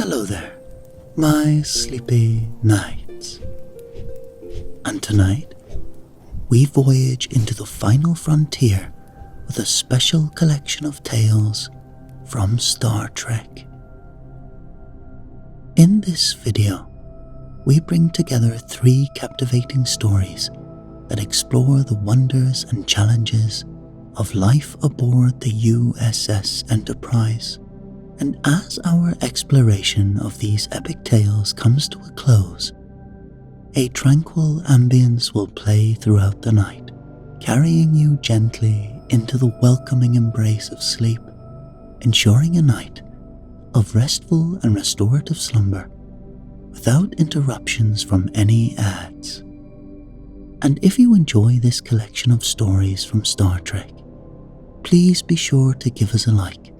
Hello there, my sleepy nights. And tonight, we voyage into the final frontier with a special collection of tales from Star Trek. In this video, we bring together 3 captivating stories that explore the wonders and challenges of life aboard the USS Enterprise. And as our exploration of these epic tales comes to a close, a tranquil ambience will play throughout the night, carrying you gently into the welcoming embrace of sleep, ensuring a night of restful and restorative slumber without interruptions from any ads. And if you enjoy this collection of stories from Star Trek, please be sure to give us a like,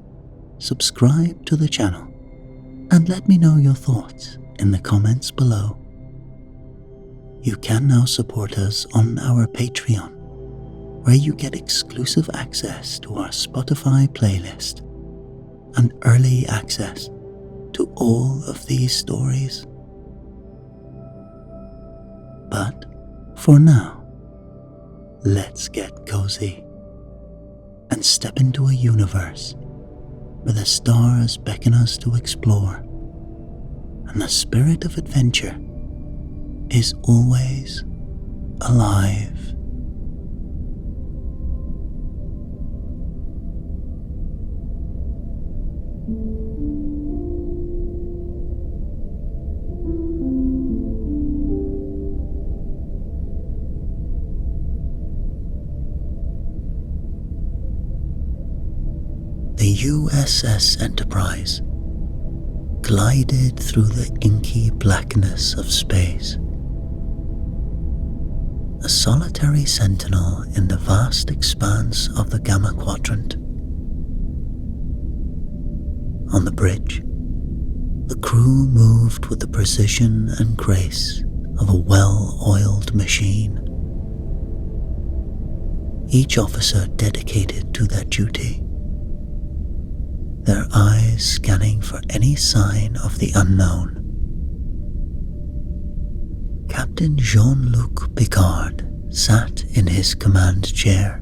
subscribe to the channel, and let me know your thoughts in the comments below. You can now support us on our Patreon, where you get exclusive access to our Spotify playlist and early access to all of these stories. But for now, let's get cozy and step into a universe where the stars beckon us to explore, and the spirit of adventure is always alive. The USS Enterprise glided through the inky blackness of space, a solitary sentinel in the vast expanse of the Gamma Quadrant. On the bridge, the crew moved with the precision and grace of a well-oiled machine, each officer dedicated to their duty, their eyes scanning for any sign of the unknown. Captain Jean-Luc Picard sat in his command chair,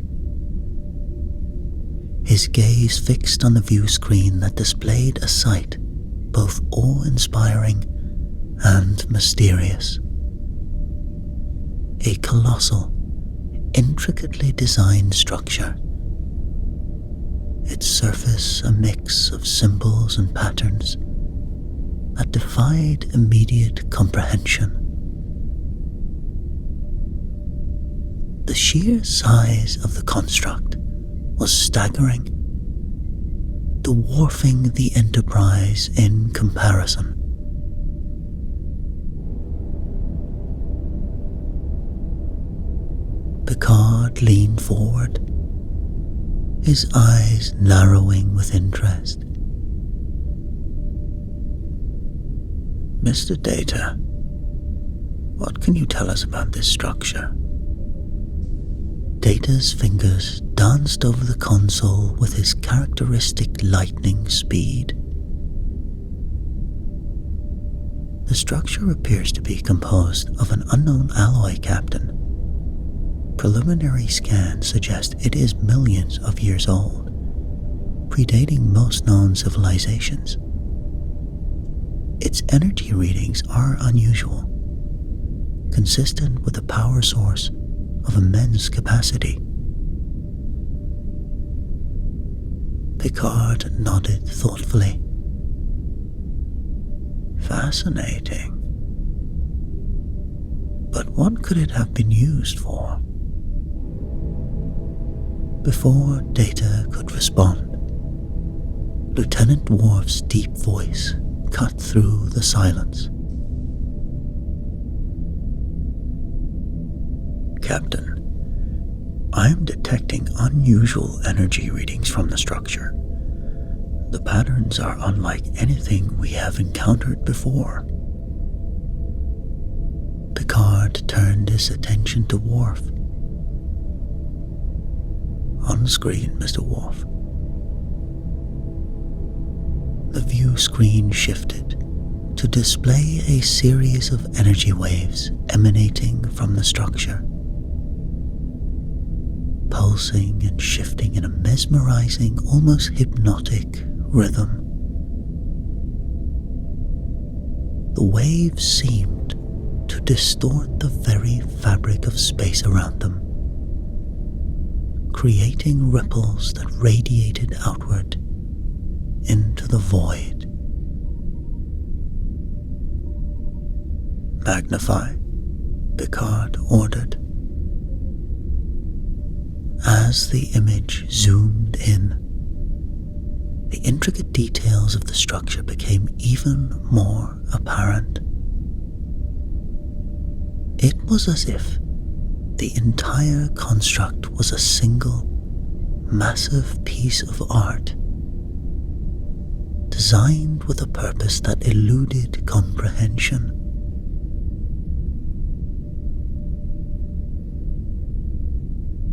his gaze fixed on the view screen that displayed a sight both awe-inspiring and mysterious. A colossal, intricately designed structure, its surface a mix of symbols and patterns that defied immediate comprehension. The sheer size of the construct was staggering, dwarfing the Enterprise in comparison. Picard leaned forward, his eyes narrowing with interest. Mr. Data, what can you tell us about this structure? Data's fingers danced over the console with his characteristic lightning speed. The structure appears to be composed of an unknown alloy, Captain. Preliminary scans suggest it is millions of years old, predating most known civilizations. Its energy readings are unusual, consistent with a power source of immense capacity. Picard nodded thoughtfully. Fascinating. But what could it have been used for? Before Data could respond, Lieutenant Worf's deep voice cut through the silence. Captain, I am detecting unusual energy readings from the structure. The patterns are unlike anything we have encountered before. Picard turned his attention to Worf. On screen, Mr. Worf. The view screen shifted, to display a series of energy waves emanating from the structure, pulsing and shifting in a mesmerizing, almost hypnotic rhythm. The waves seemed to distort the very fabric of space around them, creating ripples that radiated outward into the void. "Magnify," Picard ordered. As the image zoomed in, the intricate details of the structure became even more apparent. It was as if the entire construct was a single, massive piece of art, designed with a purpose that eluded comprehension.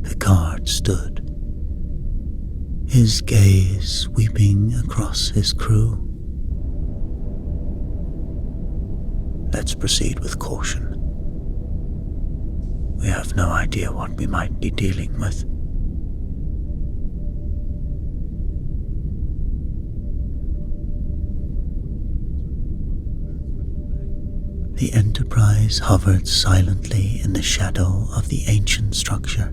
Picard stood, his gaze sweeping across his crew. "Let's proceed with caution. We have no idea what we might be dealing with." The Enterprise hovered silently in the shadow of the ancient structure,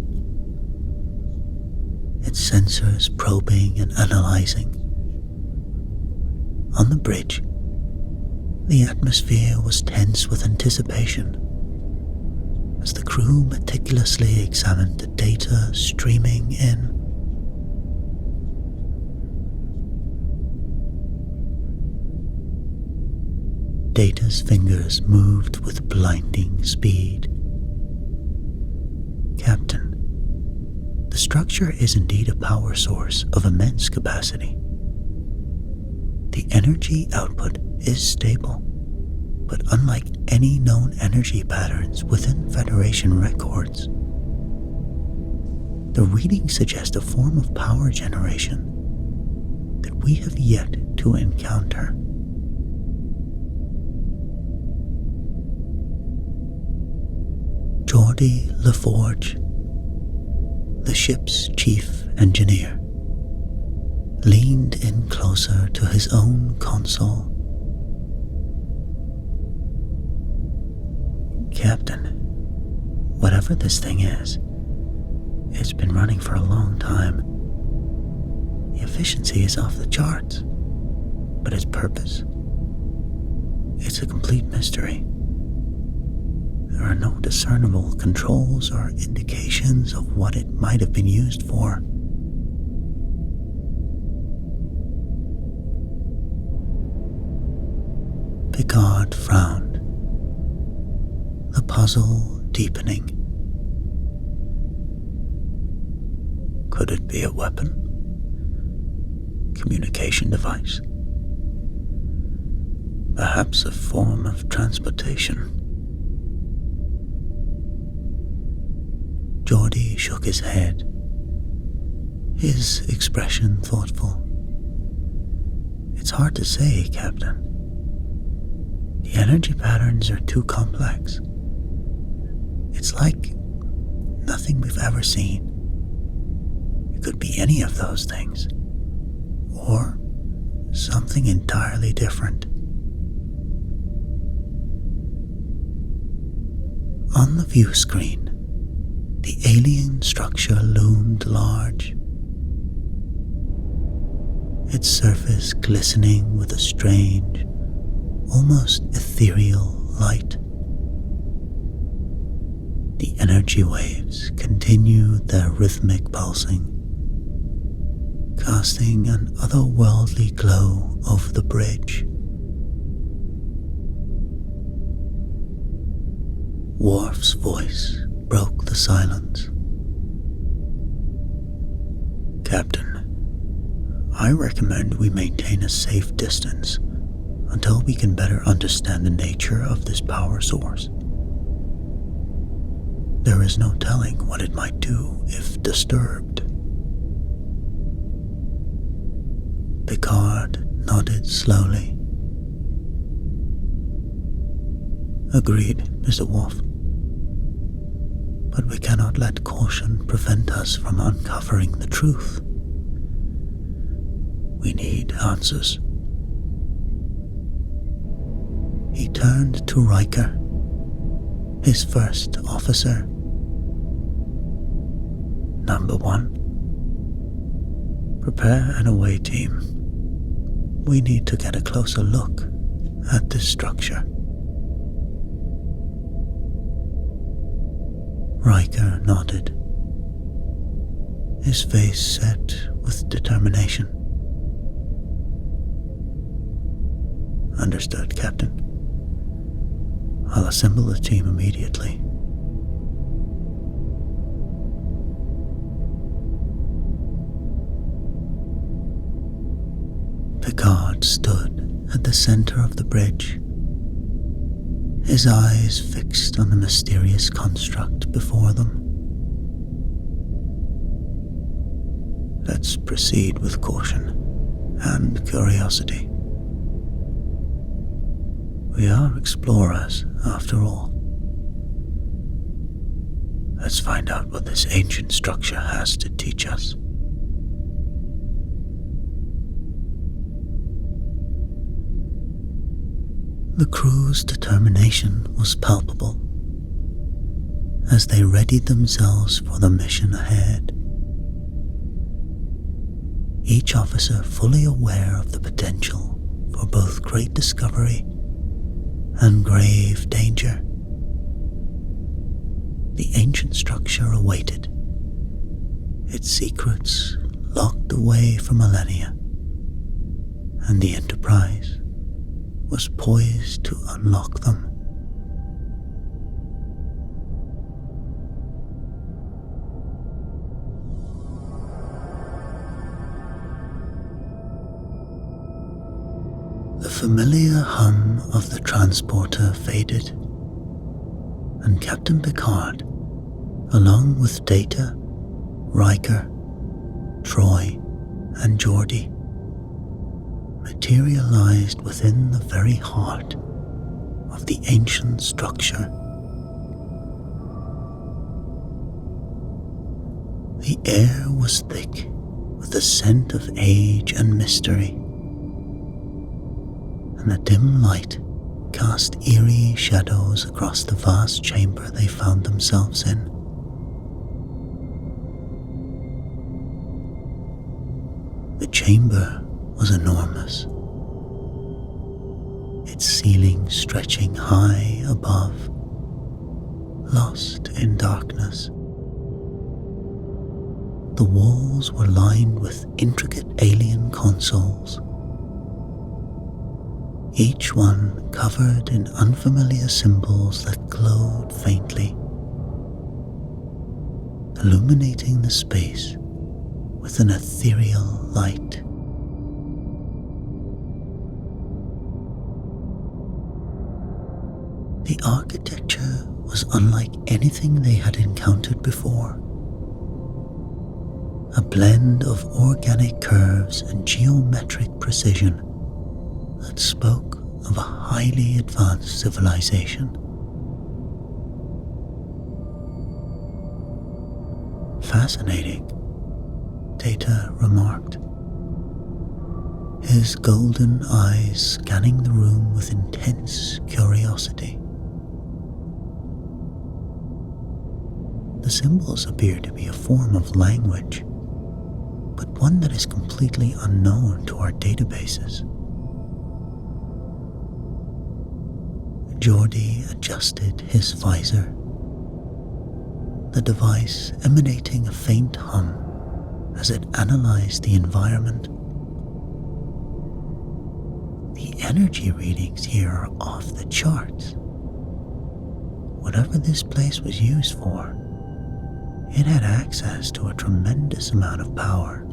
its sensors probing and analyzing. On the bridge, the atmosphere was tense with anticipation as the crew meticulously examined the data streaming in. Data's fingers moved with blinding speed. "Captain, the structure is indeed a power source of immense capacity. The energy output is stable, but unlike any known energy patterns within Federation records, the readings suggest a form of power generation that we have yet to encounter." Geordie LaForge, the ship's chief engineer, leaned in closer to his own console. "Captain, whatever this thing is, it's been running for a long time. The efficiency is off the charts, but its purpose, it's a complete mystery. There are no discernible controls or indications of what it might have been used for." Picard frowned, the puzzle deepening. Could it be a weapon? Communication device? Perhaps a form of transportation? Geordie shook his head, his expression thoughtful. "It's hard to say, Captain. The energy patterns are too complex. It's like nothing we've ever seen. It could be any of those things, or something entirely different." On the view screen, the alien structure loomed large, its surface glistening with a strange, almost ethereal light. The energy waves continued their rhythmic pulsing, casting an otherworldly glow over the bridge. Worf's voice broke the silence. "Captain, I recommend we maintain a safe distance until we can better understand the nature of this power source. There is no telling what it might do if disturbed." Picard nodded slowly. Agreed, Mr. Worf. But we cannot let caution prevent us from uncovering the truth. We need answers. He turned to Riker, his first officer. Number 1. Prepare an away team. We need to get a closer look at this structure. Riker nodded, his face set with determination. Understood, Captain. I'll assemble the team immediately. Picard stood at the center of the bridge, his eyes fixed on the mysterious construct before them. Let's proceed with caution and curiosity. We are explorers, after all. Let's find out what this ancient structure has to teach us. The crew's determination was palpable as they readied themselves for the mission ahead. Each officer fully aware of the potential for both great discovery and grave danger. The ancient structure awaited, its secrets locked away for millennia, and the Enterprise was poised to unlock them. The familiar hum of the transporter faded, and Captain Picard, along with Data, Riker, Troy, and Geordi, materialized within the very heart of the ancient structure. The air was thick with the scent of age and mystery, and the dim light cast eerie shadows across the vast chamber they found themselves in. The chamber was enormous, its ceiling stretching high above, lost in darkness. The walls were lined with intricate alien consoles, each one covered in unfamiliar symbols that glowed faintly, illuminating the space with an ethereal light. The architecture was unlike anything they had encountered before. A blend of organic curves and geometric precision that spoke of a highly advanced civilization. Fascinating, Data remarked, his golden eyes scanning the room with intense curiosity. The symbols appear to be a form of language, but one that is completely unknown to our databases. Geordi adjusted his visor, the device emanating a faint hum as it analyzed the environment. The energy readings here are off the charts. Whatever this place was used for, it had access to a tremendous amount of power.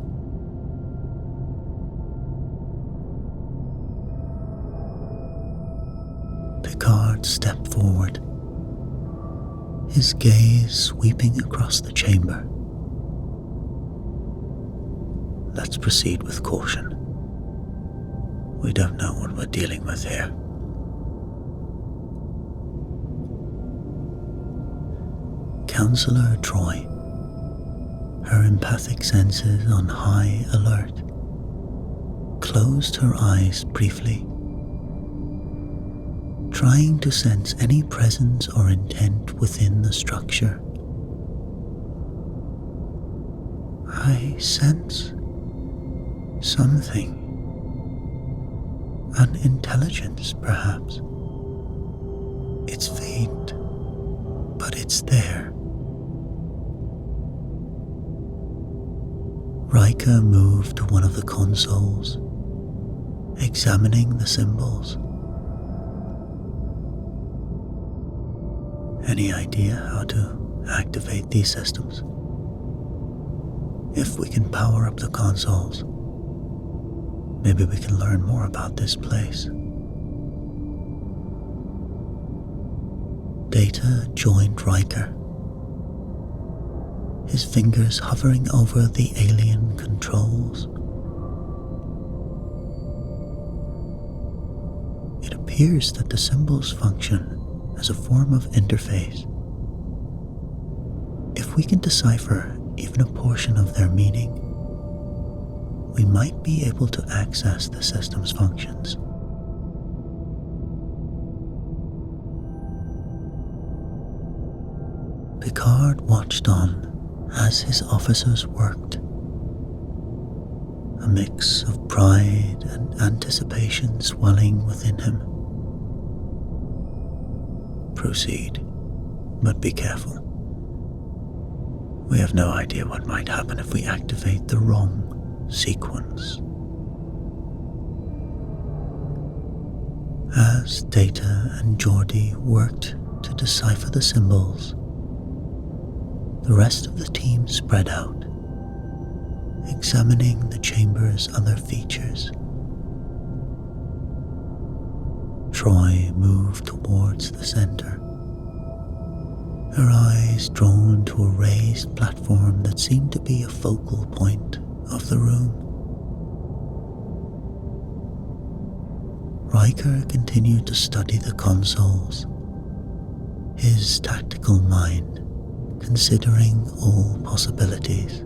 Picard stepped forward, his gaze sweeping across the chamber. Let's proceed with caution. We don't know what we're dealing with here. Counselor Troy, her empathic senses on high alert, closed her eyes briefly, trying to sense any presence or intent within the structure. I sense something. An intelligence, perhaps. It's faint, but it's there. Riker moved to one of the consoles, examining the symbols. Any idea how to activate these systems? If we can power up the consoles, maybe we can learn more about this place. Data joined Riker, his fingers hovering over the alien controls. It appears that the symbols function as a form of interface. If we can decipher even a portion of their meaning, we might be able to access the system's functions. Picard watched on as his officers worked, a mix of pride and anticipation swelling within him. Proceed, but be careful. We have no idea what might happen if we activate the wrong sequence. As Data and Geordi worked to decipher the symbols, the rest of the team spread out, examining the chamber's other features. Troy moved towards the center, her eyes drawn to a raised platform that seemed to be a focal point of the room. Riker continued to study the consoles, his tactical mind considering all possibilities.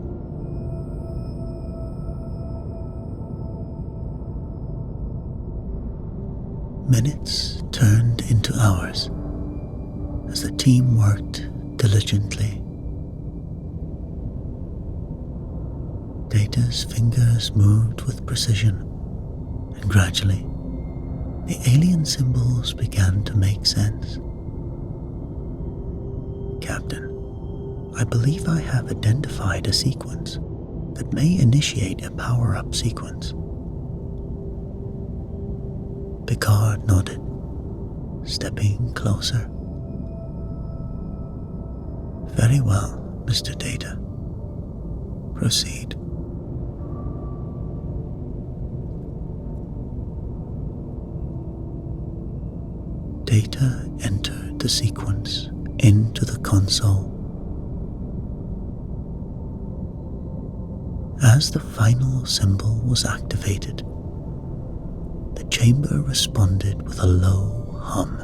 Minutes turned into hours as the team worked diligently. Data's fingers moved with precision, and gradually, the alien symbols began to make sense. Captain, I believe I have identified a sequence that may initiate a power-up sequence. Picard nodded, stepping closer. Very well, Mr. Data. Proceed. Data entered the sequence into the console. As the final symbol was activated, the chamber responded with a low hum.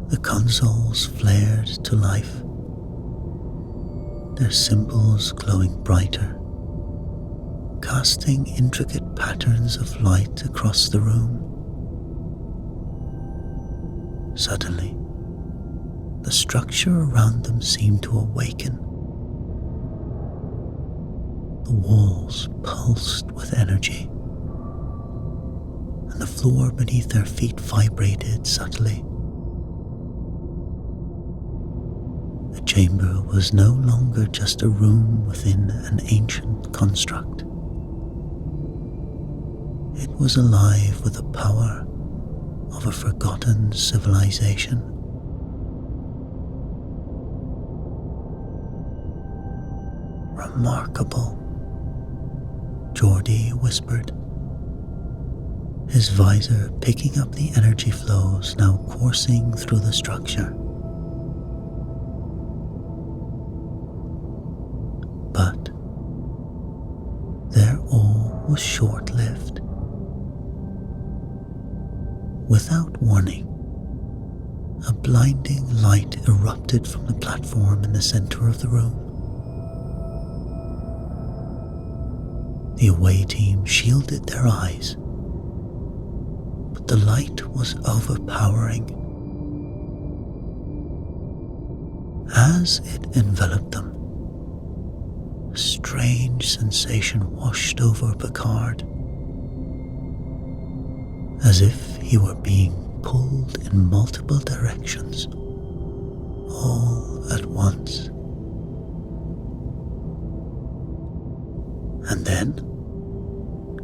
The consoles flared to life, their symbols glowing brighter, casting intricate patterns of light across the room. Suddenly, the structure around them seemed to awaken. The walls pulsed with energy, and the floor beneath their feet vibrated subtly. The chamber was no longer just a room within an ancient construct. It was alive with the power of a forgotten civilization. Remarkable, Geordi whispered, his visor picking up the energy flows now coursing through the structure. But their awe was short-lived. Without warning, a blinding light erupted from the platform in the center of the room. The away team shielded their eyes, but the light was overpowering. As it enveloped them, a strange sensation washed over Picard, as if he were being pulled in multiple directions, all at once. And then,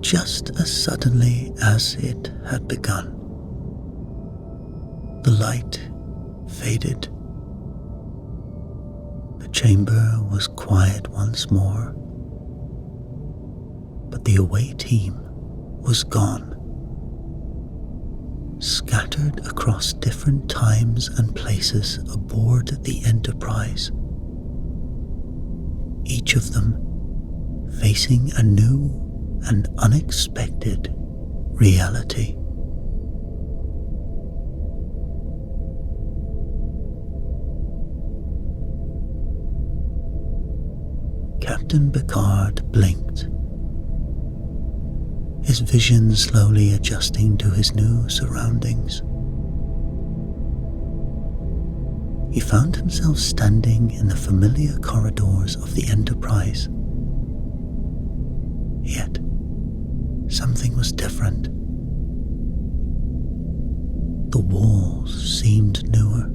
just as suddenly as it had begun, the light faded. The chamber was quiet once more, but the away team was gone, scattered across different times and places aboard the Enterprise, each of them facing a new and unexpected reality. Captain Picard blinked, his vision slowly adjusting to his new surroundings. He found himself standing in the familiar corridors of the Enterprise. Yet, something was different. The walls seemed newer,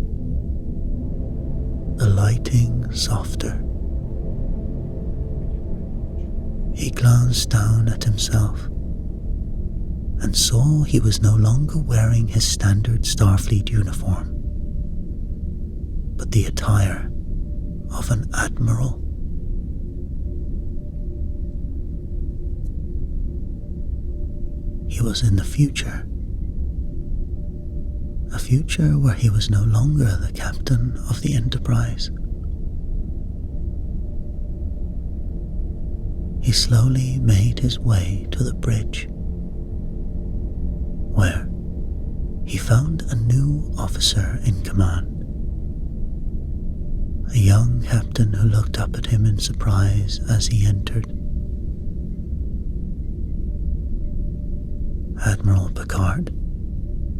the lighting softer. He glanced down at himself and saw he was no longer wearing his standard Starfleet uniform, but the attire of an admiral. He was in the future, a future where he was no longer the captain of the Enterprise. He slowly made his way to the bridge, where he found a new officer in command, a young captain who looked up at him in surprise as he entered. Admiral Picard,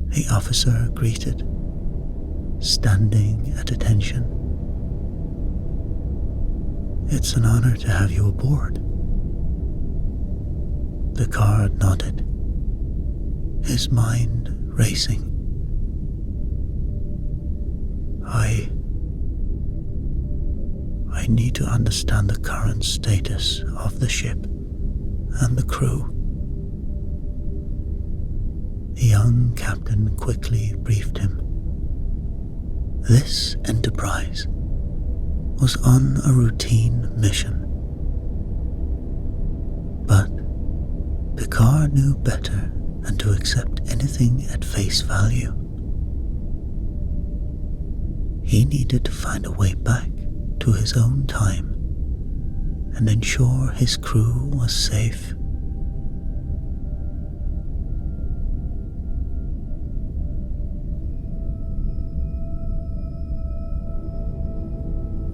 the officer greeted, standing at attention. "It's an honor to have you aboard." Picard nodded, his mind racing. I need to understand the current status of the ship and the crew. The young captain quickly briefed him. This Enterprise was on a routine mission, but Picard knew better than to accept anything at face value. He needed to find a way back to his own time and ensure his crew was safe.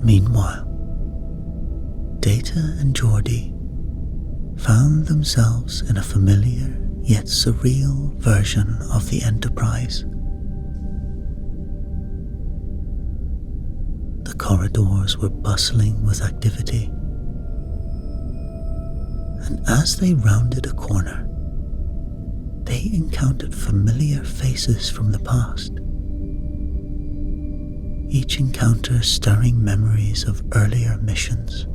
Meanwhile, Data and Geordi found themselves in a familiar yet surreal version of the Enterprise. The corridors were bustling with activity, and as they rounded a corner, they encountered familiar faces from the past, each encounter stirring memories of earlier missions.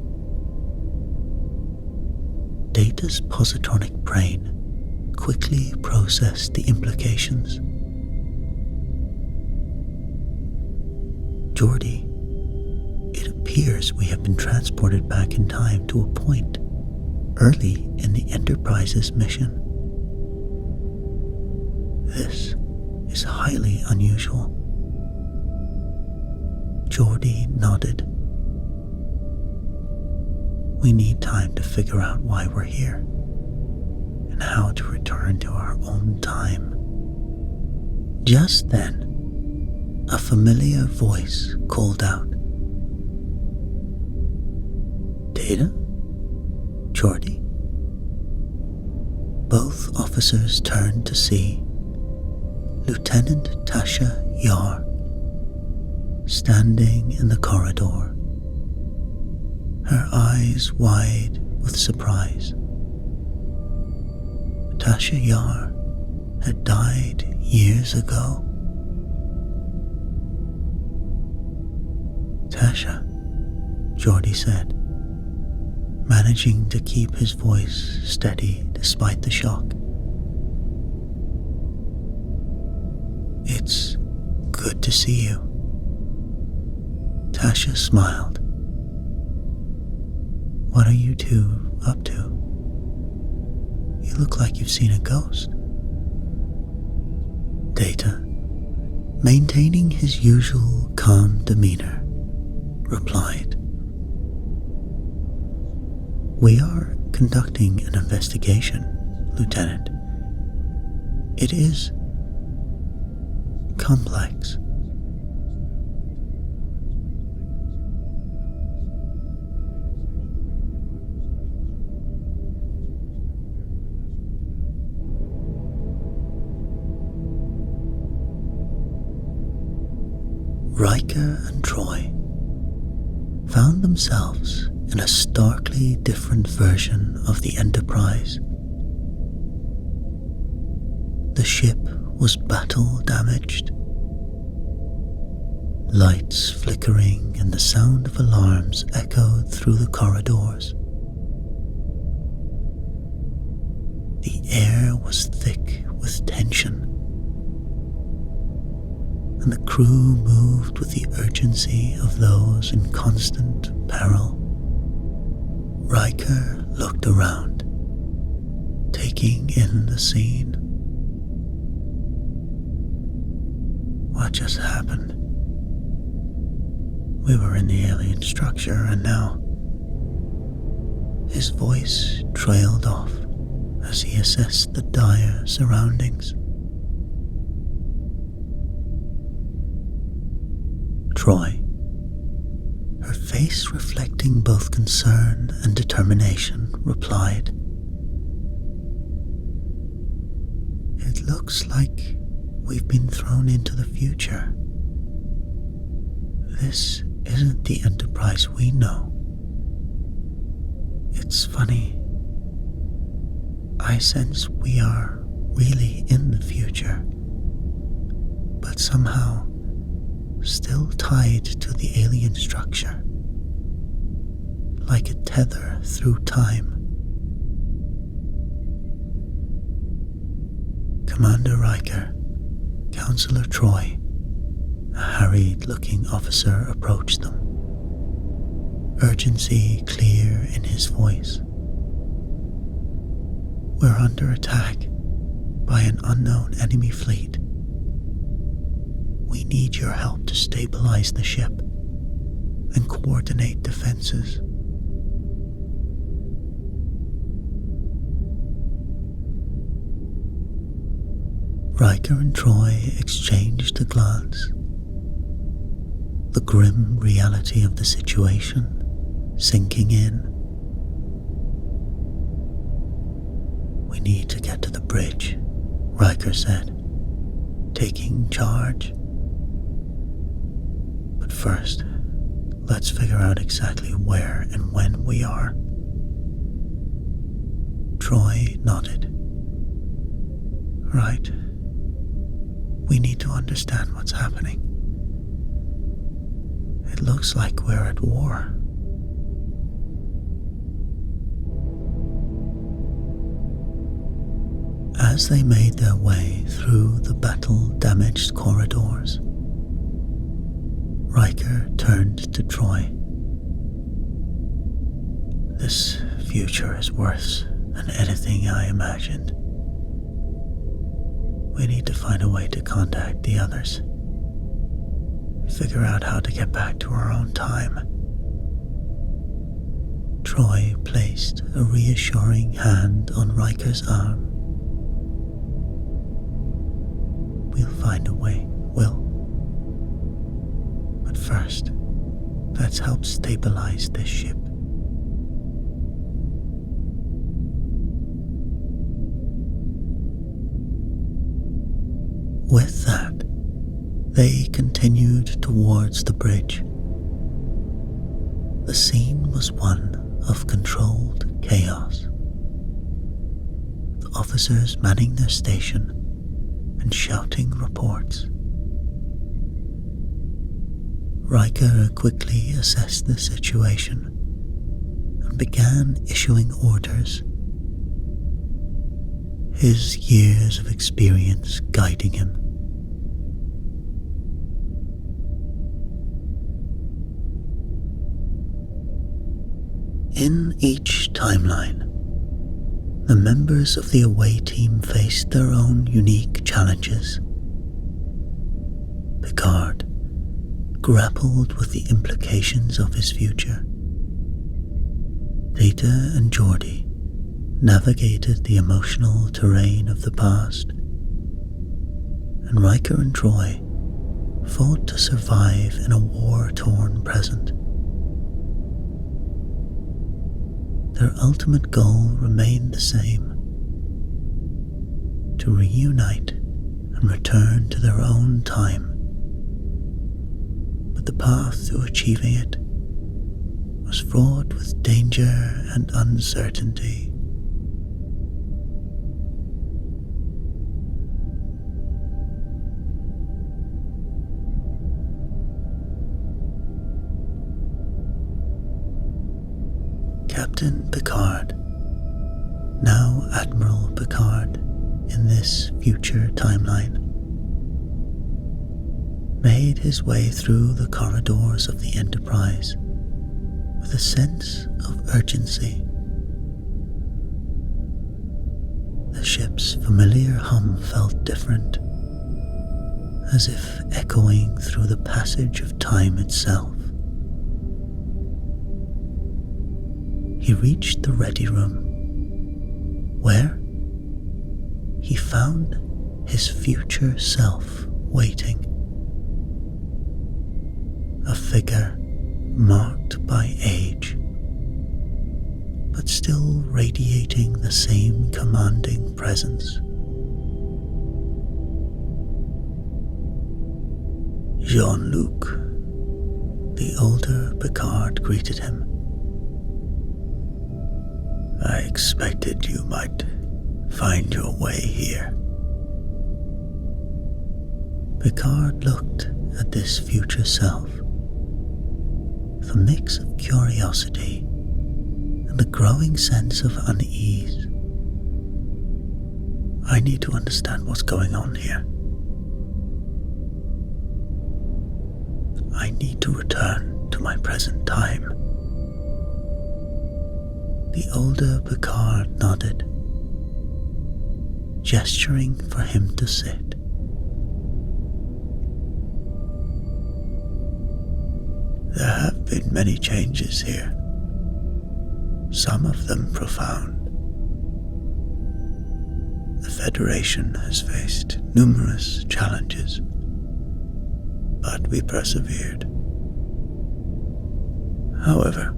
Data's positronic brain quickly processed the implications. Geordi, it appears we have been transported back in time to a point early in the Enterprise's mission. This is highly unusual. Geordi nodded. We need time to figure out why we're here and how to return to our own time. Just then, a familiar voice called out, "Data? Geordi?" Both officers turned to see Lieutenant Tasha Yar standing in the corridor, her eyes wide with surprise. Tasha Yar had died years ago. "Tasha," Geordi said, managing to keep his voice steady despite the shock. "It's good to see you." Tasha smiled. "What are you two up to? You look like you've seen a ghost." Data, maintaining his usual calm demeanor, replied, "We are conducting an investigation, Lieutenant. It is complex." Riker and Troy found themselves in a starkly different version of the Enterprise. The ship was battle damaged, lights flickering and the sound of alarms echoed through the corridors. The air was thick with tension, and the crew moved with the urgency of those in constant peril. Riker looked around, taking in the scene. What just happened? We were in the alien structure, and now... His voice trailed off as he assessed the dire surroundings. Troy, her face reflecting both concern and determination, replied, "It looks like we've been thrown into the future. This isn't the Enterprise we know. It's funny. I sense we are really in the future, but somehow still tied to the alien structure, like a tether through time." Commander Riker, Counselor Troy, a harried-looking officer approached them, urgency clear in his voice. "We're under attack by an unknown enemy fleet. We need your help to stabilize the ship and coordinate defenses." Riker and Troy exchanged a glance, the grim reality of the situation sinking in. "We need to get to the bridge," Riker said, taking charge. "But first, let's figure out exactly where and when we are." Troy nodded. "Right. We need to understand what's happening. It looks like we're at war." As they made their way through the battle-damaged corridors, Riker turned to Troy. "This future is worse than anything I imagined. We need to find a way to contact the others. Figure out how to get back to our own time." Troy placed a reassuring hand on Riker's arm. "We'll find a way, Will. But first, let's help stabilize this ship. With that, they continued towards the bridge. The scene was one of controlled chaos. The officers manning their station and shouting reports. Riker quickly assessed the situation and began issuing orders, his years of experience guiding him. In each timeline, the members of the away team faced their own unique challenges. Picard grappled with the implications of his future. Data and Geordi navigated the emotional terrain of the past, and Riker and Troy fought to survive in a war-torn present. Their ultimate goal remained the same: to reunite and return to their own time. But the path to achieving it was fraught with danger and uncertainty. Captain Picard, now Admiral Picard in this future timeline, made his way through the corridors of the Enterprise with a sense of urgency. The ship's familiar hum felt different, as if echoing through the passage of time itself. He reached the ready room, where he found his future self waiting. A figure marked by age, but still radiating the same commanding presence. Jean-Luc, the older Picard, greeted him. "I expected you might find your way here." Picard looked at this future self with a mix of curiosity and a growing sense of unease. "I need to understand what's going on here. I need to return to my present time." The older Picard nodded, gesturing for him to sit. "There have been many changes here, some of them profound. The Federation has faced numerous challenges, but we persevered. However,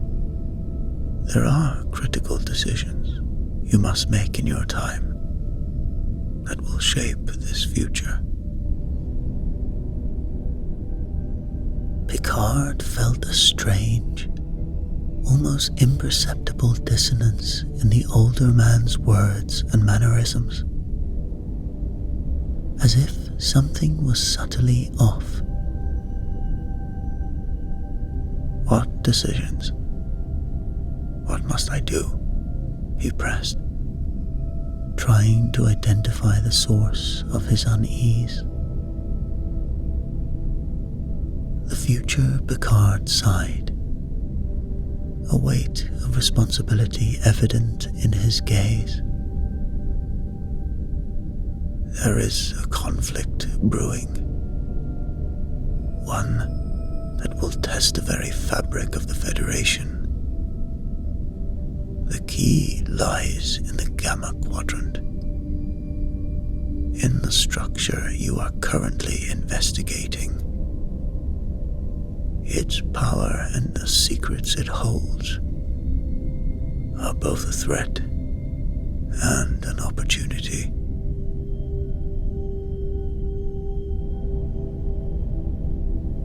there are critical decisions you must make in your time that will shape this future." Picard felt a strange, almost imperceptible dissonance in the older man's words and mannerisms, as if something was subtly off. "What decisions? What must I do?" he pressed, trying to identify the source of his unease. The future Picard sighed, a weight of responsibility evident in his gaze. "There is a conflict brewing, one that will test the very fabric of the Federation. The key lies in the Gamma Quadrant. in the structure you are currently investigating. Its power and the secrets it holds are both a threat and an opportunity.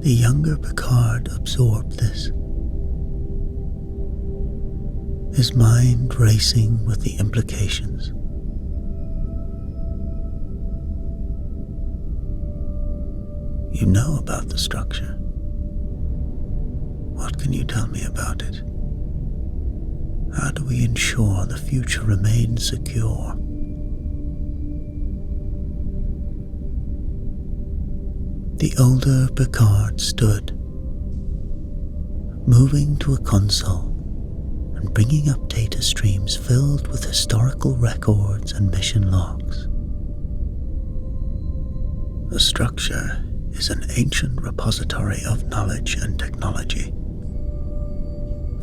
The younger Picard absorbed this, his mind racing with the implications. You know about the structure. What can you tell me about it? How do we ensure the future remains secure? The older Picard stood, moving to a console and bringing up data streams filled with historical records and mission logs. The structure is an ancient repository of knowledge and technology,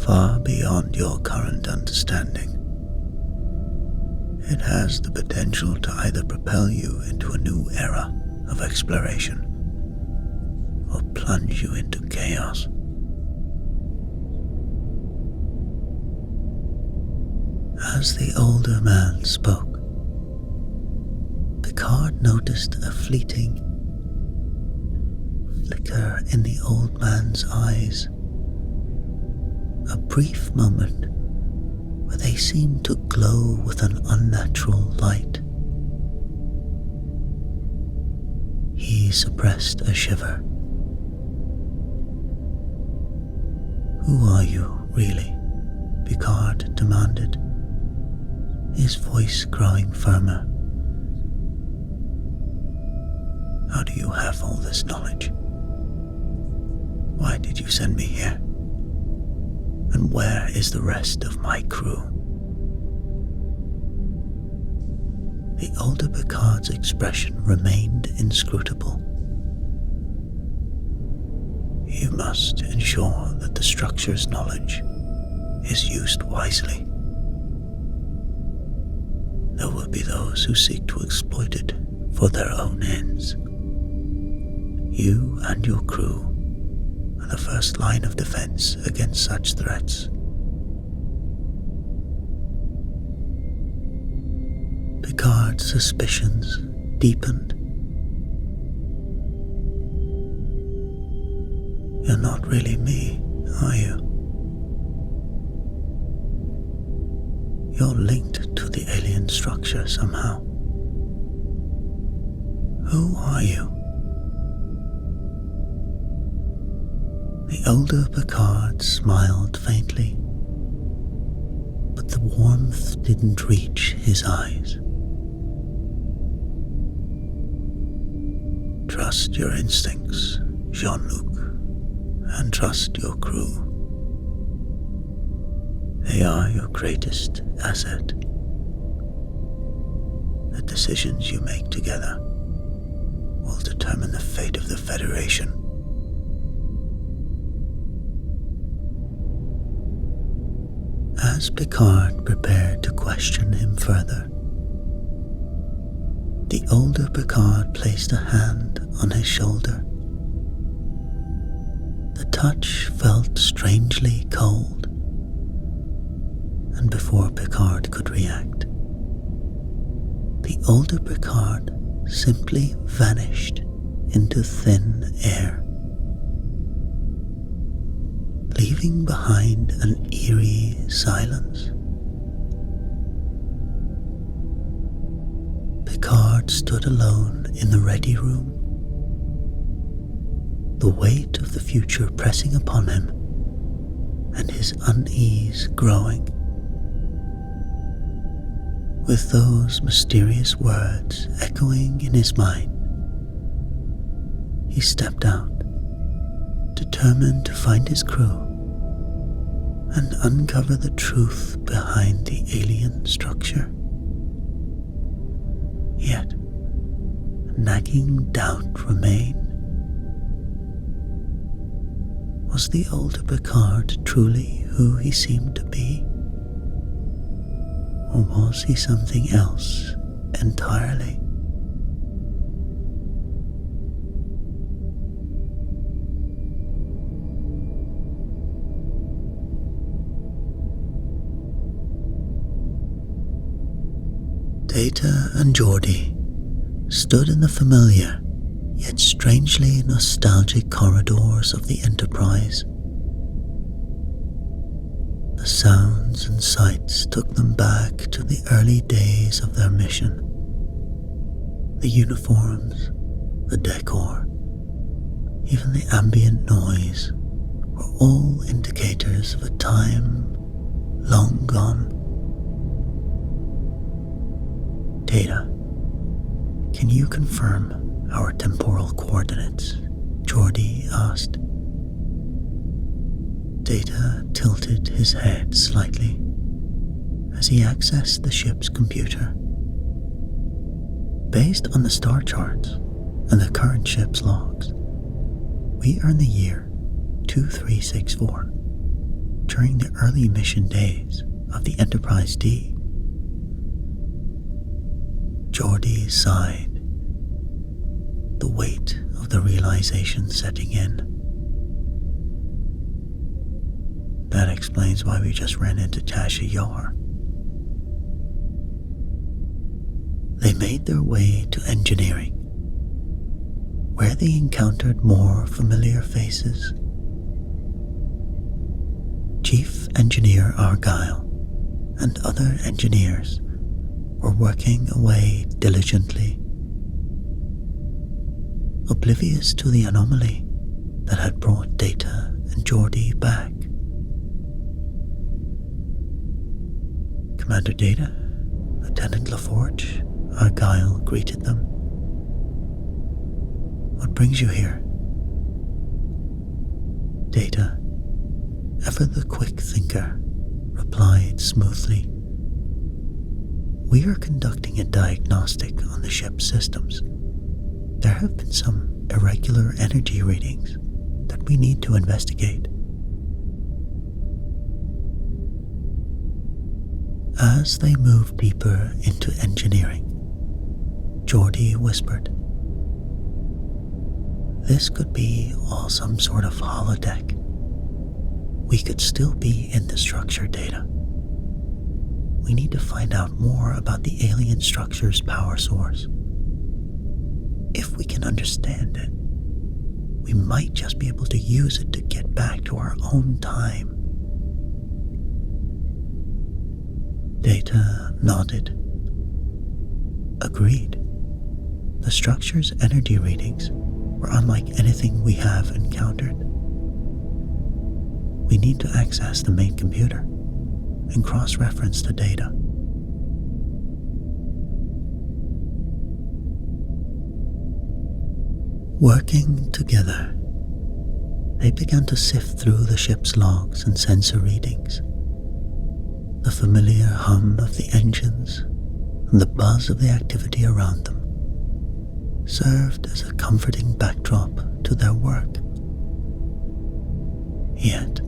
far beyond your current understanding. It has the potential to either propel you into a new era of exploration or plunge you into chaos. As the older man spoke, Picard noticed a fleeting flicker in the old man's eyes, a brief moment where they seemed to glow with an unnatural light. He suppressed a shiver. "Who are you, really?" Picard demanded, his voice growing firmer. "How do you have all this knowledge? Why did you send me here? And where is the rest of my crew?" The older Picard's expression remained inscrutable. "You must ensure that the structure's knowledge is used wisely. There will be those who seek to exploit it for their own ends. You and your crew are the first line of defense against such threats." Picard's suspicions deepened. "You're not really me, are you? You're linked to the alien structure somehow. Who are you?" The older Picard smiled faintly, but the warmth didn't reach his eyes. "Trust your instincts, Jean-Luc, and trust your crew. They are your greatest asset. The decisions you make together will determine the fate of the Federation." As Picard prepared to question him further, the older Picard placed a hand on his shoulder. The touch felt strangely cold, and before Picard could react, the older Picard simply vanished into thin air, leaving behind an eerie silence. Picard stood alone in the ready room, the weight of the future pressing upon him and his unease growing. With those mysterious words echoing in his mind, he stepped out, determined to find his crew and uncover the truth behind the alien structure. Yet, a nagging doubt remained. Was the older Picard truly who he seemed to be? Or was he something else entirely? Data and Geordi stood in the familiar yet strangely nostalgic corridors of the Enterprise. The sounds and sights took them back to the early days of their mission. The uniforms, the decor, even the ambient noise were all indicators of a time long gone. Data, can you confirm our temporal coordinates? Geordi asked. Data tilted his head slightly as he accessed the ship's computer. Based on the star charts and the current ship's logs, we are in the year 2364, during the early mission days of the Enterprise D. Geordi sighed, the weight of the realization setting in. That explains why we just ran into Tasha Yar. They made their way to engineering, where they encountered more familiar faces. Chief Engineer Argyle and other engineers were working away diligently, oblivious to the anomaly that had brought Data and Geordi back. Commander Data, Lieutenant LaForge, Argyle greeted them. What brings you here? Data, ever the quick thinker, replied smoothly. We are conducting a diagnostic on the ship's systems. There have been some irregular energy readings that we need to investigate. As they moved deeper into engineering, Geordi whispered, "This could be all some sort of holodeck. We could still be in the structure, Data. We need to find out more about the alien structure's power source. If we can understand it, we might just be able to use it to get back to our own time." Data nodded. Agreed. The structure's energy readings were unlike anything we have encountered. We need to access the main computer and cross-reference the data. Working together, they began to sift through the ship's logs and sensor readings. The familiar hum of the engines and the buzz of the activity around them served as a comforting backdrop to their work. Yet,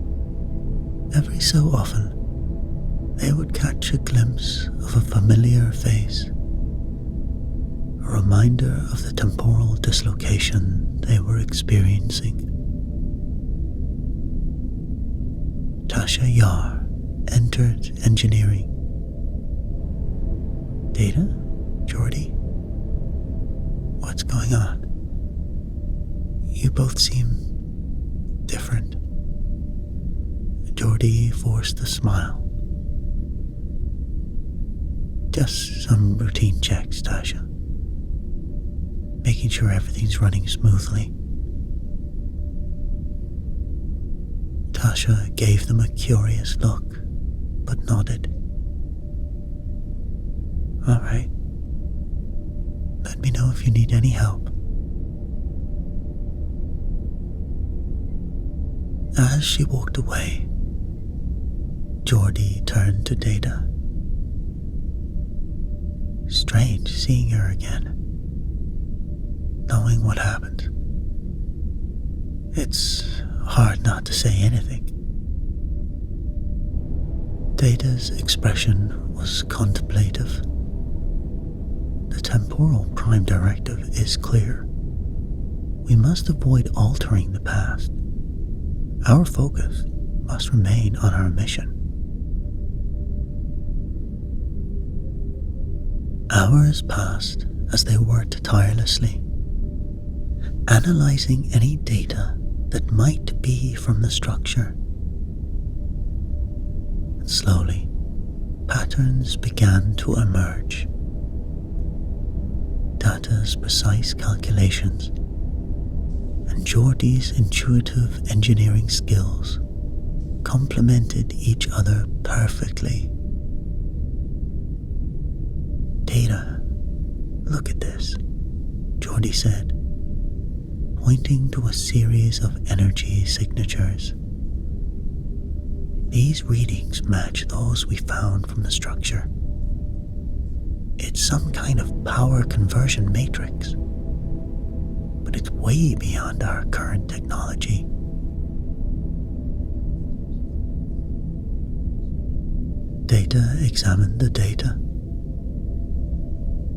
every so often, they would catch a glimpse of a familiar face, a reminder of the temporal dislocation they were experiencing. Tasha Yar entered engineering. Data? Geordi? What's going on? You both seem different. Geordi forced a smile. Just some routine checks, Tasha. Making sure everything's running smoothly. Tasha gave them a curious look, but nodded. All right. Let me know if you need any help. As she walked away, Geordi turned to Data. Strange seeing her again, knowing what happened. It's hard not to say anything. Data's expression was contemplative. The temporal prime directive is clear. We must avoid altering the past. Our focus must remain on our mission. Hours passed as they worked tirelessly, analyzing any data that might be from the structure. And slowly, patterns began to emerge. Data's precise calculations and Geordie's intuitive engineering skills complemented each other perfectly. "Data, look at this," Geordie said, pointing to a series of energy signatures. "These readings match those we found from the structure. It's some kind of power conversion matrix, but it's way beyond our current technology." Data examined the data,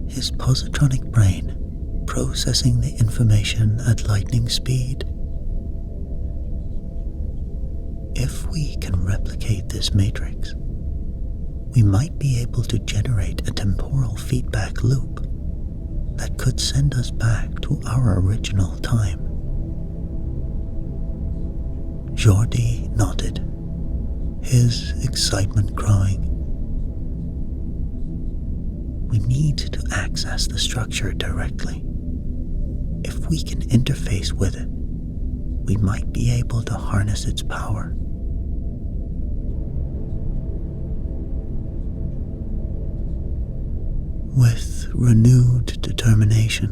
his positronic brain processing the information at lightning speed. "If we can replicate this matrix, we might be able to generate a temporal feedback loop that could send us back to our original time." Geordie nodded, his excitement growing. "We need to access the structure directly. If we can interface with it, we might be able to harness its power." With renewed determination,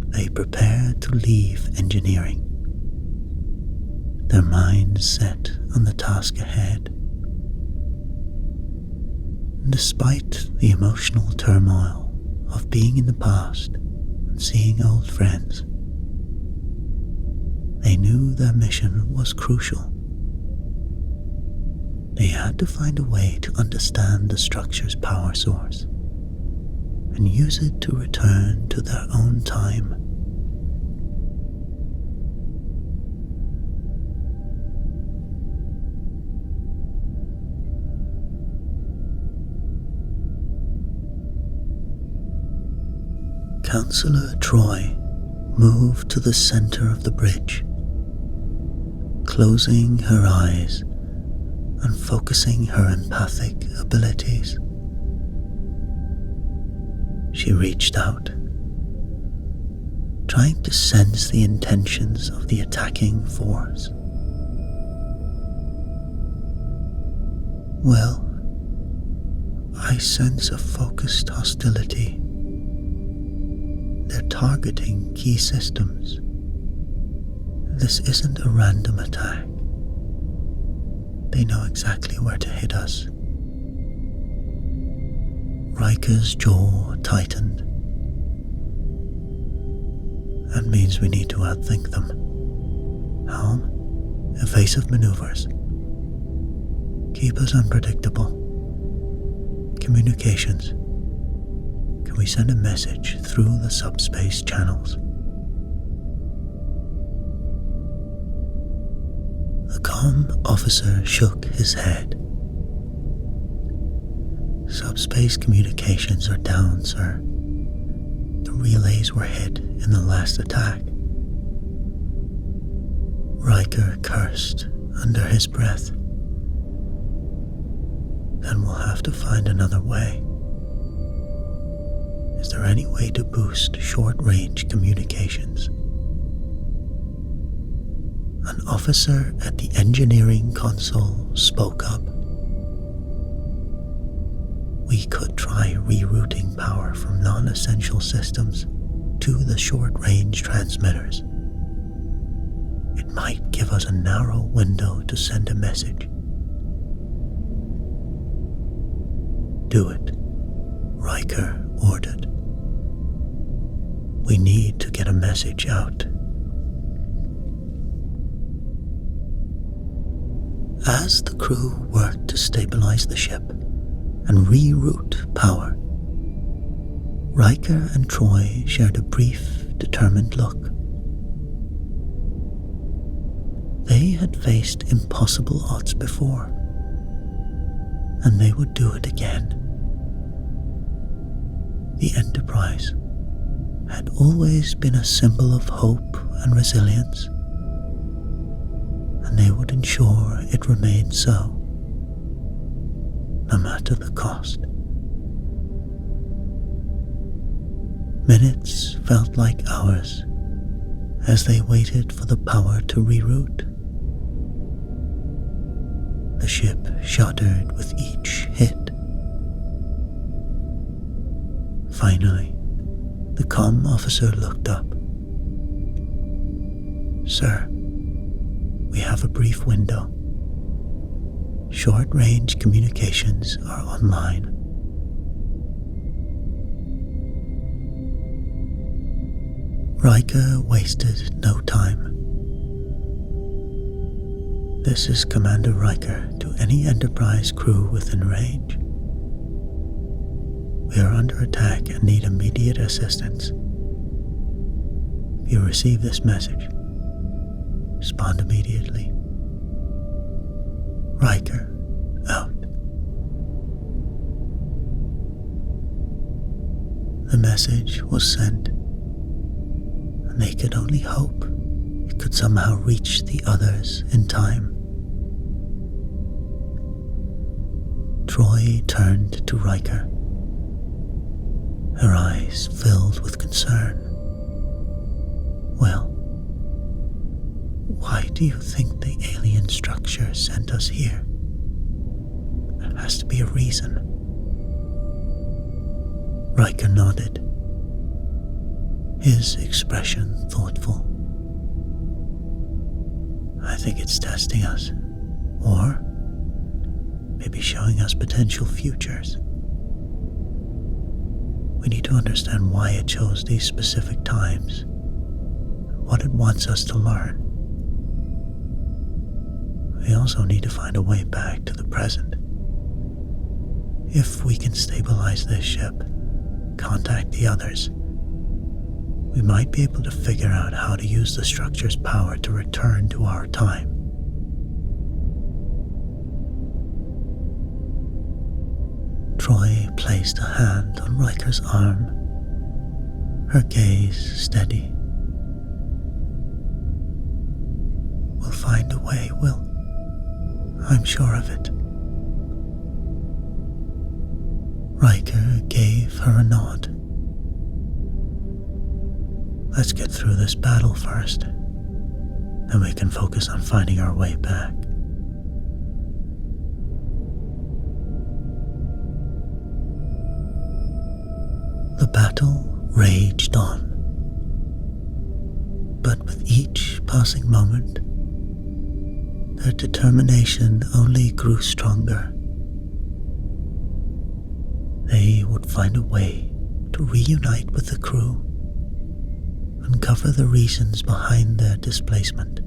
they prepared to leave engineering, their minds set on the task ahead. Despite the emotional turmoil of being in the past and seeing old friends, they knew their mission was crucial. They had to find a way to understand the structure's power source and use it to return to their own time. Counselor Troy moved to the center of the bridge, closing her eyes and focusing her empathic abilities. She reached out, trying to sense the intentions of the attacking force. "Well, I sense a focused hostility. They're targeting key systems. This isn't a random attack. They know exactly where to hit us." Riker's jaw tightened. "That means we need to outthink them. Helm, evasive maneuvers. Keep us unpredictable. Communications. Can we send a message through the subspace channels?" The comm officer shook his head. "Subspace communications are down, sir. The relays were hit in the last attack." Riker cursed under his breath. "Then we'll have to find another way. Is there any way to boost short-range communications?" An officer at the engineering console spoke up. "We could try rerouting power from non-essential systems to the short-range transmitters. It might give us a narrow window to send a message." "Do it," Riker ordered. "We need to get a message out." As the crew worked to stabilize the ship and reroute power, Riker and Troy shared a brief, determined look. They had faced impossible odds before, and they would do it again. The Enterprise had always been a symbol of hope and resilience, and they would ensure it remained so, no matter the cost. Minutes felt like hours as they waited for the power to reroute. The ship shuddered with each hit. Finally, the comm officer looked up. "Sir, we have a brief window. Short-range communications are online." Riker wasted no time. "This is Commander Riker to any Enterprise crew within range. We are under attack and need immediate assistance. If you receive this message, respond immediately. Riker, out." The message was sent, and they could only hope it could somehow reach the others in time. Troy turned to Riker, her eyes filled with concern. "Well, why do you think the alien structure sent us here? There has to be a reason." Riker nodded, his expression thoughtful. "I think it's testing us, or maybe showing us potential futures. We need to understand why it chose these specific times, and what it wants us to learn. We also need to find a way back to the present. If we can stabilize this ship, contact the others, we might be able to figure out how to use the structure's power to return to our time." Troy placed a hand on Riker's arm, her gaze steady. "We'll find a way, Will. I'm sure of it." Riker gave her a nod. "Let's get through this battle first, then we can focus on finding our way back." The battle raged on, but with each passing moment, their determination only grew stronger. They would find a way to reunite with the crew, uncover the reasons behind their displacement,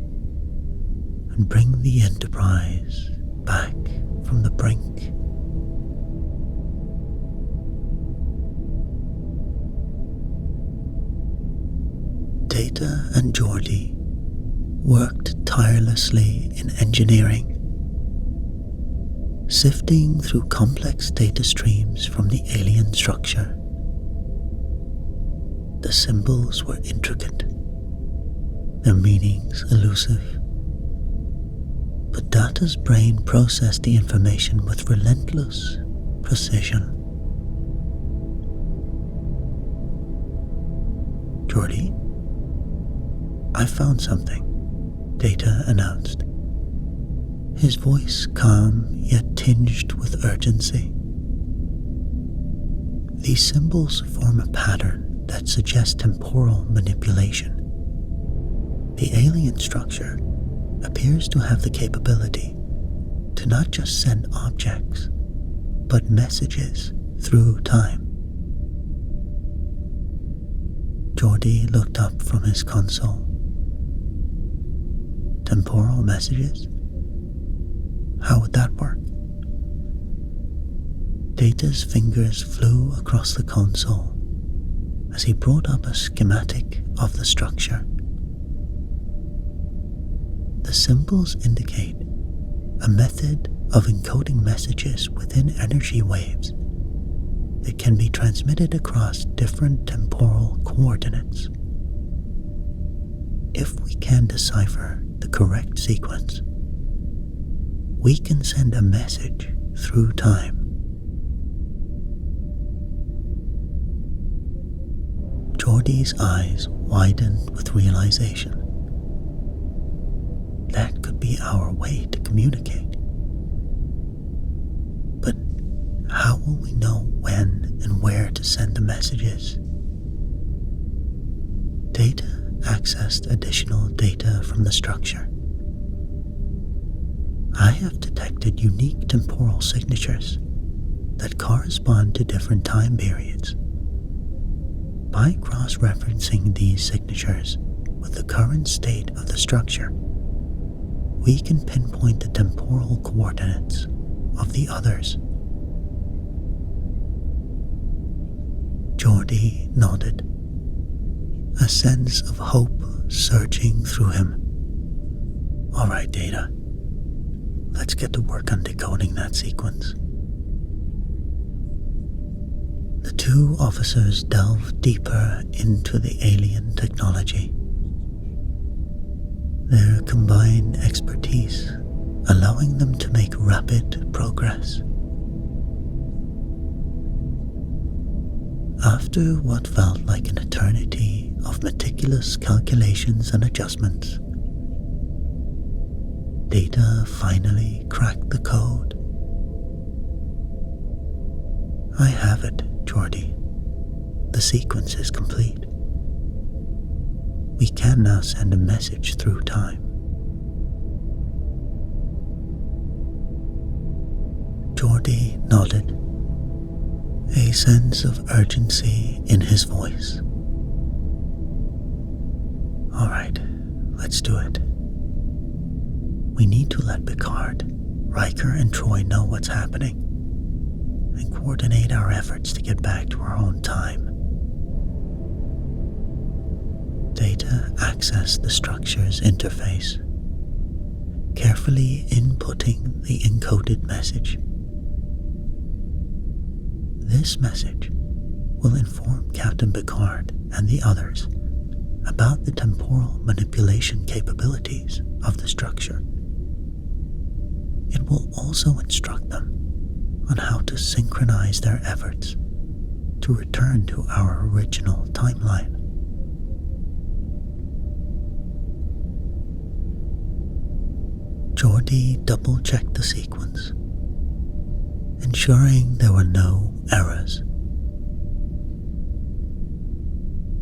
and bring the Enterprise back from the brink. Data and Geordi worked tirelessly in engineering, sifting through complex data streams from the alien structure. The symbols were intricate, their meanings elusive, but Data's brain processed the information with relentless precision. "Geordi, I found something," Data announced, his voice calm yet tinged with urgency. "These symbols form a pattern that suggests temporal manipulation. The alien structure appears to have the capability to not just send objects, but messages through time." Geordi looked up from his console. "Temporal messages? How would that work?" Data's fingers flew across the console as he brought up a schematic of the structure. The symbols indicate a method of encoding messages within energy waves. that can be transmitted across different temporal coordinates. If we can decipher the correct sequence, we can send a message through time. Geordie's eyes widened with realization. That could be our way to communicate. But how will we know when and where to send the messages? Data accessed additional data from the structure. I have detected unique temporal signatures that correspond to different time periods. By cross-referencing these signatures with the current state of the structure, we can pinpoint the temporal coordinates of the others. Geordie nodded, a sense of hope surging through him. All right, Data. Let's get to work on decoding that sequence. The two officers delved deeper into the alien technology. Their combined expertise allowing them to make rapid progress. After what felt like an eternity of meticulous calculations and adjustments, Data finally cracked the code. I have it, Geordie. The sequence is complete. We can now send a message through time. Geordie nodded, a sense of urgency in his voice. All right, let's do it. We need to let Picard, Riker, and Troy know what's happening and coordinate our efforts to get back to our own time. Data accessed the structure's interface, carefully inputting the encoded message. This message will inform Captain Picard and the others about the temporal manipulation capabilities of the structure. It will also instruct them on how to synchronize their efforts to return to our original timeline. Geordie double-checked the sequence, ensuring there were no errors.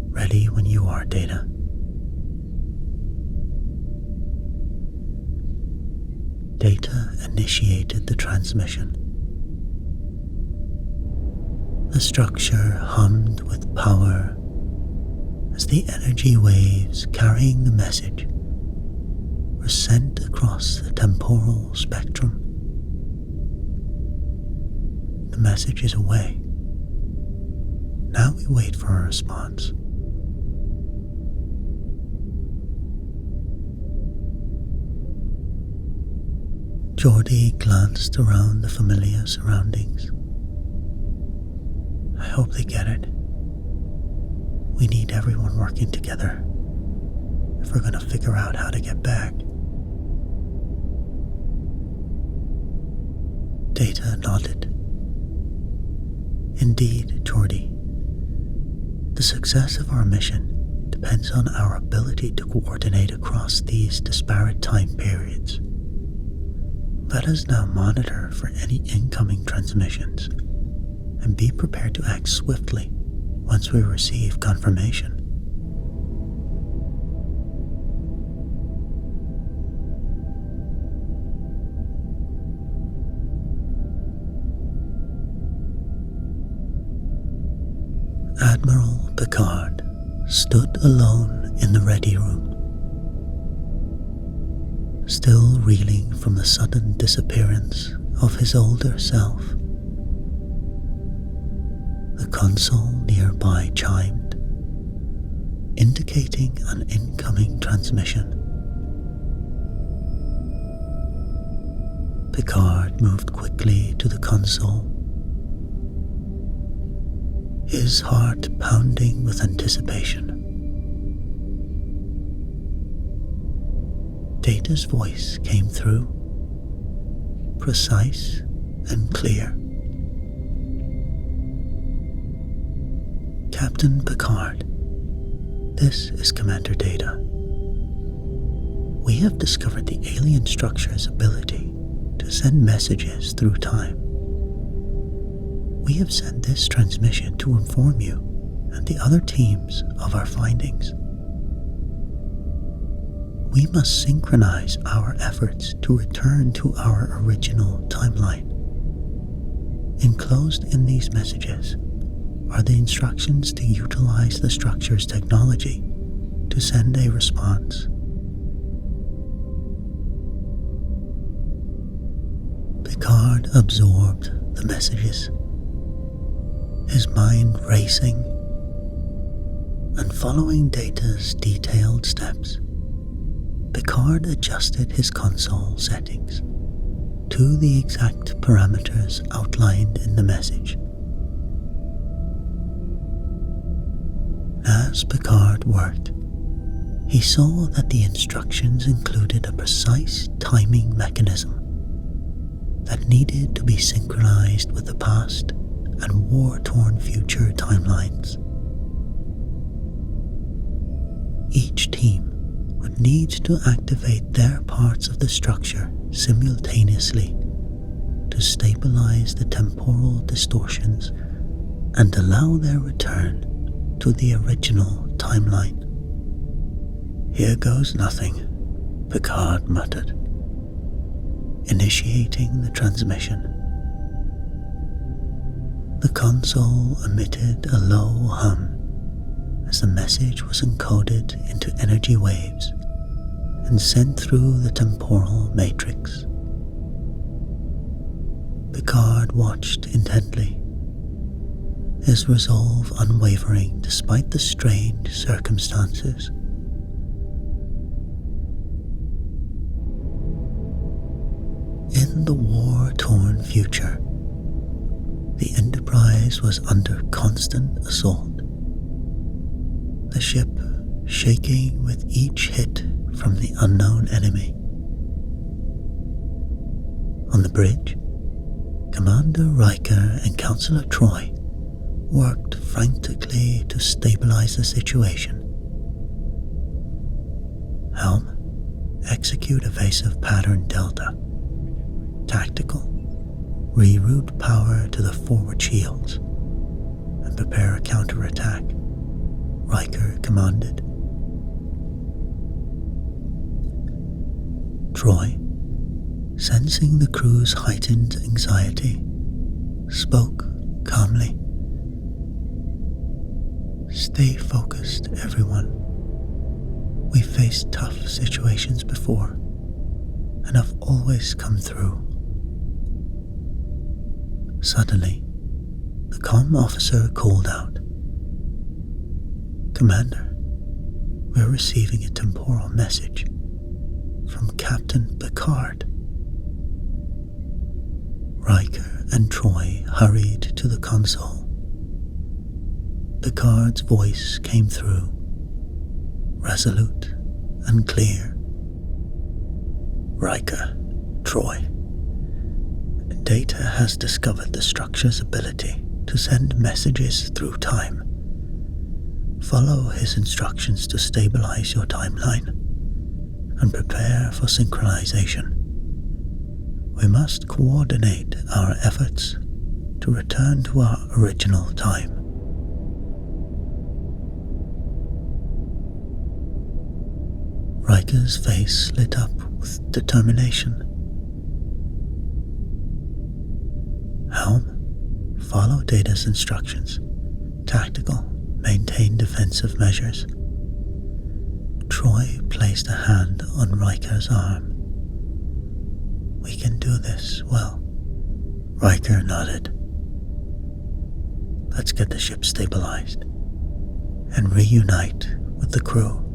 Ready when you are, Data. Data initiated the transmission. The structure hummed with power as the energy waves carrying the message were sent across the temporal spectrum. The message is away. Now we wait for a response. Geordie glanced around the familiar surroundings. I hope they get it. We need everyone working together if we're going to figure out how to get back. Data nodded. Indeed, Geordie. The success of our mission depends on our ability to coordinate across these disparate time periods. Let us now monitor for any incoming transmissions and be prepared to act swiftly once we receive confirmation. Admiral Picard stood alone in the ready room, still reeling from the sudden disappearance of his older self. The console nearby chimed, indicating an incoming transmission. Picard moved quickly to the console, his heart pounding with anticipation. Data's voice came through, precise and clear. Captain Picard, this is Commander Data. We have discovered the alien structure's ability to send messages through time. We have sent this transmission to inform you and the other teams of our findings. We must synchronize our efforts to return to our original timeline. Enclosed in these messages are the instructions to utilize the structure's technology to send a response. Picard absorbed the messages, his mind racing, and following Data's detailed steps, Picard adjusted his console settings to the exact parameters outlined in the message. As Picard worked, he saw that the instructions included a precise timing mechanism that needed to be synchronized with the past and war-torn future timelines. Each team would need to activate their parts of the structure simultaneously to stabilize the temporal distortions and allow their return to the original timeline. "Here goes nothing," Picard muttered, initiating the transmission. The console emitted a low hum as the message was encoded into energy waves and sent through the temporal matrix. Picard watched intently, his resolve unwavering despite the strange circumstances. In the war-torn future, the Enterprise was under constant assault, the ship shaking with each hit from the unknown enemy. On the bridge, Commander Riker and Counselor Troy worked frantically to stabilize the situation. Helm, execute evasive pattern Delta. Tactical, reroute power to the forward shields and prepare a counterattack, Riker commanded. Troy, sensing the crew's heightened anxiety, spoke calmly. "Stay focused, everyone. We've faced tough situations before and have always come through." Suddenly, the comm officer called out, "Commander, we're receiving a temporal message from Captain Picard." Riker and Troy hurried to the console. Picard's voice came through, resolute and clear. "Riker, Troy, Data has discovered the structure's ability to send messages through time. Follow his instructions to stabilize your timeline and prepare for synchronization. We must coordinate our efforts to return to our original time." Riker's face lit up with determination. "Helm, follow Data's instructions. Tactical, maintain defensive measures." Troy placed a hand on Riker's arm. "We can do this well." Riker nodded. "Let's get the ship stabilized and reunite with the crew."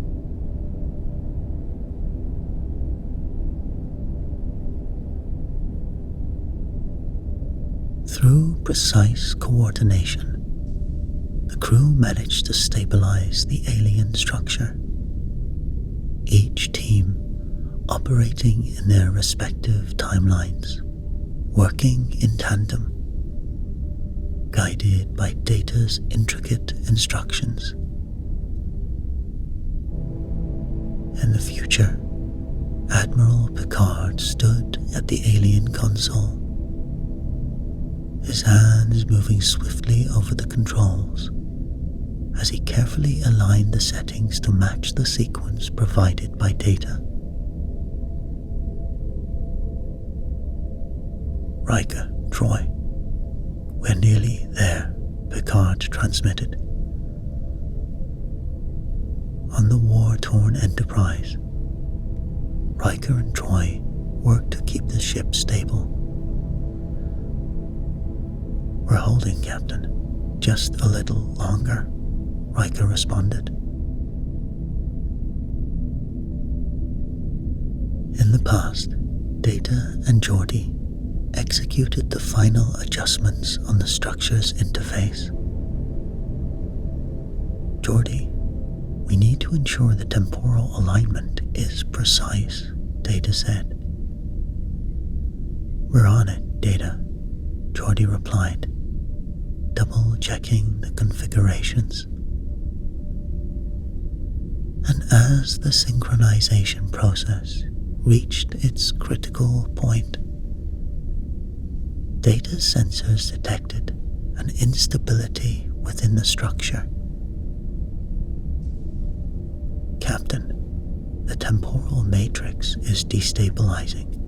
Through precise coordination, crew managed to stabilize the alien structure, each team operating in their respective timelines, working in tandem, guided by Data's intricate instructions. In the future, Admiral Picard stood at the alien console, his hands moving swiftly over the controls as he carefully aligned the settings to match the sequence provided by Data. Riker, Troy, we're nearly there, Picard transmitted. On the war-torn Enterprise, Riker and Troy worked to keep the ship stable. We're holding, Captain. Just a little longer, Riker responded. In the past, Data and Geordi executed the final adjustments on the structure's interface. Geordi, we need to ensure the temporal alignment is precise, Data said. We're on it, Data, Geordi replied, double-checking the configurations. And as the synchronization process reached its critical point, Data's sensors detected an instability within the structure. Captain, the temporal matrix is destabilizing.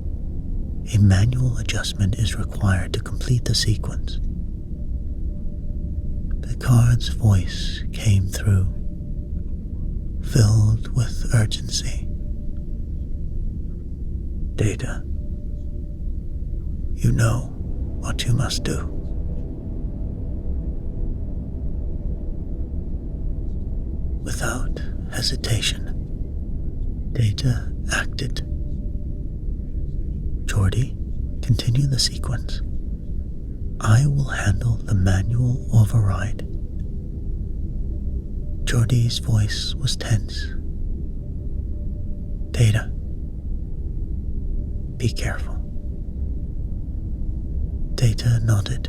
A manual adjustment is required to complete the sequence. Picard's voice came through, filled with urgency. Data, you know what you must do. Without hesitation, Data acted. Geordi, continue the sequence. I will handle the manual override. Geordi's voice was tense. Data, be careful. Data nodded,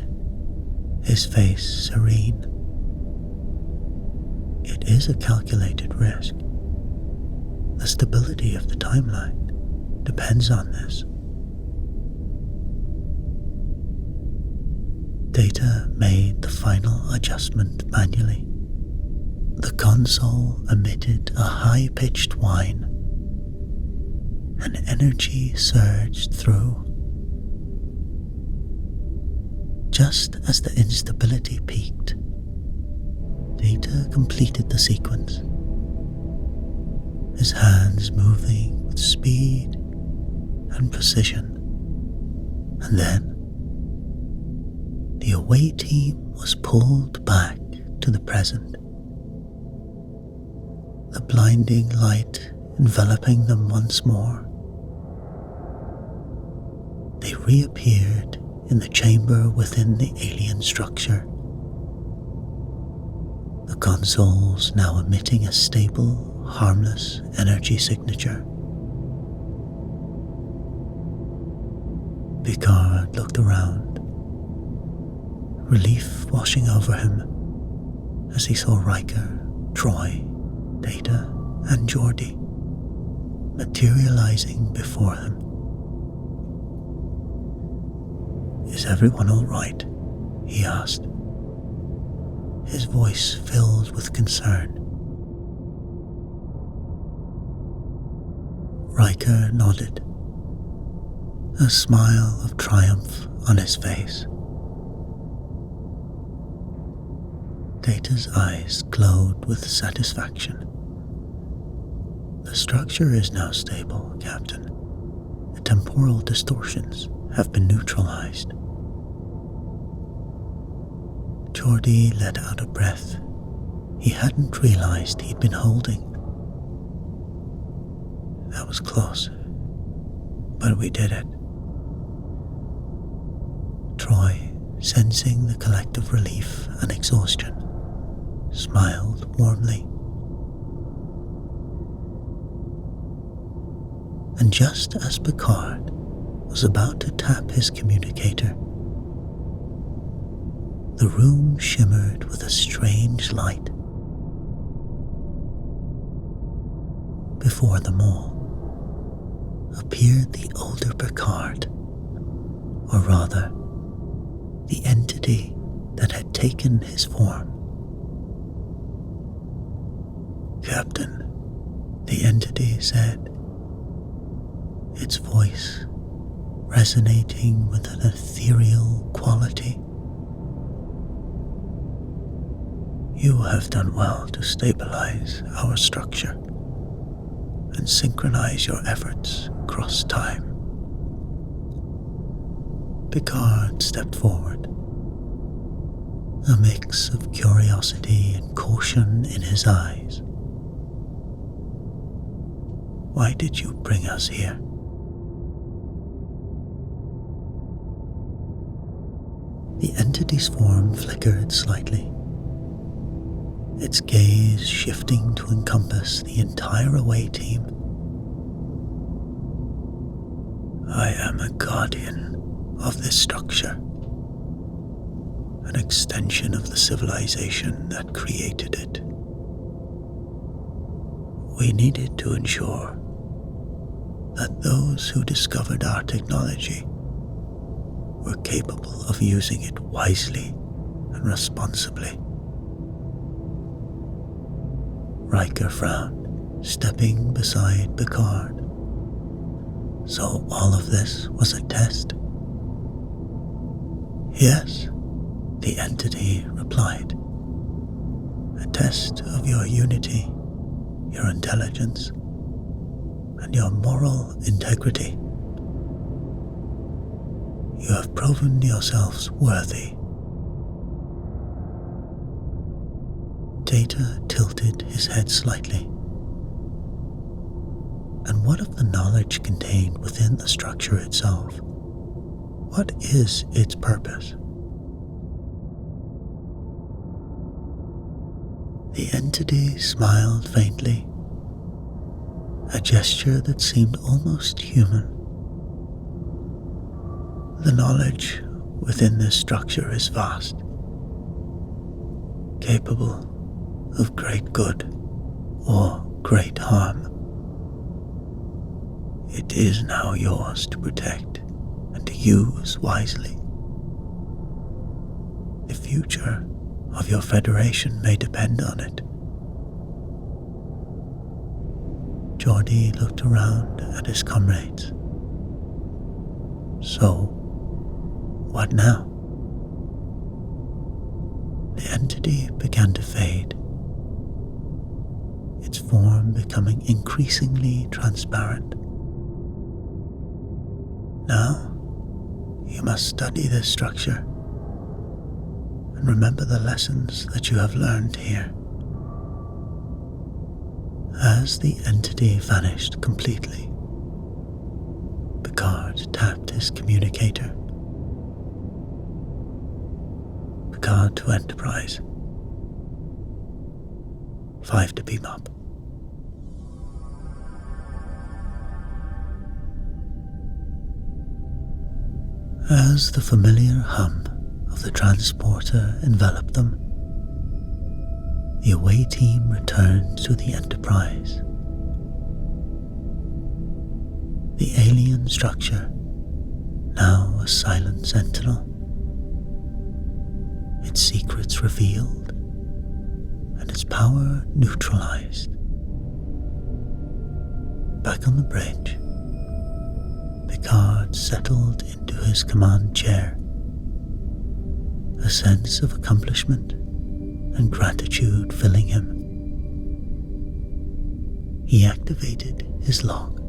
his face serene. It is a calculated risk. The stability of the timeline depends on this. Data made the final adjustment manually. The console emitted a high-pitched whine. An energy surged through. Just as the instability peaked, Data completed the sequence, his hands moving with speed and precision. And then, the away team was pulled back to the present. The blinding light enveloping them once more. They reappeared in the chamber within the alien structure. The consoles now emitting a stable, harmless energy signature. Picard looked around, relief washing over him as he saw Riker, Troy, Data, and Geordi materializing before him. Is everyone all right? He asked, his voice filled with concern. Riker nodded, a smile of triumph on his face. Data's eyes glowed with satisfaction. The structure is now stable, Captain. The temporal distortions have been neutralized. Geordi let out a breath he hadn't realized he'd been holding. That was close, but we did it. Troy, sensing the collective relief and exhaustion, smiled warmly. And just as Picard was about to tap his communicator, the room shimmered with a strange light. Before them all appeared the older Picard, or rather, the entity that had taken his form. "Captain," the entity said, its voice resonating with an ethereal quality. "You have done well to stabilize our structure and synchronize your efforts across time." Picard stepped forward, a mix of curiosity and caution in his eyes. "Why did you bring us here?" The entity's form flickered slightly, its gaze shifting to encompass the entire away team. "I am a guardian of this structure, an extension of the civilization that created it. We needed to ensure that those who discovered our technology were capable of using it wisely and responsibly." Riker frowned, stepping beside Picard. "So all of this was a test?" "Yes," the entity replied. "A test of your unity, your intelligence, and your moral integrity. You have proven yourselves worthy." Data tilted his head slightly. "And what of the knowledge contained within the structure itself? What is its purpose?" The entity smiled faintly, a gesture that seemed almost human. "The knowledge within this structure is vast, capable of great good or great harm. It is now yours to protect and to use wisely. The future of your Federation may depend on it." Geordi looked around at his comrades. "So, what now?" The entity began to fade, its form becoming increasingly transparent. "Now, you must study this structure and remember the lessons that you have learned here." As the entity vanished completely, Picard tapped his communicator. "Picard to Enterprise. 5 to beam up." As the familiar hum of the transporter enveloped them, the away team returned to the Enterprise. The alien structure, now a silent sentinel, its secrets revealed and its power neutralized. Back on the bridge, Picard settled into his command chair, a sense of accomplishment and gratitude filling him. He activated his log.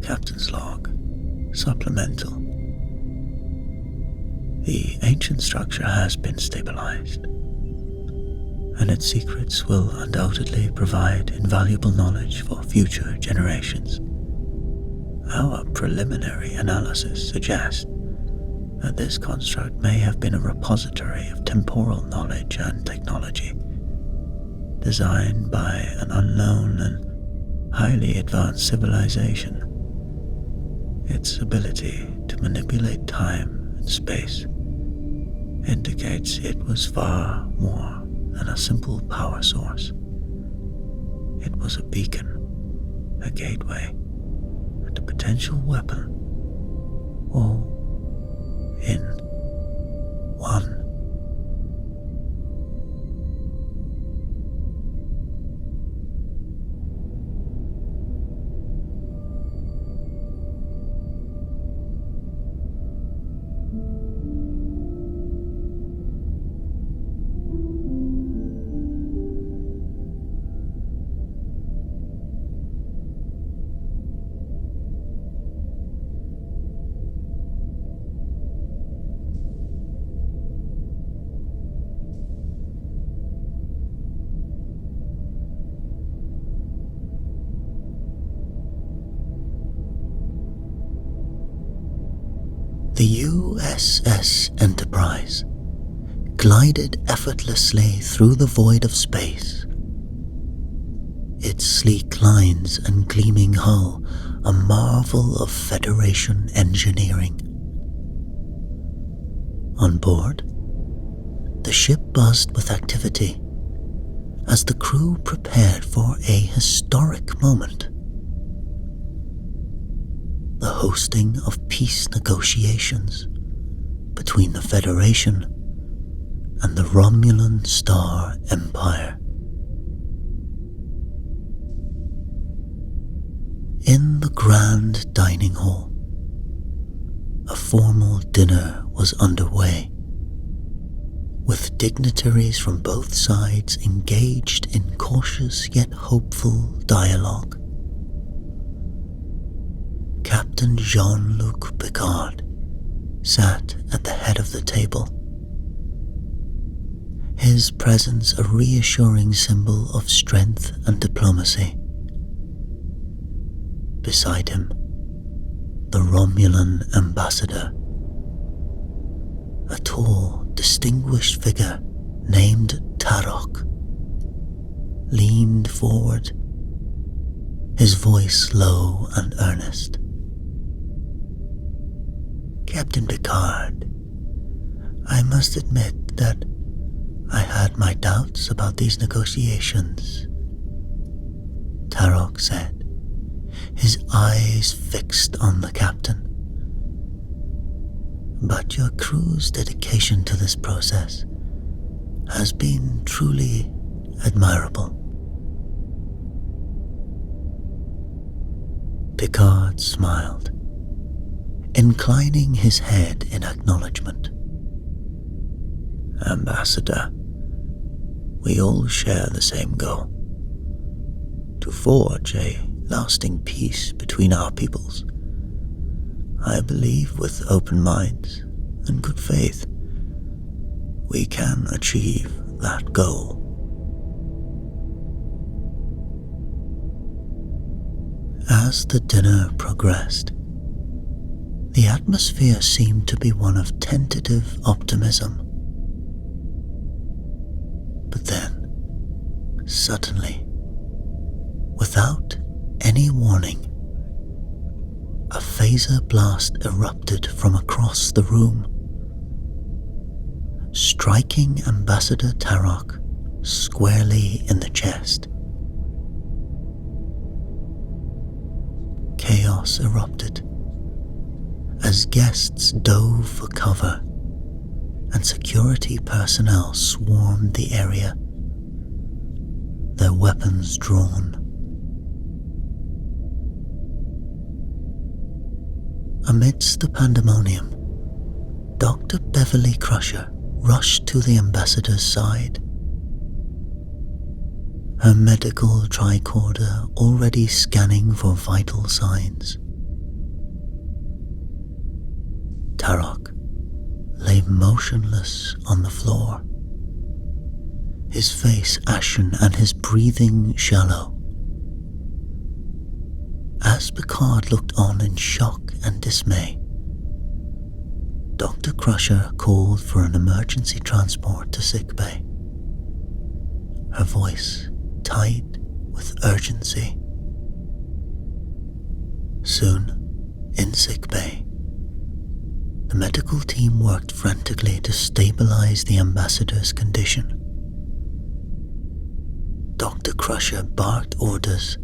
Captain's log, supplemental. The ancient structure has been stabilized, and its secrets will undoubtedly provide invaluable knowledge for future generations. Our preliminary analysis suggests that this construct may have been a repository of temporal knowledge and technology, designed by an unknown and highly advanced civilization. Its ability to manipulate time and space indicates it was far more than a simple power source. It was a beacon, a gateway, and a potential weapon, all in one. The USS Enterprise glided effortlessly through the void of space, its sleek lines and gleaming hull a marvel of Federation engineering. On board, the ship buzzed with activity as the crew prepared for a historic moment: the hosting of peace negotiations between the Federation and the Romulan Star Empire. In the grand dining hall, a formal dinner was underway, with dignitaries from both sides engaged in cautious yet hopeful dialogue. Captain Jean-Luc Picard sat at the head of the table, his presence a reassuring symbol of strength and diplomacy. Beside him, the Romulan ambassador, a tall, distinguished figure named Tarok, leaned forward, his voice low and earnest. "Captain Picard, I must admit that I had my doubts about these negotiations," Tarok said, his eyes fixed on the captain. "But your crew's dedication to this process has been truly admirable." Picard smiled, inclining his head in acknowledgement. "Ambassador, we all share the same goal: to forge a lasting peace between our peoples. I believe with open minds and good faith, we can achieve that goal." As the dinner progressed, the atmosphere seemed to be one of tentative optimism. But then, suddenly, without any warning, a phaser blast erupted from across the room, striking Ambassador Tarok squarely in the chest. Chaos erupted as guests dove for cover and security personnel swarmed the area, their weapons drawn. Amidst the pandemonium, Dr. Beverly Crusher rushed to the ambassador's side, her medical tricorder already scanning for vital signs. Tarok lay motionless on the floor, his face ashen and his breathing shallow. As Picard looked on in shock and dismay, Dr. Crusher called for an emergency transport to sickbay, her voice tight with urgency. Soon, in sickbay, the medical team worked frantically to stabilize the ambassador's condition. Dr. Crusher barked orders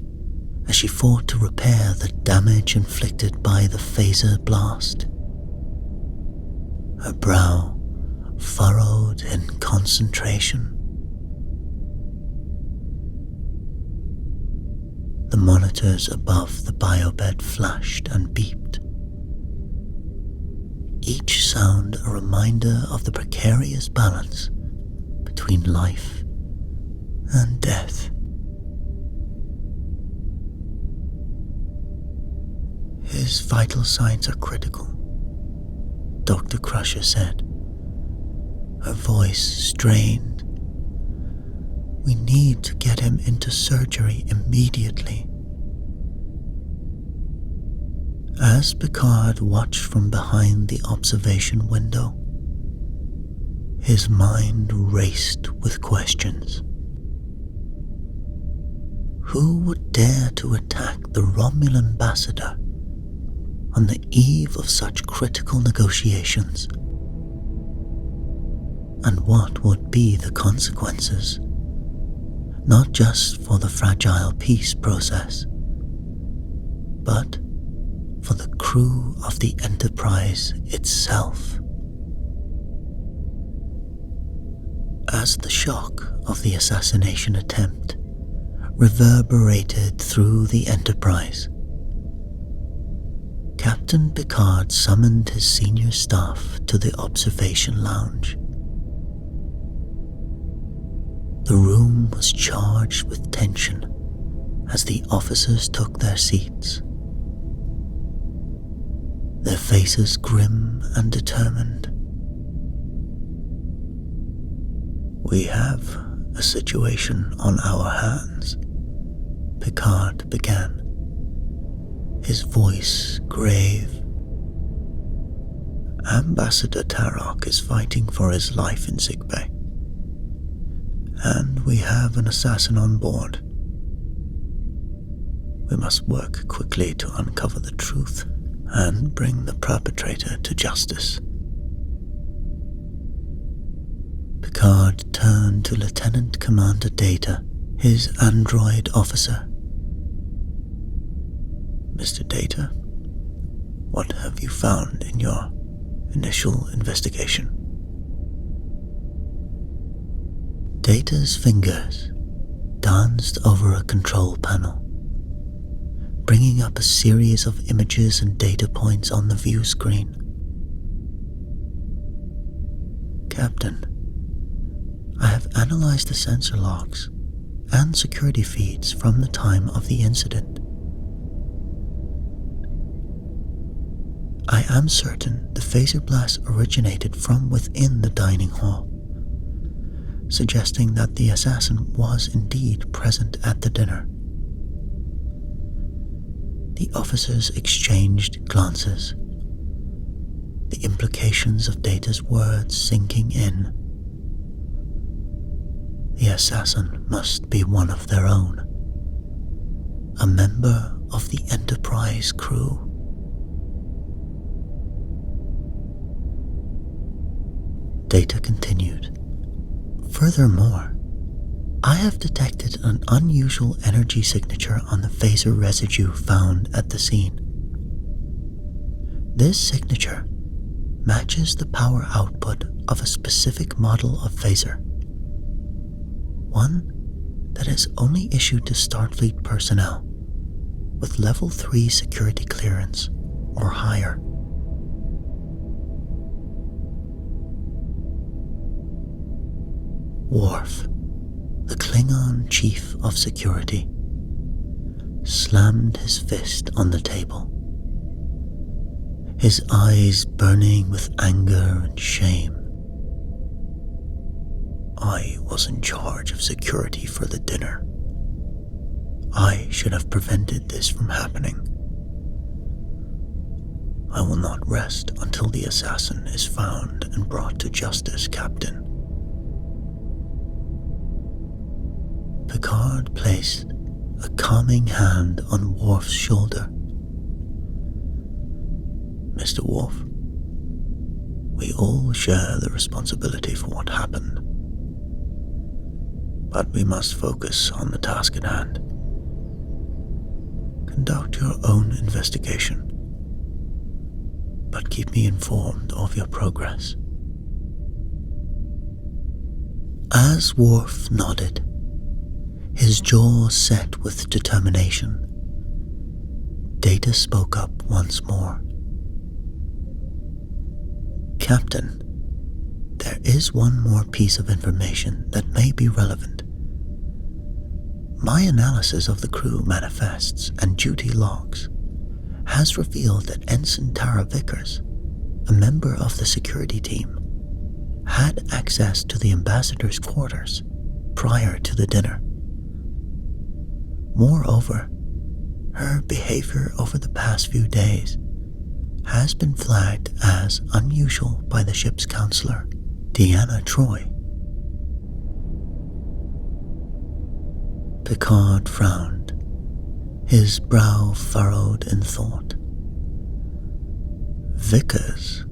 as she fought to repair the damage inflicted by the phaser blast. Her brow furrowed in concentration. The monitors above the biobed flashed and beeped, each sound a reminder of the precarious balance between life and death. His vital signs are critical, Dr. Crusher said, her voice strained. We need to get him into surgery immediately. As Picard watched from behind the observation window, his mind raced with questions. Who would dare to attack the Romulan ambassador on the eve of such critical negotiations? And what would be the consequences? Not just for the fragile peace process, but for the crew of the Enterprise itself. As the shock of the assassination attempt reverberated through the Enterprise, Captain Picard summoned his senior staff to the observation lounge. The room was charged with tension as the officers took their seats, their faces grim and determined. We have a situation on our hands, Picard began, his voice grave. Ambassador Tarok is fighting for his life in sickbay, and we have an assassin on board. We must work quickly to uncover the truth and bring the perpetrator to justice. Picard turned to Lieutenant Commander Data, his android officer. Mr. Data, what have you found in your initial investigation? Data's fingers danced over a control panel, bringing up a series of images and data points on the view screen. Captain, I have analyzed the sensor logs and security feeds from the time of the incident. I am certain the phaser blast originated from within the dining hall, suggesting that the assassin was indeed present at the dinner. The officers exchanged glances, the implications of Data's words sinking in. The assassin must be one of their own, a member of the Enterprise crew. Data continued. Furthermore, I have detected an unusual energy signature on the phaser residue found at the scene. This signature matches the power output of a specific model of phaser, one that is only issued to Starfleet personnel with level 3 security clearance or higher. Worf, the Klingon chief of security, slammed his fist on the table, his eyes burning with anger and shame. I was in charge of security for the dinner. I should have prevented this from happening. I will not rest until the assassin is found and brought to justice, Captain. Picard placed a calming hand on Worf's shoulder. Mr. Worf, we all share the responsibility for what happened. But we must focus on the task at hand. Conduct your own investigation, but keep me informed of your progress. As Worf nodded, his jaw set with determination, Data spoke up once more. Captain, there is one more piece of information that may be relevant. My analysis of the crew manifests and duty logs has revealed that Ensign Tara Vickers, a member of the security team, had access to the ambassador's quarters prior to the dinner. Moreover, her behavior over the past few days has been flagged as unusual by the ship's counselor, Deanna Troi. Picard frowned, his brow furrowed in thought. Vickers?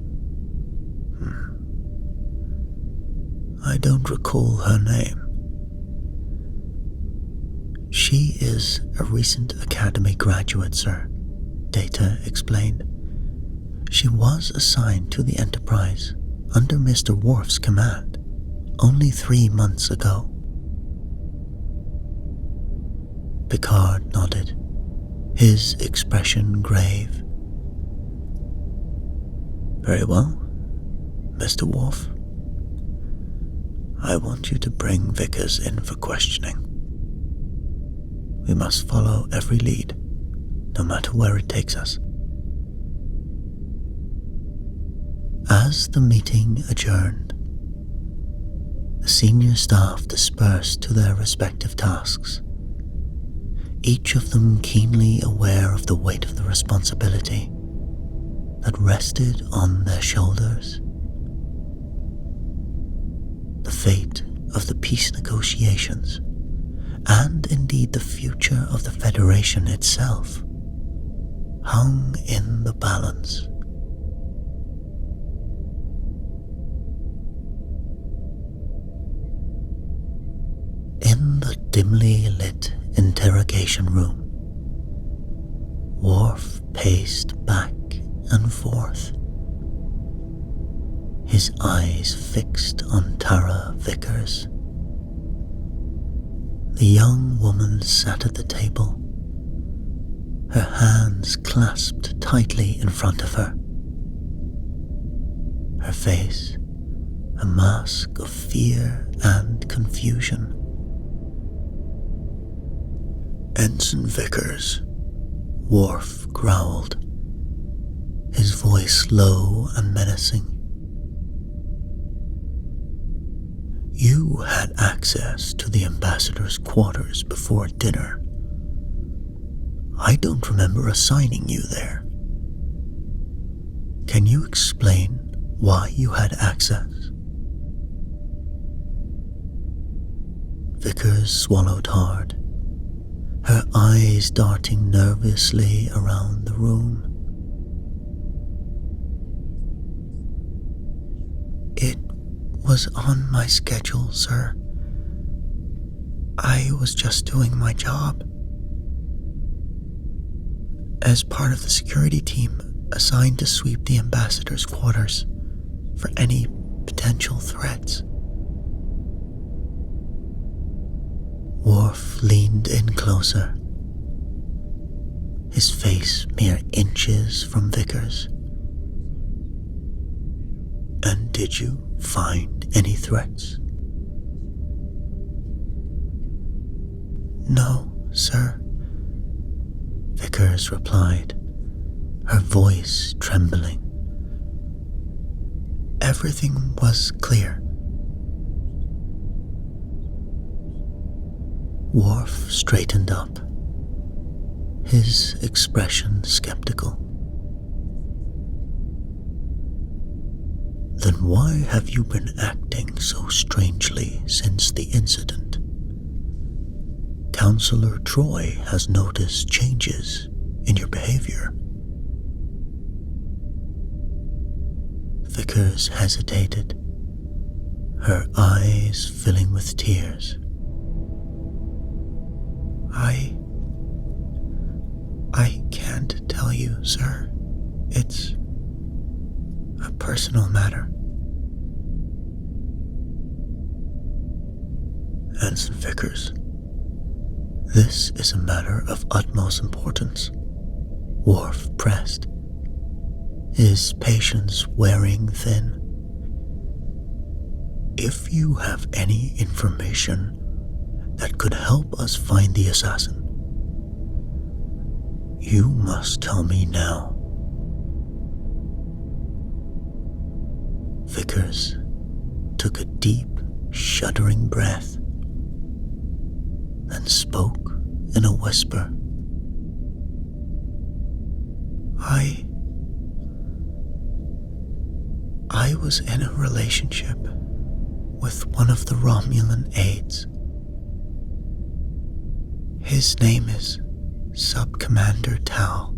I don't recall her name. She is a recent Academy graduate, sir, Data explained. She was assigned to the Enterprise under Mr. Worf's command only 3 months ago. Picard nodded, his expression grave. Very well, Mr. Worf. I want you to bring Vickers in for questioning. We must follow every lead, no matter where it takes us. As the meeting adjourned, the senior staff dispersed to their respective tasks, each of them keenly aware of the weight of the responsibility that rested on their shoulders. The fate of the peace negotiations, and indeed the future of the Federation itself, hung in the balance. In the dimly lit interrogation room, Worf paced back and forth, his eyes fixed on Tara Vickers. The young woman sat at the table, her hands clasped tightly in front of her. Her face, a mask of fear and confusion. Ensign Vickers, Worf growled, his voice low and menacing. You had access to the ambassador's quarters before dinner. I don't remember assigning you there. Can you explain why you had access? Vickers swallowed hard, her eyes darting nervously around the room. It was on my schedule, sir. I was just doing my job. As part of the security team assigned to sweep the ambassador's quarters for any potential threats. Worf leaned in closer, his face mere inches from Vickers. And did you find any threats? No, sir, Vickers replied, her voice trembling. Everything was clear. Worf straightened up, his expression skeptical. Then why have you been acting so strangely since the incident? Counselor Troy has noticed changes in your behavior. Vickers hesitated, her eyes filling with tears. I can't tell you, sir. It's a personal matter. Ensign Vickers, this is a matter of utmost importance. Worf pressed, his patience wearing thin. If you have any information that could help us find the assassin, you must tell me now. Vickers took a deep, shuddering breath, then spoke in a whisper. I was in a relationship with one of the Romulan aides. His name is Sub-Commander Tal.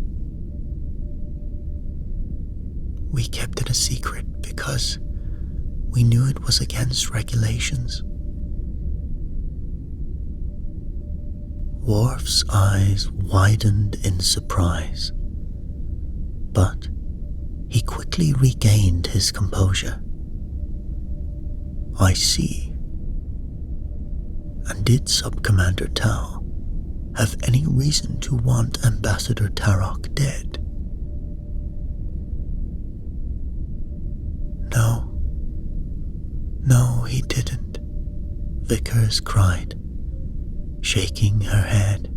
We kept it a secret because we knew it was against regulations. Worf's eyes widened in surprise, but he quickly regained his composure. I see. And did Sub-Commander Tal have any reason to want Ambassador Tarok dead? No, he didn't, Vickers cried, shaking her head.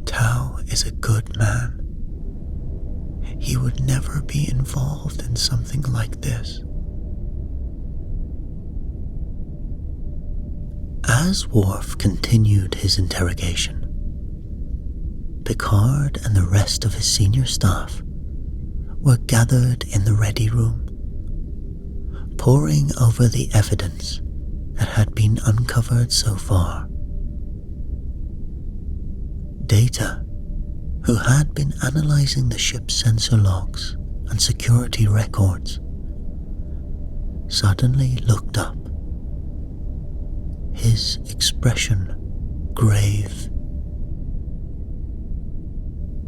Tal is a good man. He would never be involved in something like this. As Worf continued his interrogation, Picard and the rest of his senior staff were gathered in the ready room, poring over the evidence that had been uncovered so far. Data, who had been analyzing the ship's sensor logs and security records, suddenly looked up, his expression grave.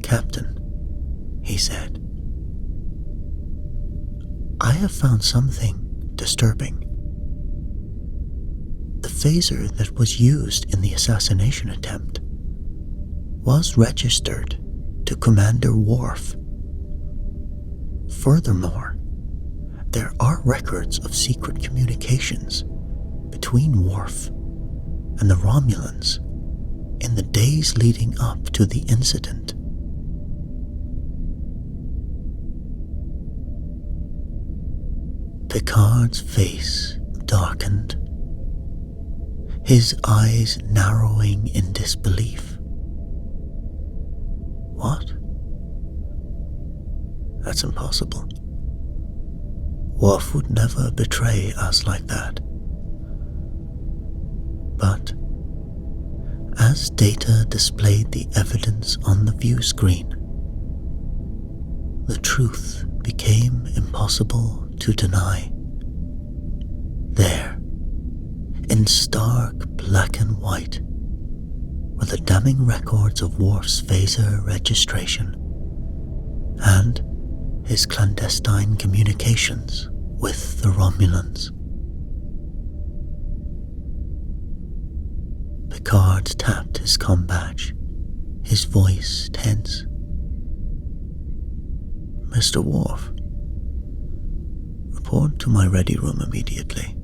Captain, he said, I have found something disturbing. The phaser that was used in the assassination attempt was registered to Commander Worf. Furthermore, there are records of secret communications between Worf and the Romulans in the days leading up to the incident. Picard's face darkened, his eyes narrowing in disbelief. What? That's impossible. Worf would never betray us like that. But as Data displayed the evidence on the view screen, the truth became impossible to deny. There, in stark black and white, were the damning records of Worf's phaser registration and his clandestine communications with the Romulans. Picard tapped his comm badge, his voice tense. Mr. Worf, report to my ready room immediately.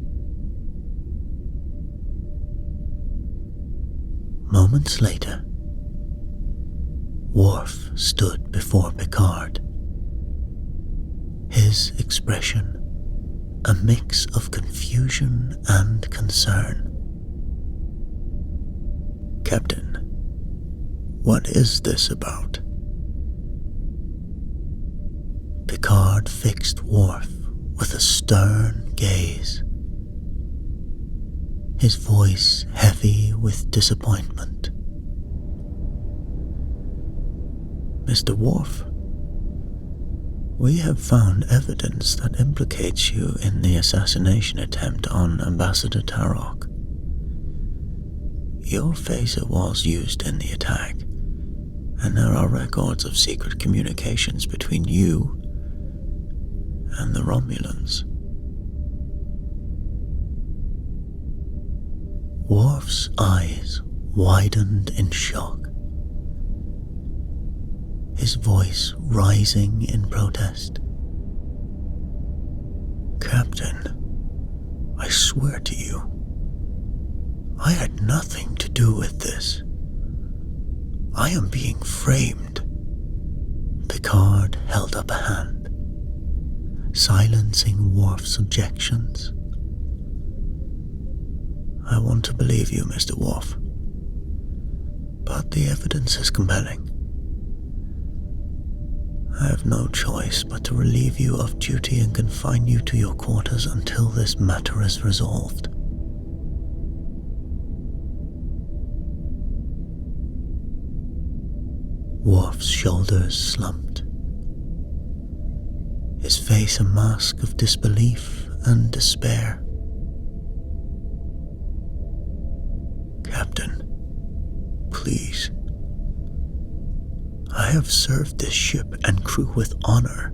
Moments later, Worf stood before Picard, his expression a mix of confusion and concern. Captain, what is this about? Picard Picard fixed Worf with a stern gaze, his voice heavy with disappointment. "Mr. Worf, we have found evidence that implicates you in the assassination attempt on Ambassador Tarok. Your phaser was used in the attack, and there are records of secret communications between you and the Romulans." Worf's eyes widened in shock, his voice rising in protest. "Captain, I swear to you, I had nothing to do with this. I am being framed." Picard held up a hand, silencing Worf's objections. "I want to believe you, Mr. Worf, but the evidence is compelling. I have no choice but to relieve you of duty and confine you to your quarters until this matter is resolved." Worf's shoulders slumped, his face a mask of disbelief and despair. "Captain, please. I have served this ship and crew with honor.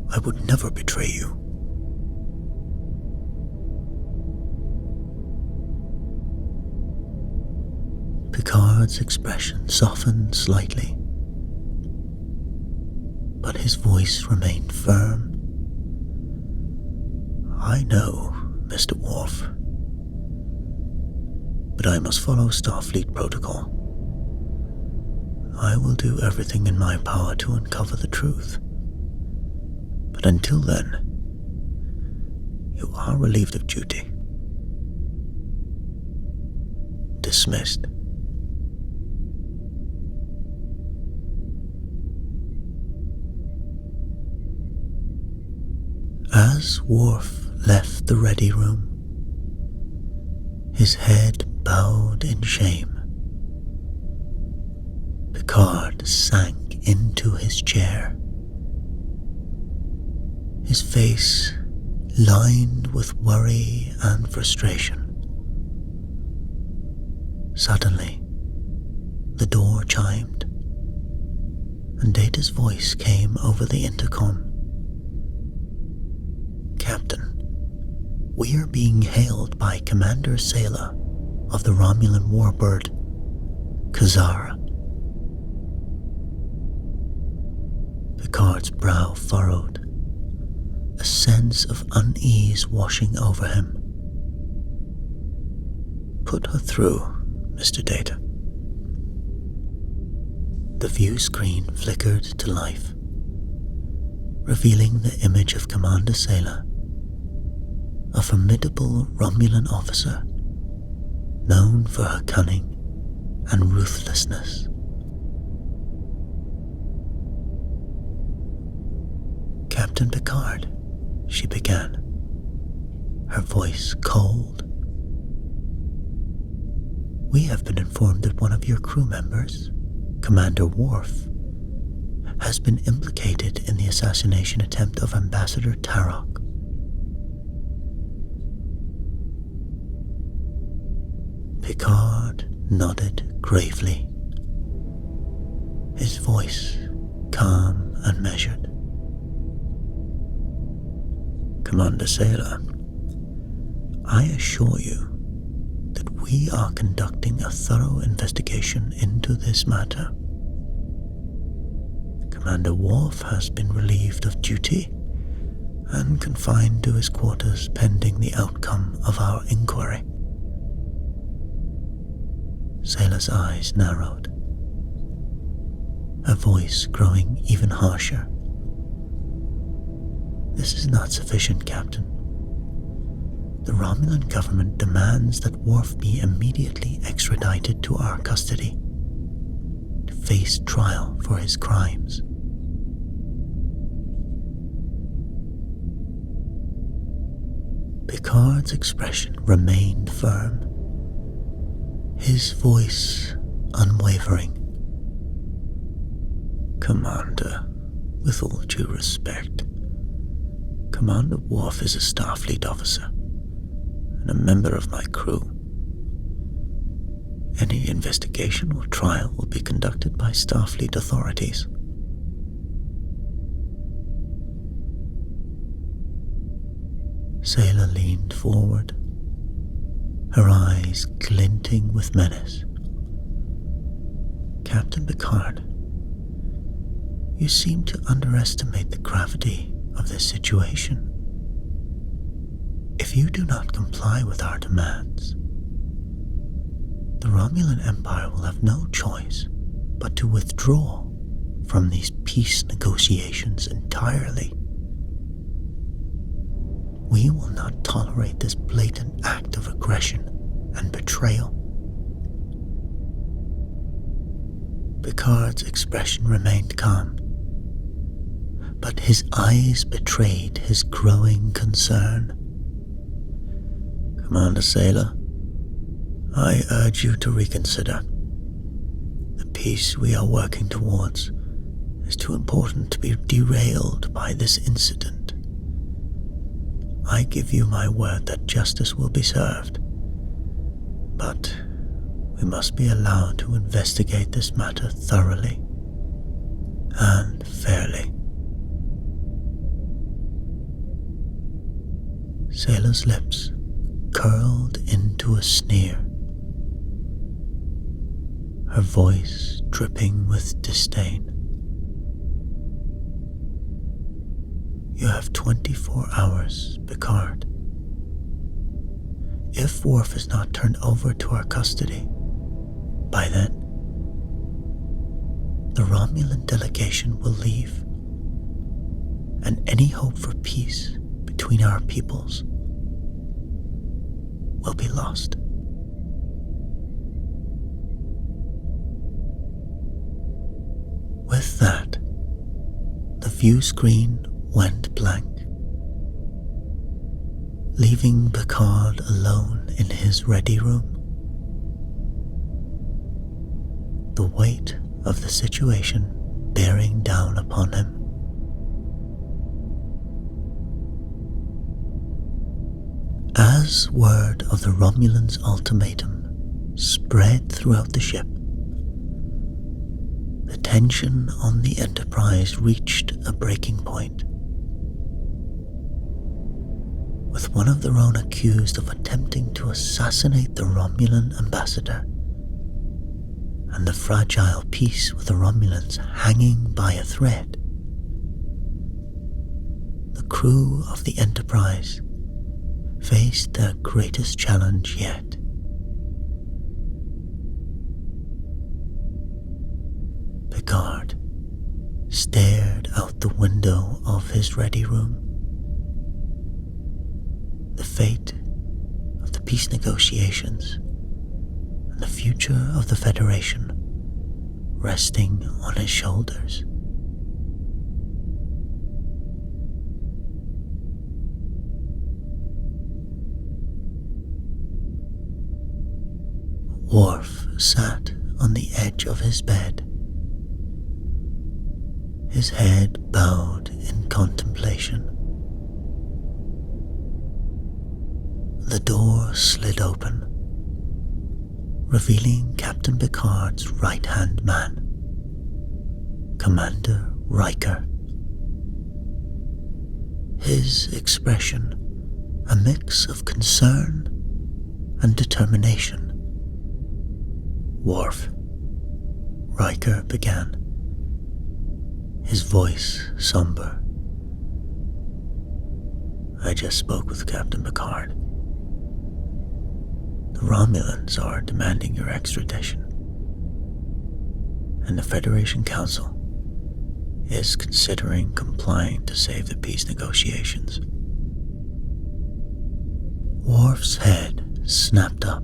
I would never betray you." Picard's expression softened slightly, but his voice remained firm. "I know, Mr. Worf, but I must follow Starfleet protocol. I will do everything in my power to uncover the truth. But until then, you are relieved of duty." Dismissed. As Worf left the ready room, his head bowed in shame, Picard sank into his chair, his face lined with worry and frustration. Suddenly, the door chimed, and Data's voice came over the intercom. "Captain, we are being hailed by Commander Sailor of the Romulan warbird, Kazara." Picard's brow furrowed, a sense of unease washing over him. "Put her through, Mr. Data." The view screen flickered to life, revealing the image of Commander Sailor, a formidable Romulan officer known for her cunning and ruthlessness. "Captain Picard," she began, her voice cold. "We have been informed that one of your crew members, Commander Worf, has been implicated in the assassination attempt of Ambassador Tarok." Picard nodded gravely, his voice calm and measured. "Commander Sailor, I assure you that we are conducting a thorough investigation into this matter. Commander Worf has been relieved of duty and confined to his quarters pending the outcome of our inquiry." Sailor's eyes narrowed, her voice growing even harsher. "This is not sufficient, Captain. The Romulan government demands that Worf be immediately extradited to our custody to face trial for his crimes." Picard's expression remained firm, his voice unwavering. "Commander, with all due respect, Commander Worf is a Starfleet officer and a member of my crew. Any investigation or trial will be conducted by Starfleet authorities." Sailor leaned forward, her eyes glinting with menace. "Captain Picard, you seem to underestimate the gravity of this situation. If you do not comply with our demands, the Romulan Empire will have no choice but to withdraw from these peace negotiations entirely. We will not tolerate this blatant act of aggression and betrayal." Picard's expression remained calm, but his eyes betrayed his growing concern. "Commander Sailor, I urge you to reconsider. The peace we are working towards is too important to be derailed by this incident. I give you my word that justice will be served, but we must be allowed to investigate this matter thoroughly and fairly." Sailor's lips curled into a sneer, her voice dripping with disdain. "You have 24 hours, Picard. If Worf is not turned over to our custody by then, the Romulan delegation will leave, and any hope for peace between our peoples will be lost." With that, the view screen went blank, leaving Picard alone in his ready room. The weight of the situation bearing down upon him. As word of the Romulans' ultimatum spread throughout the ship, the tension on the Enterprise reached a breaking point, with one of their own accused of attempting to assassinate the Romulan ambassador, and the fragile peace with the Romulans hanging by a thread. The crew of the Enterprise faced their greatest challenge yet. Picard stared out the window of his ready room. The fate of the peace negotiations and the future of the Federation resting on his shoulders. Worf sat on the edge of his bed, his head bowed in contemplation. The door slid open, revealing Captain Picard's right-hand man, Commander Riker. His expression a mix of concern and determination. "Worf," Riker began, his voice somber. "I just spoke with Captain Picard. The Romulans are demanding your extradition, and the Federation Council is considering complying to save the peace negotiations." Worf's head snapped up,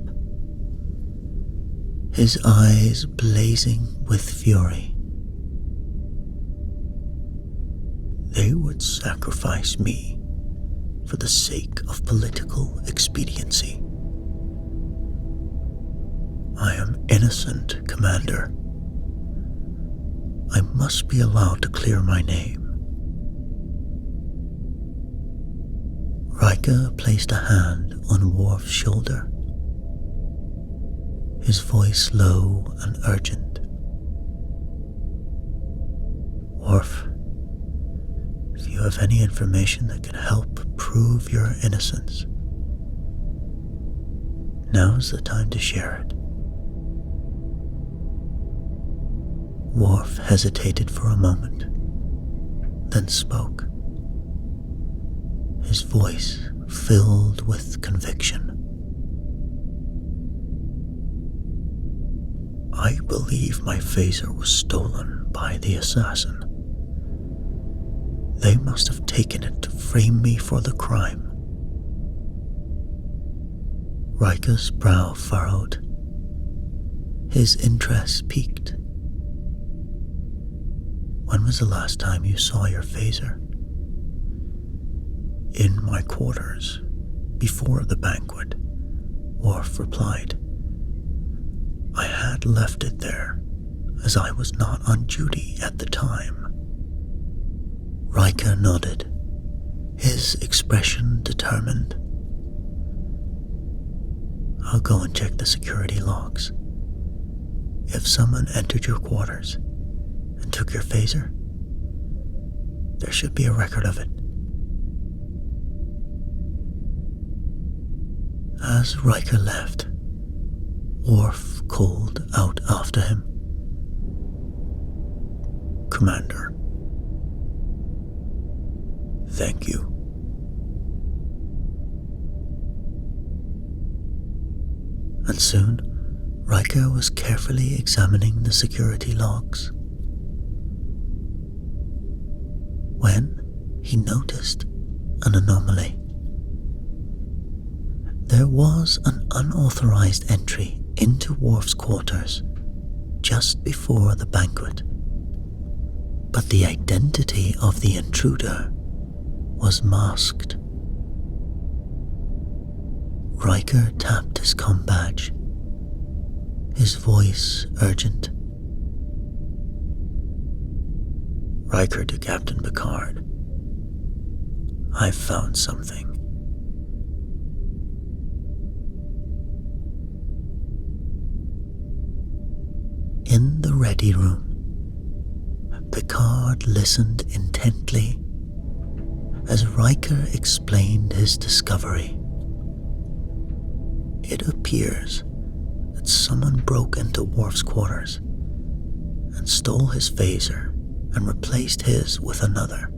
his eyes blazing with fury. "They would sacrifice me for the sake of political expediency. I am innocent, Commander. I must be allowed to clear my name. Riker placed a hand on Worf's shoulder, his voice low and urgent. Worf, if you have any information that can help prove your innocence, now's the time to share it. Worf hesitated for a moment, then spoke, his voice filled with conviction. I believe my phaser was stolen by the assassin. They must have taken it to frame me for the crime. Riker's brow furrowed. His interest piqued. When was the last time you saw your phaser? In my quarters, before the banquet, Worf replied. I had left it there, as I was not on duty at the time. Riker nodded, his expression determined. I'll go and check the security logs. If someone entered your quarters and took your phaser, there should be a record of it. As Riker left, Worf called out after him. Commander, thank you. And soon, Riker was carefully examining the security logs when he noticed an anomaly. There was an unauthorized entry into Worf's quarters just before the banquet, but the identity of the intruder was masked. Riker tapped his comm badge, his voice urgent. Riker to Captain Picard. I've found something. In the ready room, Picard listened intently as Riker explained his discovery. It appears that someone broke into Worf's quarters and stole his phaser and replaced his with another.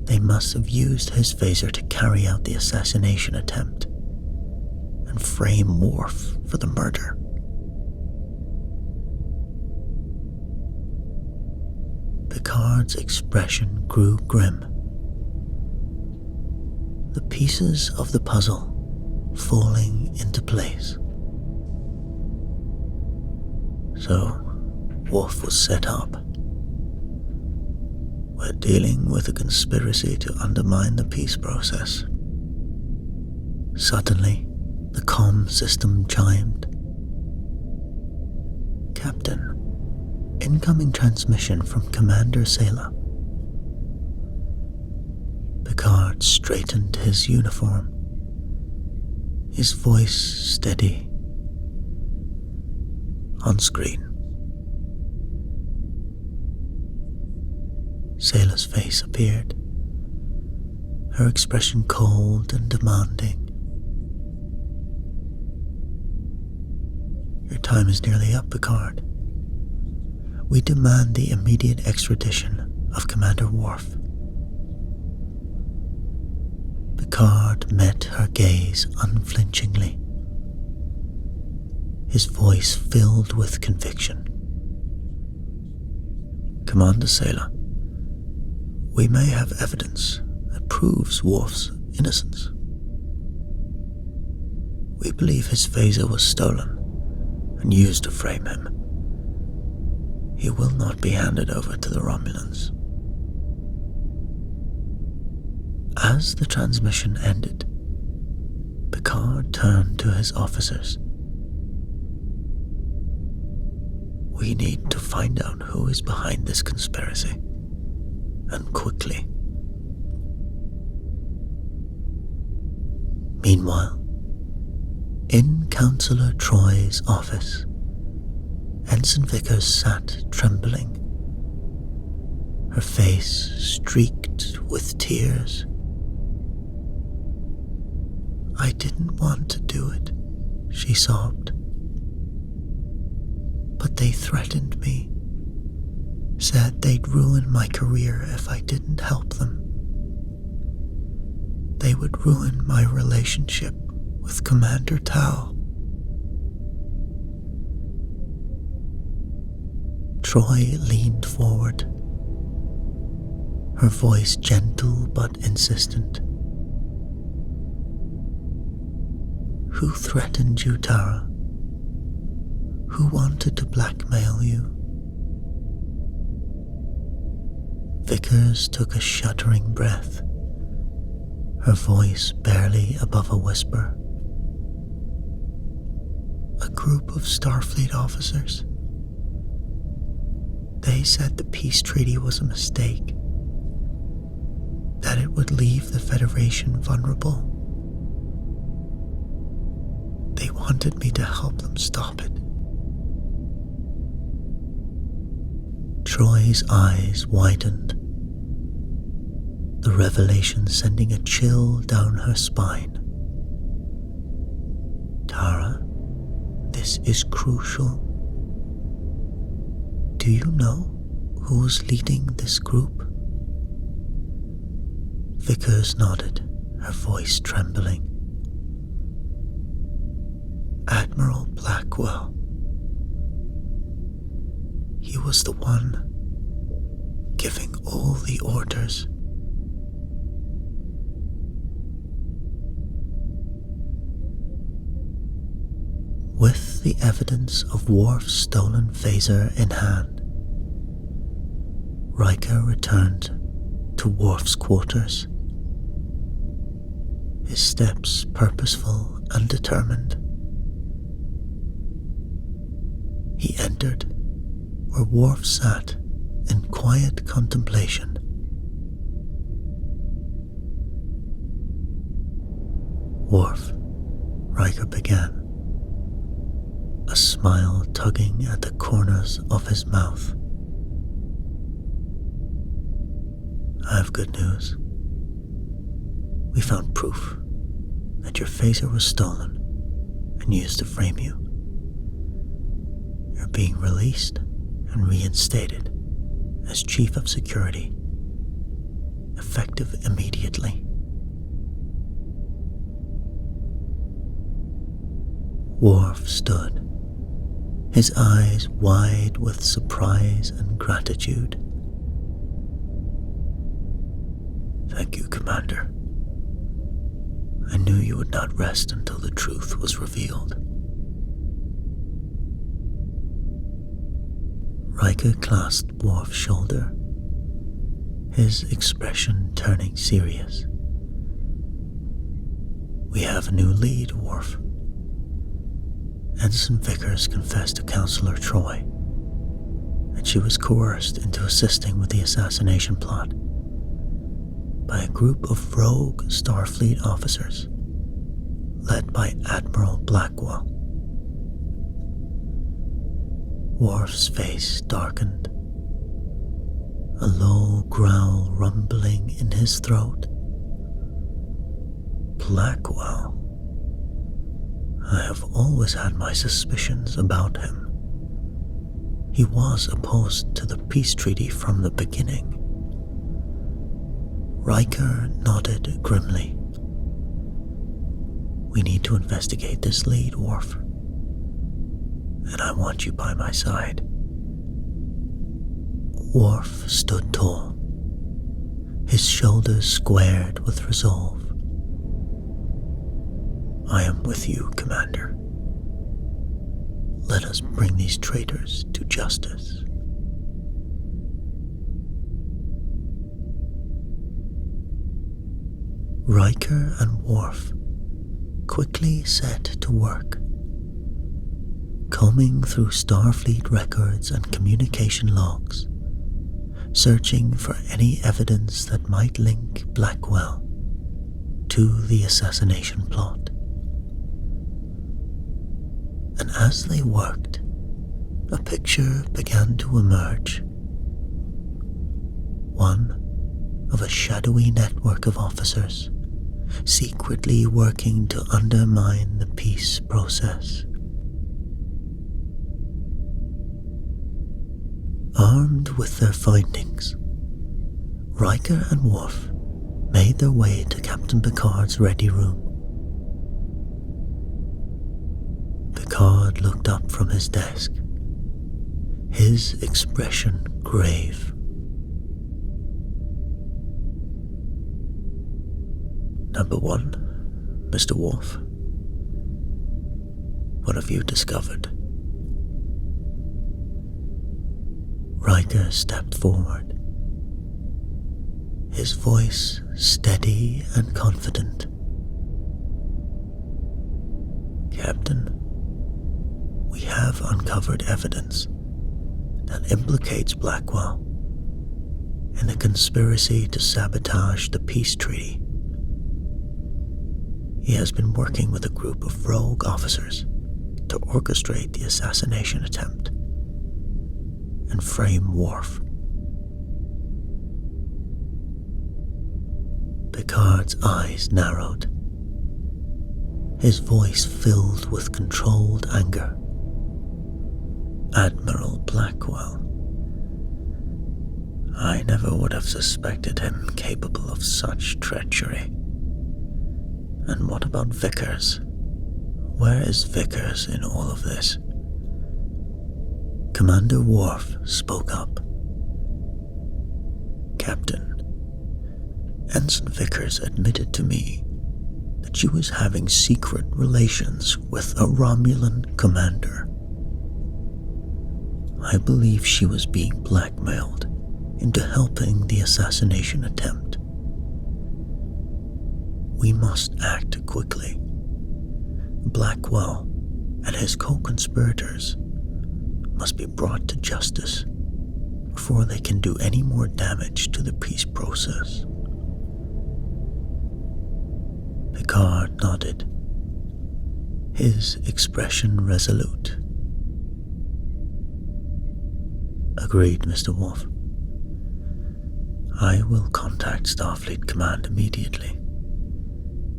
They must have used his phaser to carry out the assassination attempt and frame Worf for the murder. Picard's expression grew grim. The pieces of the puzzle falling into place. So, Worf was set up. We're dealing with a conspiracy to undermine the peace process. Suddenly, the comm system chimed. Captain, incoming transmission from Commander Sela. Picard straightened his uniform, his voice steady. On screen. Sela's face appeared, her expression cold and demanding. Your time is nearly up, Picard. We demand the immediate extradition of Commander Worf. Picard met her gaze unflinchingly, his voice filled with conviction. Commander Sela, we may have evidence that proves Worf's innocence. We believe his phaser was stolen and used to frame him. He will not be handed over to the Romulans. As the transmission ended, Picard turned to his officers. "We need to find out who is behind this conspiracy, and quickly." Meanwhile, in Counselor Troy's office, Ensign Vickers sat trembling, her face streaked with tears. "I didn't want to do it," she sobbed. "But they threatened me, said they'd ruin my career if I didn't help them. They would ruin my relationship with Commander Tao." Troy leaned forward, her voice gentle but insistent. "Who threatened you, Tara? Who wanted to blackmail you?" Vickers took a shuddering breath, her voice barely above a whisper. "A group of Starfleet officers. They said the peace treaty was a mistake, that it would leave the Federation vulnerable. They wanted me to help them stop it." Troy's eyes widened, the revelation sending a chill down her spine. "Tara, this is crucial. Do you know who's leading this group?" Vickers nodded, her voice trembling. "Admiral Blackwell. He was the one giving all the orders." With the evidence of Worf's stolen phaser in hand, Riker returned to Worf's quarters, his steps purposeful and determined. He entered where Worf sat in quiet contemplation. "Worf," Riker began, a smile tugging at the corners of his mouth. "I have good news. We found proof that your phaser was stolen and used to frame you. You're being released and reinstated as Chief of Security, effective immediately." Worf stood, his eyes wide with surprise and gratitude. "Thank you, Commander. I knew you would not rest until the truth was revealed." Riker clasped Worf's shoulder, his expression turning serious. "We have a new lead, Worf. Ensign Vickers confessed to Counselor Troy that she was coerced into assisting with the assassination plot by a group of rogue Starfleet officers led by Admiral Blackwell." Worf's face darkened, a low growl rumbling in his throat. "Blackwell? I have always had my suspicions about him. He was opposed to the peace treaty from the beginning." Riker nodded grimly. "We need to investigate this lead, Worf. And I want you by my side." Worf stood tall, his shoulders squared with resolve. "I am with you, Commander. Let us bring these traitors to justice." Riker and Worf quickly set to work, combing through Starfleet records and communication logs, searching for any evidence that might link Blackwell to the assassination plot. And as they worked, a picture began to emerge. One of a shadowy network of officers secretly working to undermine the peace process. Armed with their findings, Riker and Worf made their way to Captain Picard's ready room. Picard looked up from his desk, his expression grave. "Number one, Mr. Worf, what have you discovered?" Riker stepped forward, his voice steady and confident. "Captain, we have uncovered evidence that implicates Blackwell in a conspiracy to sabotage the peace treaty. He has been working with a group of rogue officers to orchestrate the assassination attempt and frame Worf." Picard's eyes narrowed, his voice filled with controlled anger. "Admiral Blackwell. I never would have suspected him capable of such treachery. And what about Vickers? Where is Vickers in all of this?" Commander Worf spoke up. "Captain, Ensign Vickers admitted to me that she was having secret relations with a Romulan commander. I believe she was being blackmailed into helping the assassination attempt. We must act quickly. Blackwell and his co-conspirators must be brought to justice before they can do any more damage to the peace process." Picard nodded, his expression resolute. "Agreed, Mr. Worf. I will contact Starfleet Command immediately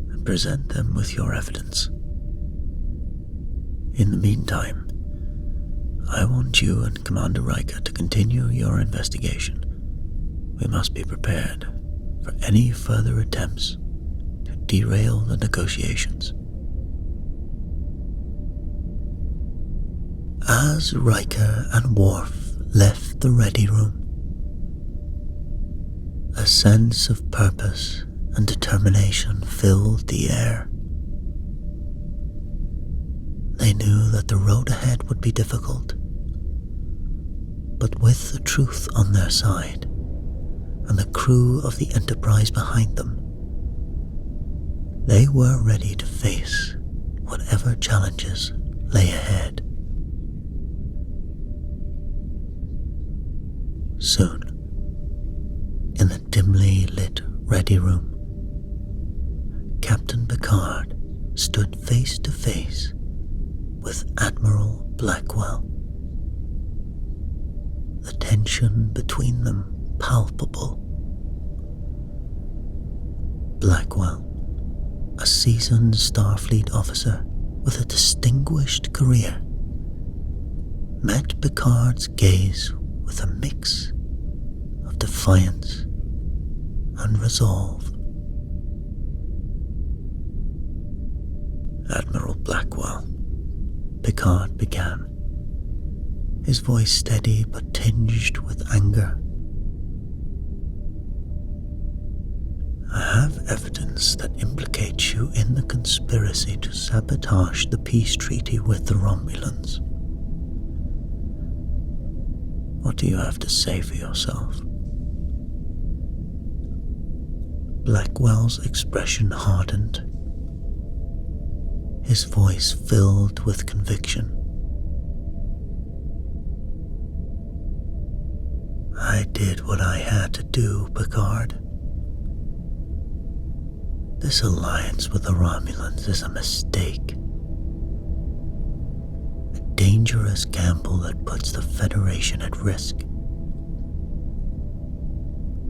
and present them with your evidence. In the meantime, I want you and Commander Riker to continue your investigation. We must be prepared for any further attempts to derail the negotiations." As Riker and Worf left the ready room, a sense of purpose and determination filled the air. They knew that the road ahead would be difficult, but with the truth on their side and the crew of the Enterprise behind them, they were ready to face whatever challenges lay ahead. Soon, in the dimly lit ready room, Captain Picard stood face to face with Admiral Blackwell. The tension between them palpable. Blackwell, a seasoned Starfleet officer with a distinguished career, met Picard's gaze with a mix of defiance and resolve. "Admiral Blackwell," Picard began, his voice steady but tinged with anger. "I have evidence that implicates you in the conspiracy to sabotage the peace treaty with the Romulans. What do you have to say for yourself?" Blackwell's expression hardened, his voice filled with conviction. I did what I had to do, Picard. This alliance with the Romulans is a mistake. A dangerous gamble that puts the Federation at risk.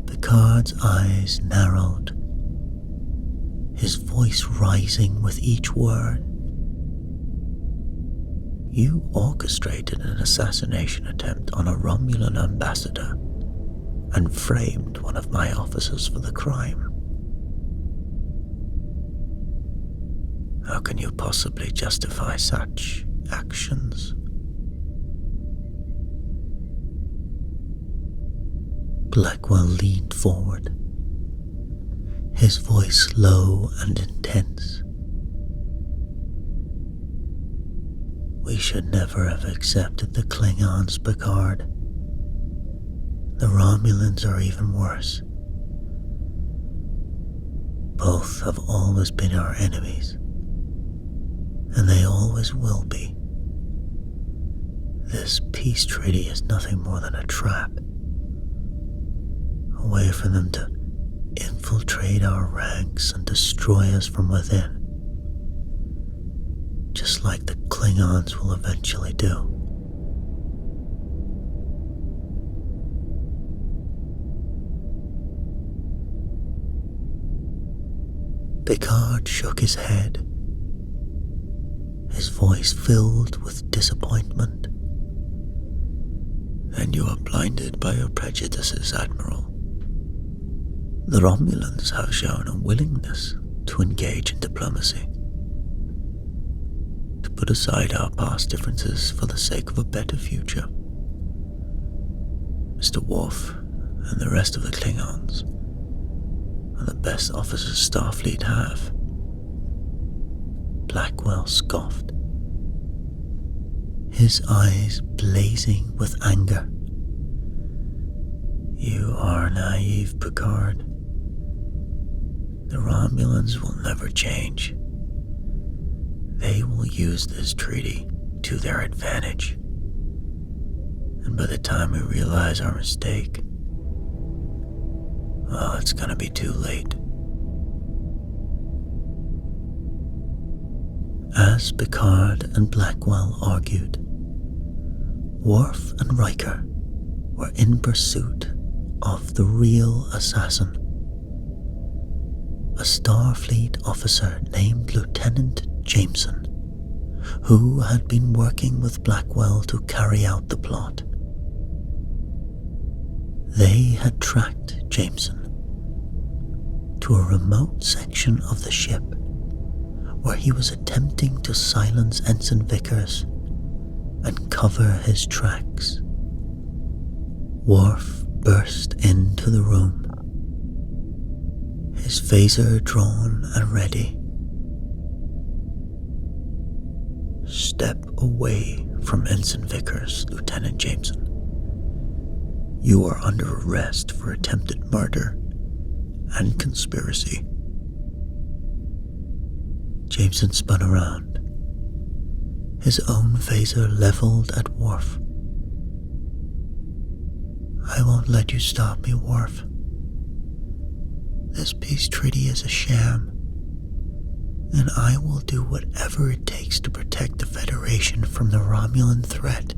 Picard's eyes narrowed, his voice rising with each word. You orchestrated an assassination attempt on a Romulan ambassador and framed one of my officers for the crime. How can you possibly justify such actions? Blackwell leaned forward, his voice low and intense. We should never have accepted the Klingons, Picard. The Romulans are even worse. Both have always been our enemies, and they always will be. This peace treaty is nothing more than a trap, a way for them to infiltrate our ranks and destroy us from within, just like the Klingons will eventually do. Picard shook his head, his voice filled with disappointment. And you are blinded by your prejudices, Admiral. The Romulans have shown a willingness to engage in diplomacy, to put aside our past differences for the sake of a better future. Mr. Worf and the rest of the Klingons are the best officers Starfleet have. Blackwell scoffed, his eyes blazing with anger. You are naive, Picard. The Romulans will never change. They will use this treaty to their advantage. And by the time we realize our mistake, well, it's gonna be too late. As Picard and Blackwell argued, Worf and Riker were in pursuit of the real assassin, a Starfleet officer named Lieutenant Jameson, who had been working with Blackwell to carry out the plot. They had tracked Jameson to a remote section of the ship where he was attempting to silence Ensign Vickers and cover his tracks. Worf burst into the room, his phaser drawn and ready. Step away from Ensign Vickers, Lieutenant Jameson. You are under arrest for attempted murder and conspiracy. Jameson spun around, his own phaser leveled at Worf. I won't let you stop me, Worf. This peace treaty is a sham, and I will do whatever it takes to protect the Federation from the Romulan threat.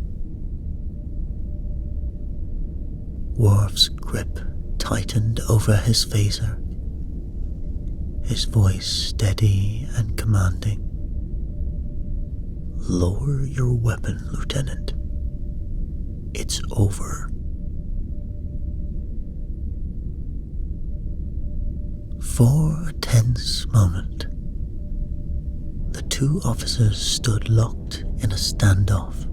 Worf's grip tightened over his phaser, his voice steady and commanding. Lower your weapon, Lieutenant. It's over. For a tense moment, the two officers stood locked in a standoff,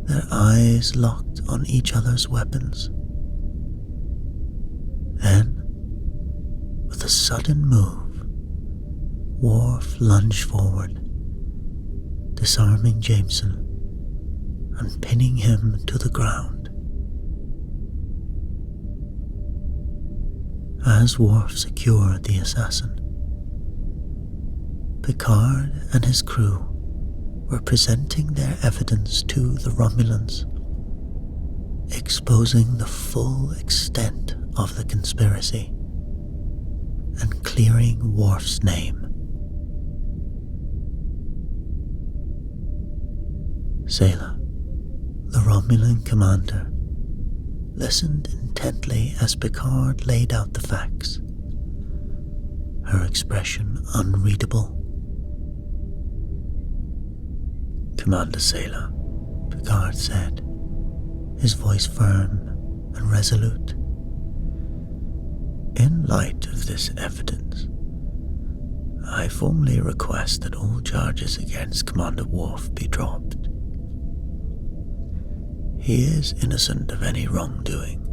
their eyes locked on each other's weapons. Then, with a sudden move, Worf lunged forward, disarming Jameson and pinning him to the ground. As Worf secured the assassin, Picard and his crew were presenting their evidence to the Romulans, exposing the full extent of the conspiracy and clearing Worf's name. Sailor, the Romulan commander, listened intently as Picard laid out the facts, her expression unreadable. "Commander Sailor," Picard said, his voice firm and resolute. "In light of this evidence, I formally request that all charges against Commander Worf be dropped. He is innocent of any wrongdoing."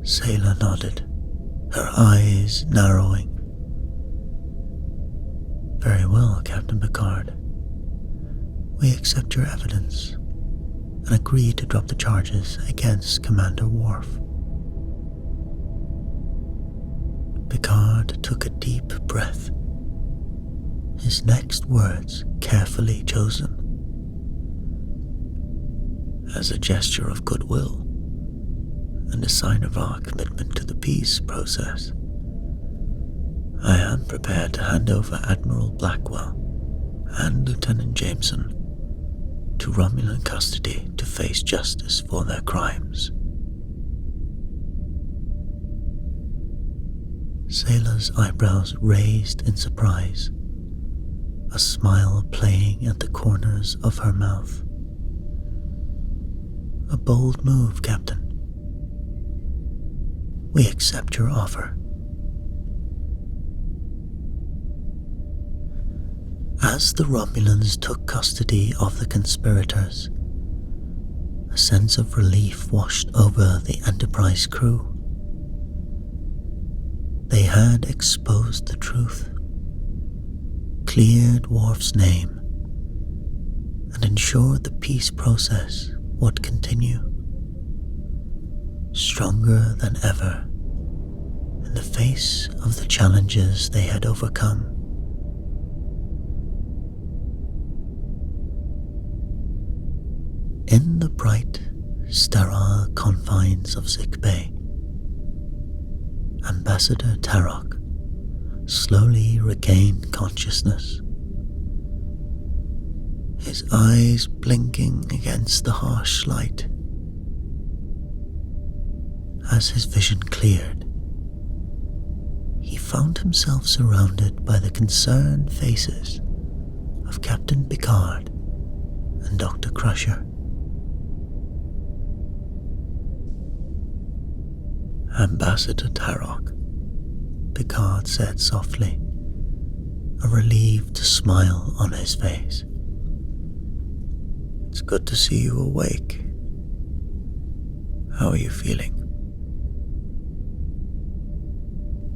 Sailor nodded, her eyes narrowing. "Very well, Captain Picard. We accept your evidence and agree to drop the charges against Commander Worf." Picard took a deep breath, his next words carefully chosen. "As a gesture of goodwill and a sign of our commitment to the peace process, I am prepared to hand over Admiral Blackwell and Lieutenant Jameson to Romulan custody to face justice for their crimes." Sailor's eyebrows raised in surprise, a smile playing at the corners of her mouth. "A bold move, Captain. We accept your offer." As the Romulans took custody of the conspirators, a sense of relief washed over the Enterprise crew. They had exposed the truth, cleared Worf's name, and ensured the peace process would continue, stronger than ever in the face of the challenges they had overcome. In the bright, sterile confines of sickbay, Ambassador Tarok slowly regained consciousness, his eyes blinking against the harsh light. As his vision cleared, he found himself surrounded by the concerned faces of Captain Picard and Dr. Crusher. "Ambassador Tarok," Picard said softly, a relieved smile on his face. "It's good to see you awake. How are you feeling?"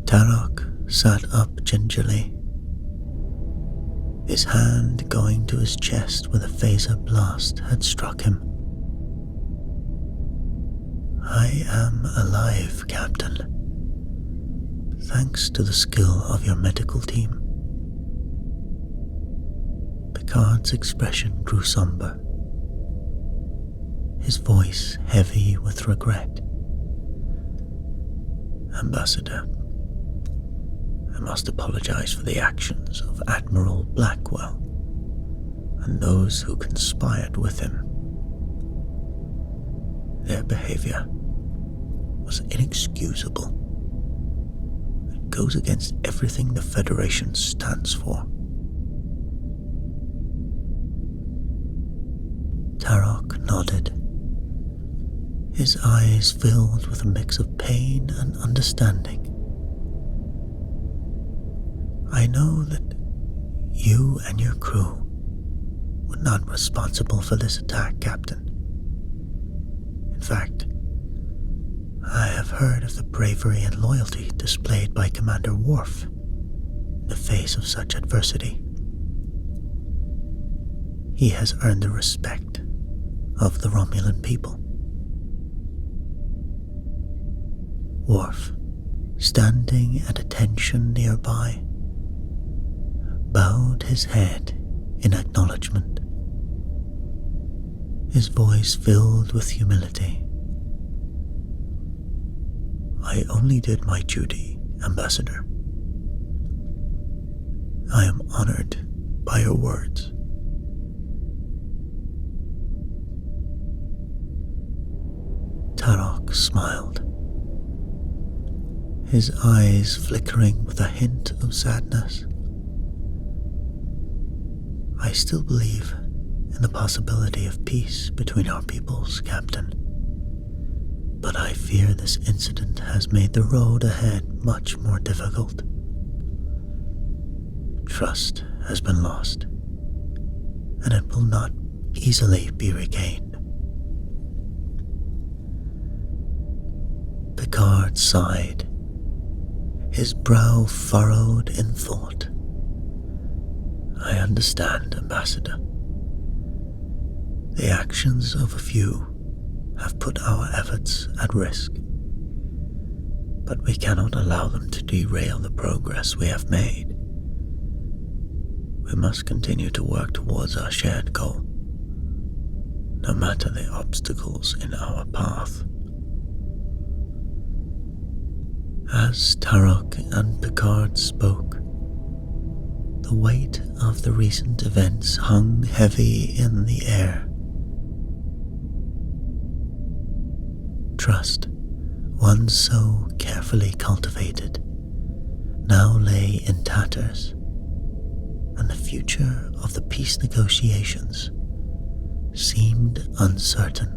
Tarok sat up gingerly, his hand going to his chest where the phaser blast had struck him. "I am alive, Captain, thanks to the skill of your medical team." Picard's expression grew somber, his voice heavy with regret. "Ambassador, I must apologize for the actions of Admiral Blackwell and those who conspired with him. Their behavior was inexcusable. It goes against everything the Federation stands for." Tarok nodded, his eyes filled with a mix of pain and understanding. "I know that you and your crew were not responsible for this attack, Captain. In fact, I have heard of the bravery and loyalty displayed by Commander Worf in the face of such adversity. He has earned the respect of the Romulan people." Worf standing at attention nearby, bowed his head in acknowledgement, his voice filled with humility. "I only did my duty, Ambassador. I am honored by your words." Tarok smiled, his eyes flickering with a hint of sadness. "I still believe in the possibility of peace between our peoples, Captain. But I fear this incident has made the road ahead much more difficult. Trust has been lost, and it will not easily be regained." Picard sighed, his brow furrowed in thought. "I understand, Ambassador. The actions of a few have put our efforts at risk, but we cannot allow them to derail the progress we have made. We must continue to work towards our shared goal, no matter the obstacles in our path." As Tarok and Picard spoke, the weight of the recent events hung heavy in the air. Trust, once so carefully cultivated, now lay in tatters, and the future of the peace negotiations seemed uncertain.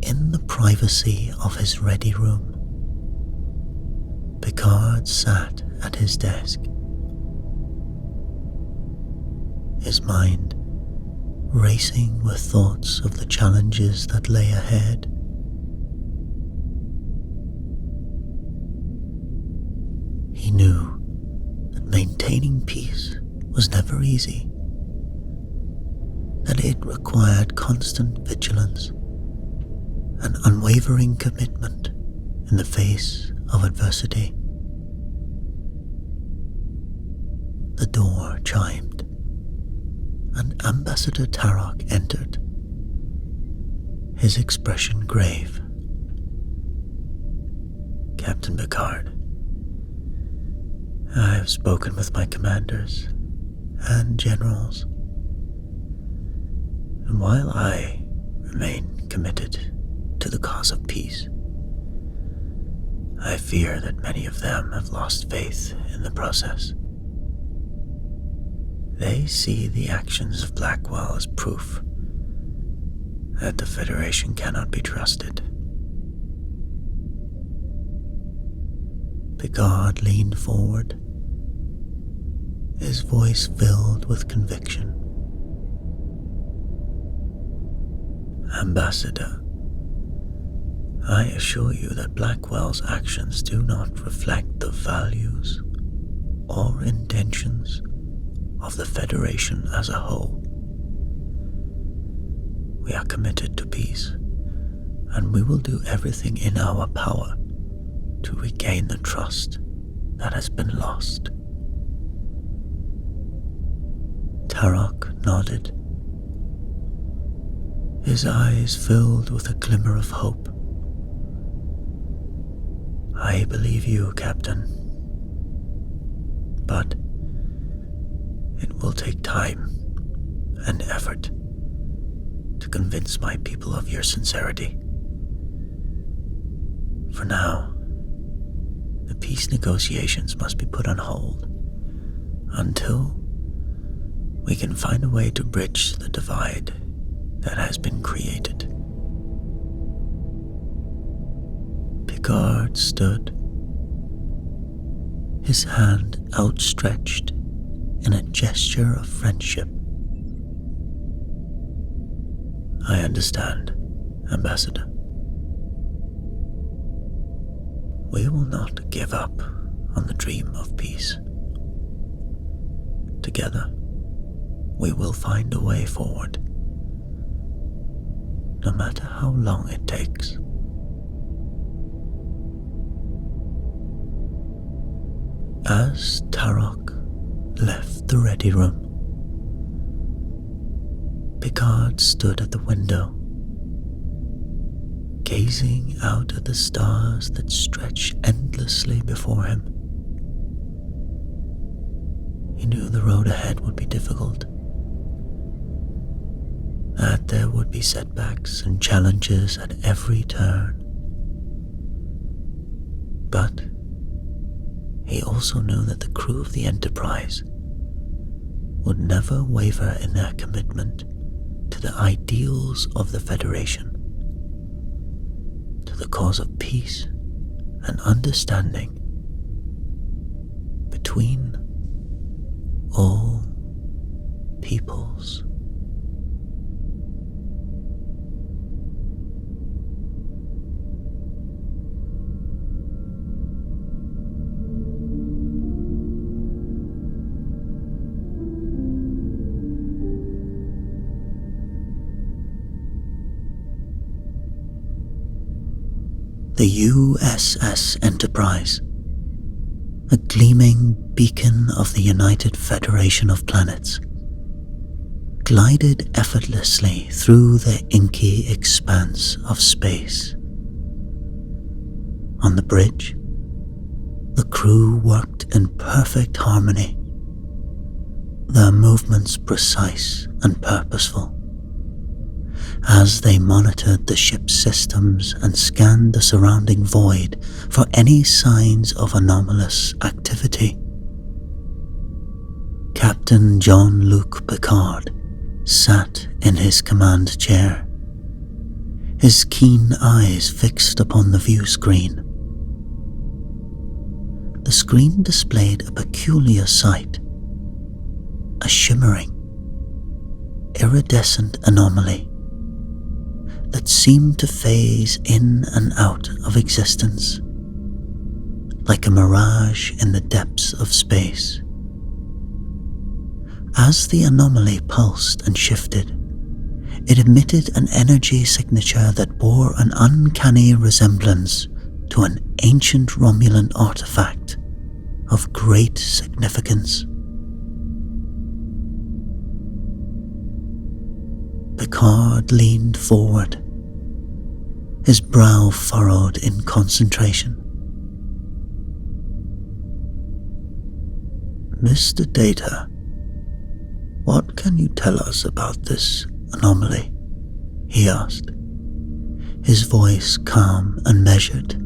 In the privacy of his ready room, Picard sat at his desk, his mind racing with thoughts of the challenges that lay ahead. He knew that maintaining peace was never easy, that it required constant vigilance and unwavering commitment in the face of adversity. The door chimed, and Ambassador Tarok entered, his expression grave. "Captain Picard, I have spoken with my commanders and generals, and while I remain committed to the cause of peace, I fear that many of them have lost faith in the process. They see the actions of Blackwell as proof that the Federation cannot be trusted." Picard leaned forward, his voice filled with conviction. "Ambassador, I assure you that Blackwell's actions do not reflect the values or intentions of the Federation as a whole. We are committed to peace, and we will do everything in our power to regain the trust that has been lost." Tarok nodded, his eyes filled with a glimmer of hope. "I believe you, Captain, but it will take time and effort to convince my people of your sincerity. For now, the peace negotiations must be put on hold until we can find a way to bridge the divide that has been created." Picard stood, his hand outstretched in a gesture of friendship. "I understand, Ambassador. We will not give up on the dream of peace. Together, we will find a way forward, no matter how long it takes." As Tarok left the ready room, Picard stood at the window, gazing out at the stars that stretched endlessly before him. He knew the road ahead would be difficult, that there would be setbacks and challenges at every turn. But he also knew that the crew of the Enterprise would never waver in their commitment to the ideals of the Federation, to the cause of peace and understanding between all peoples. The USS Enterprise, a gleaming beacon of the United Federation of Planets, glided effortlessly through the inky expanse of space. On the bridge, the crew worked in perfect harmony, their movements precise and purposeful, as they monitored the ship's systems and scanned the surrounding void for any signs of anomalous activity. Captain Jean-Luc Picard sat in his command chair, his keen eyes fixed upon the view screen. The screen displayed a peculiar sight, a shimmering, iridescent anomaly that seemed to phase in and out of existence, like a mirage in the depths of space. As the anomaly pulsed and shifted, it emitted an energy signature that bore an uncanny resemblance to an ancient Romulan artifact of great significance. Picard leaned forward, his brow furrowed in concentration. "Mr. Data, what can you tell us about this anomaly?" he asked, his voice calm and measured,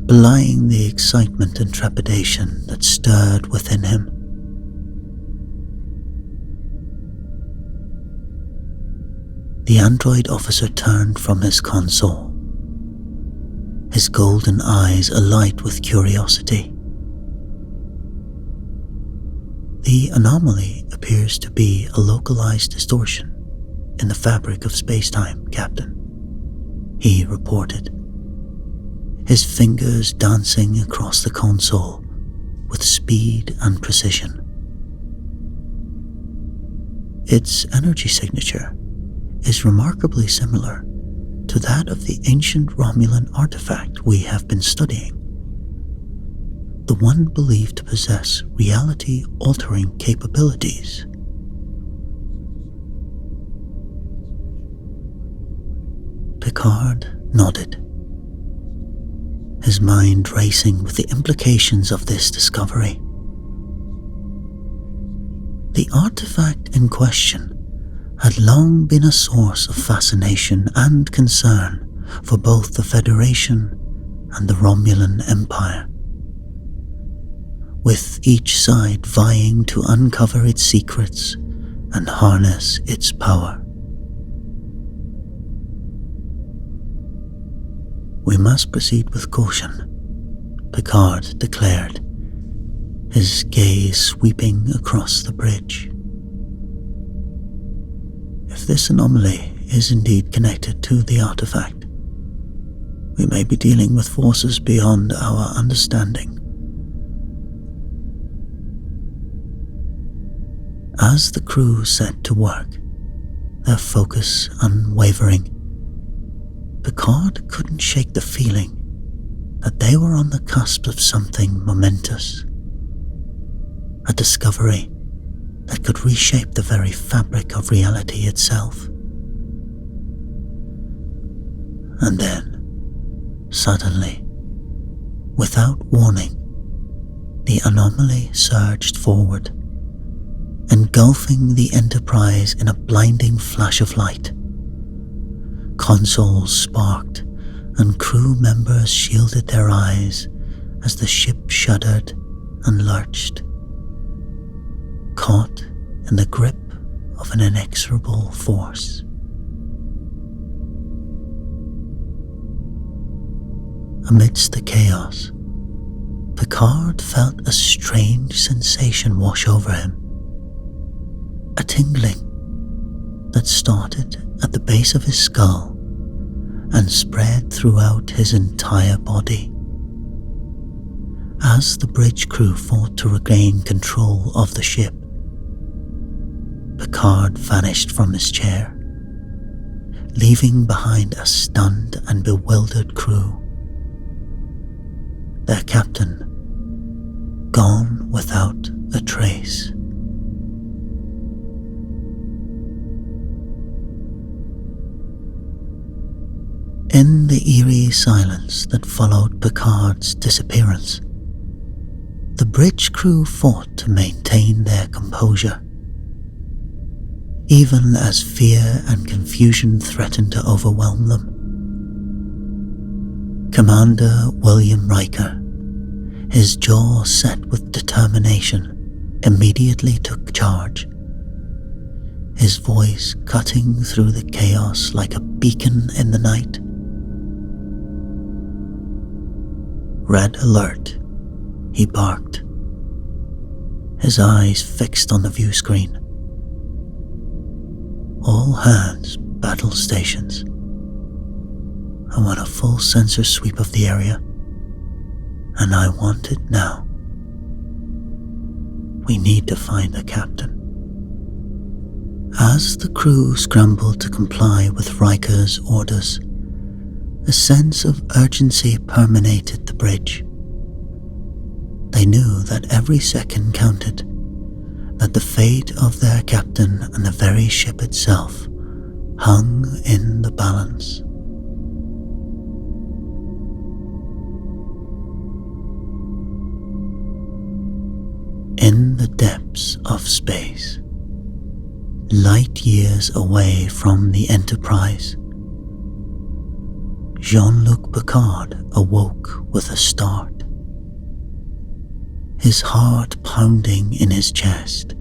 belying the excitement and trepidation that stirred within him. The android officer turned from his console, his golden eyes alight with curiosity. "The anomaly appears to be a localized distortion in the fabric of space-time, Captain," he reported, his fingers dancing across the console with speed and precision. "Its energy signature is remarkably similar to that of the ancient Romulan artifact we have been studying, the one believed to possess reality-altering capabilities." Picard nodded, his mind racing with the implications of this discovery. The artifact in question had long been a source of fascination and concern for both the Federation and the Romulan Empire, with each side vying to uncover its secrets and harness its power. "We must proceed with caution," Picard declared, his gaze sweeping across the bridge. "If this anomaly is indeed connected to the artifact, we may be dealing with forces beyond our understanding." As the crew set to work, their focus unwavering, Picard couldn't shake the feeling that they were on the cusp of something momentous. a discovery that could reshape the very fabric of reality itself. And then, suddenly, without warning, the anomaly surged forward, engulfing the Enterprise in a blinding flash of light. Consoles sparked, and crew members shielded their eyes as the ship shuddered and lurched, caught in the grip of an inexorable force. Amidst the chaos, Picard felt a strange sensation wash over him, a tingling that started at the base of his skull and spread throughout his entire body. As the bridge crew fought to regain control of the ship, Picard vanished from his chair, leaving behind a stunned and bewildered crew. Their captain gone without a trace. In the eerie silence that followed Picard's disappearance, the bridge crew fought to maintain their composure, even as fear and confusion threatened to overwhelm them. Commander William Riker, his jaw set with determination, immediately took charge, his voice cutting through the chaos like a beacon in the night. "Red alert," he barked, his eyes fixed on the view screen. "All hands, battle stations. I want a full sensor sweep of the area, and I want it now. We need to find the captain." As the crew scrambled to comply with Riker's orders, a sense of urgency permeated the bridge. They knew that every second counted, that the fate of their captain and the very ship itself hung in the balance. In the depths of space, light years away from the Enterprise, Jean-Luc Picard awoke with a start, his heart pounding in his chest.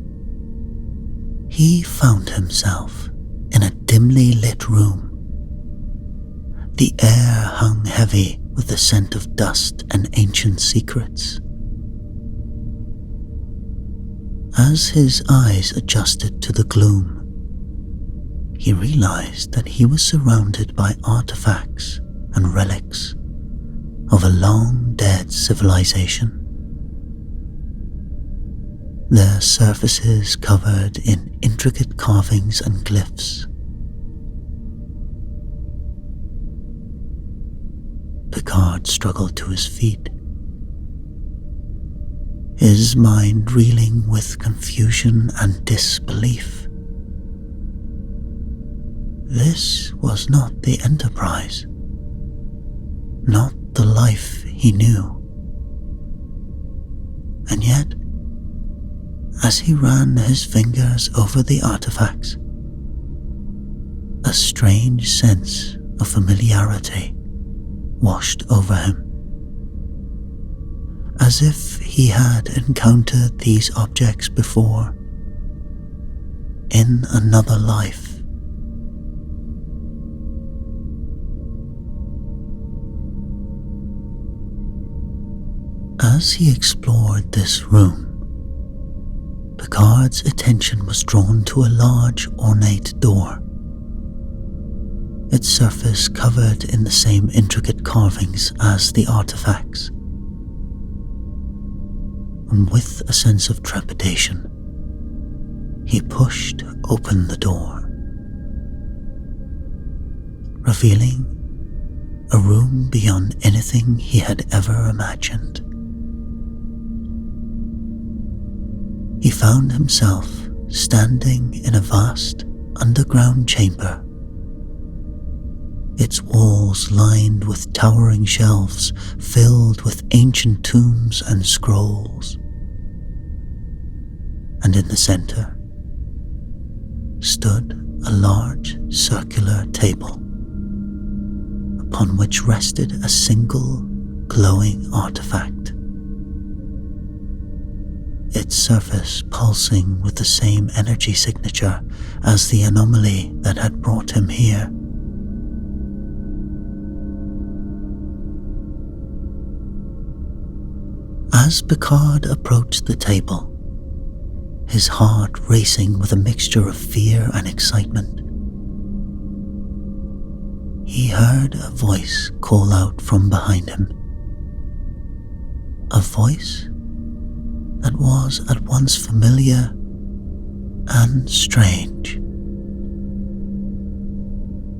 He found himself in a dimly lit room. The air hung heavy with the scent of dust and ancient secrets. As his eyes adjusted to the gloom, he realized that he was surrounded by artifacts and relics of a long-dead civilization, their surfaces covered in intricate carvings and glyphs. Picard struggled to his feet, his mind reeling with confusion and disbelief. This was not the Enterprise, not the life he knew. And yet, as he ran his fingers over the artifacts, a strange sense of familiarity washed over him, as if he had encountered these objects before, in another life. As he explored this room, Picard's attention was drawn to a large, ornate door, its surface covered in the same intricate carvings as the artifacts. And with a sense of trepidation, he pushed open the door, revealing a room beyond anything he had ever imagined. He found himself standing in a vast underground chamber, its walls lined with towering shelves filled with ancient tombs and scrolls. And in the center stood a large circular table, upon which rested a single glowing artifact, its surface pulsing with the same energy signature as the anomaly that had brought him here. As Picard approached the table, his heart racing with a mixture of fear and excitement, he heard a voice call out from behind him. A voice that was at once familiar and strange.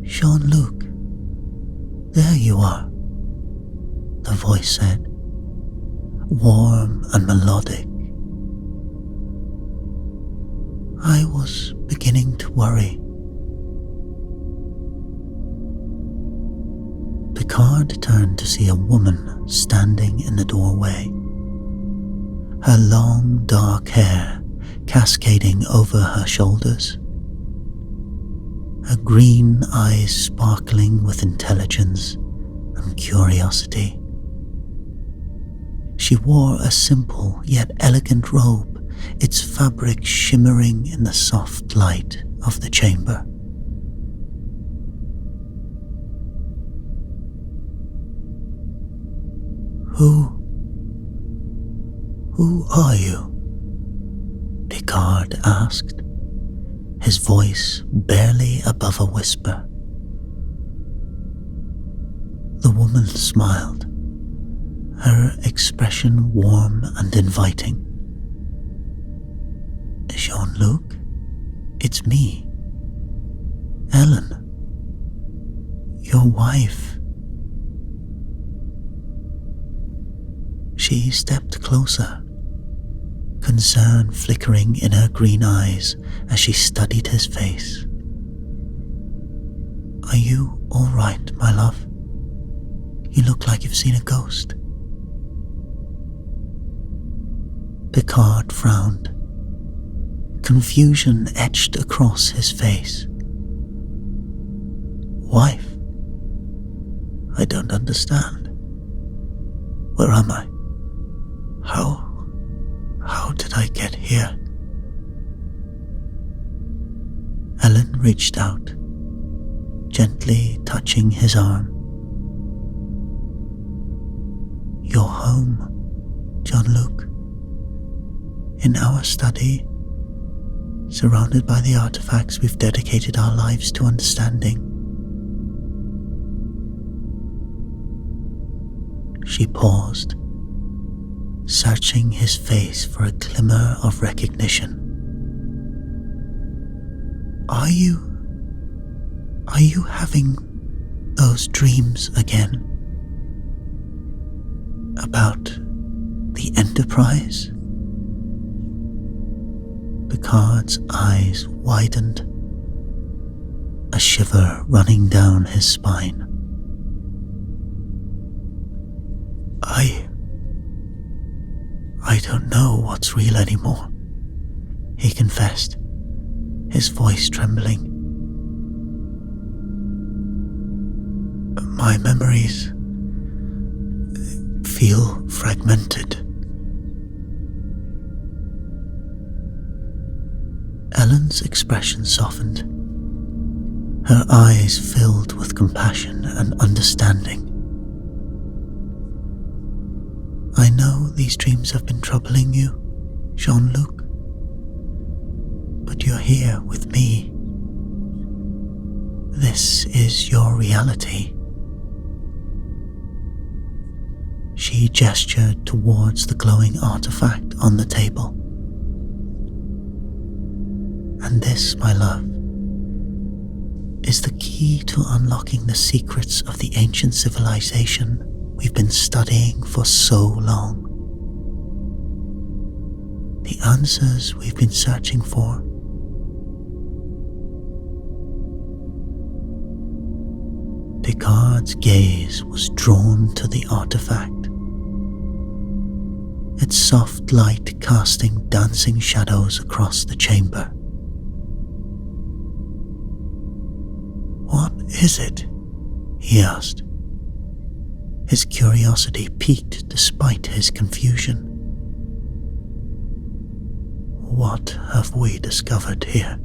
"Jean-Luc, there you are," the voice said, warm and melodic. "I was beginning to worry." Picard turned to see a woman standing in the doorway, her long dark hair cascading over her shoulders, her green eyes sparkling with intelligence and curiosity. She wore a simple yet elegant robe, its fabric shimmering in the soft light of the chamber. Who are you?" Picard asked, his voice barely above a whisper. The woman smiled, her expression warm and inviting. "Jean-Luc, it's me, Ellen, your wife." She stepped closer, concern flickering in her green eyes as she studied his face. "Are you all right, my love? You look like you've seen a ghost." Picard frowned. Confusion etched across his face. "Wife? I don't understand. Where am I? How did I get here?" Ellen reached out, gently touching his arm. "You're home, Jean-Luc. In our study, surrounded by the artifacts we've dedicated our lives to understanding." She paused, searching his face for a glimmer of recognition. Are you having those dreams again? About the Enterprise?" Picard's eyes widened, a shiver running down his spine. I don't know what's real anymore," he confessed, his voice trembling. "My memories feel fragmented." Ellen's expression softened, her eyes filled with compassion and understanding. "I know these dreams have been troubling you, Jean-Luc, but you're here with me. This is your reality." She gestured towards the glowing artifact on the table. "And this, my love, is the key to unlocking the secrets of the ancient civilization we've been studying for so long. the answers we've been searching for. Picard's gaze was drawn to the artifact, its soft light casting dancing shadows across the chamber. "What is it?" he asked, his curiosity piqued despite his confusion. "What have we discovered here?"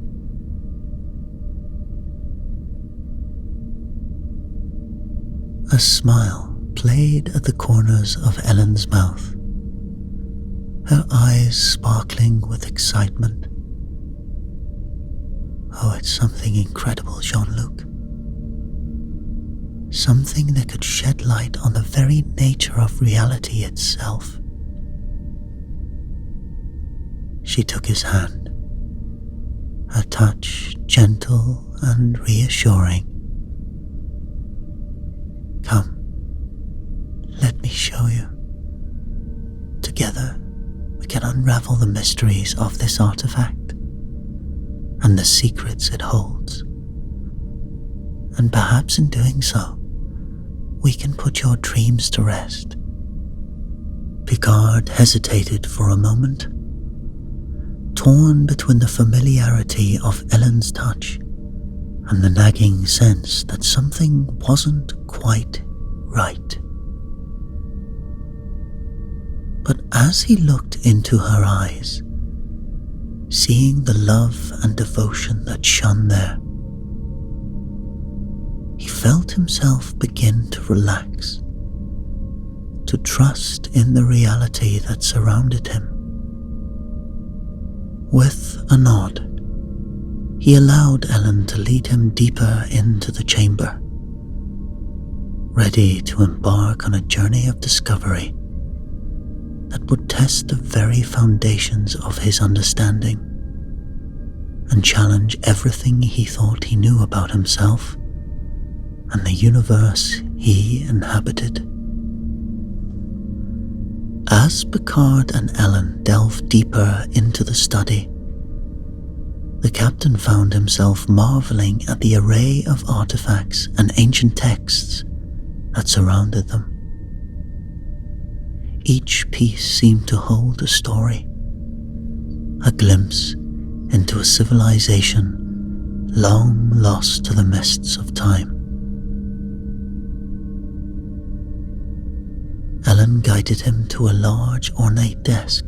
A smile played at the corners of Ellen's mouth, her eyes sparkling with excitement. "Oh, it's something incredible, Jean-Luc. Something that could shed light on the very nature of reality itself." She took his hand, her touch gentle and reassuring. "Come, let me show you. Together, we can unravel the mysteries of this artifact and the secrets it holds. And perhaps in doing so, we can put your dreams to rest." Picard hesitated for a moment, torn between the familiarity of Ellen's touch and the nagging sense that something wasn't quite right. But as he looked into her eyes, seeing the love and devotion that shone there, he felt himself begin to relax, to trust in the reality that surrounded him. With a nod, he allowed Ellen to lead him deeper into the chamber, ready to embark on a journey of discovery that would test the very foundations of his understanding and challenge everything he thought he knew about himself and the universe he inhabited. As Picard and Ellen delved deeper into the study, the captain found himself marveling at the array of artifacts and ancient texts that surrounded them. Each piece seemed to hold a story, a glimpse into a civilization long lost to the mists of time. Ellen guided him to a large ornate desk,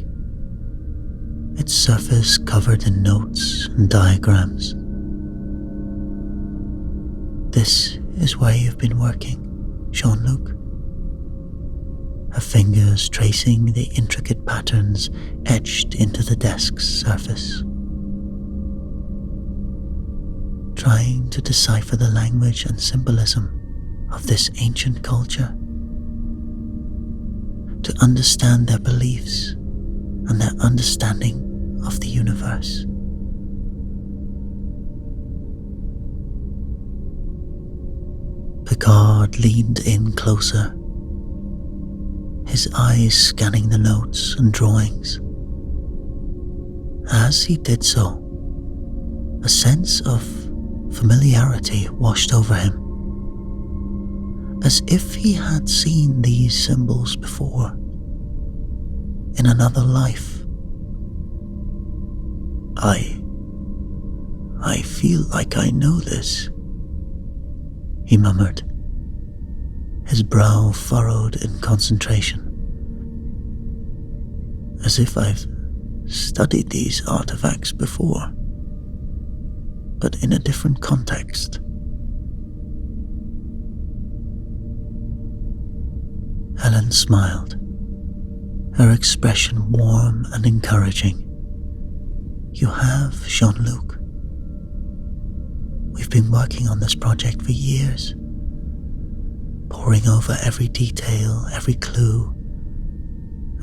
its surface covered in notes and diagrams. "This is where you've been working, Jean-Luc." Her fingers tracing the intricate patterns etched into the desk's surface, trying to decipher the language and symbolism of this ancient culture, to understand their beliefs and their understanding of the universe. Picard leaned in closer, his eyes scanning the notes and drawings. As he did so, a sense of familiarity washed over him, as if he had seen these symbols before, in another life. I feel like I know this," he murmured, his brow furrowed in concentration. "As if I've studied these artifacts before, but in a different context." Ellen smiled, her expression warm and encouraging. "You have, Jean-Luc. We've been working on this project for years, poring over every detail, every clue,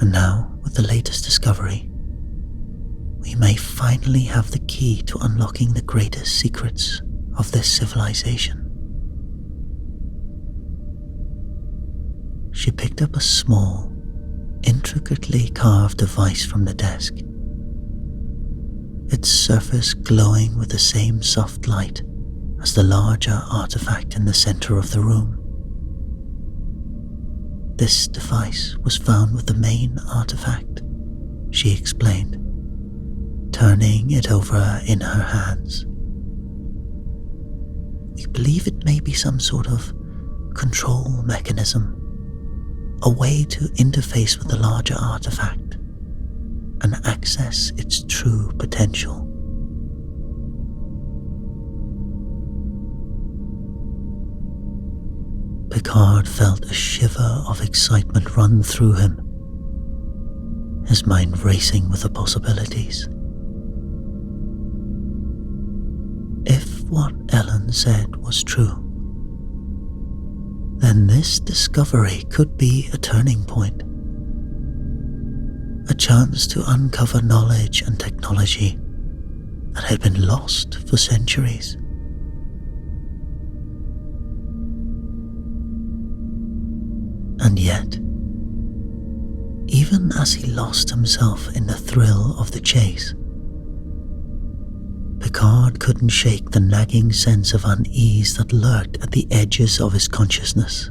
and now, with the latest discovery, we may finally have the key to unlocking the greatest secrets of this civilization." She picked up a small, intricately carved device from the desk its surface glowing with the same soft light as the larger artifact in the center of the room. This device was found with the main artifact, she explained, turning it over in her hands. We believe it may be some sort of control mechanism, a way to interface with the larger artifact and access its true potential. Picard felt a shiver of excitement run through him, his mind racing with the possibilities. If what Ellen said was true, then this discovery could be a turning point, a chance to uncover knowledge and technology that had been lost for centuries. And yet, even as he lost himself in the thrill of the chase, Picard couldn't shake the nagging sense of unease that lurked at the edges of his consciousness.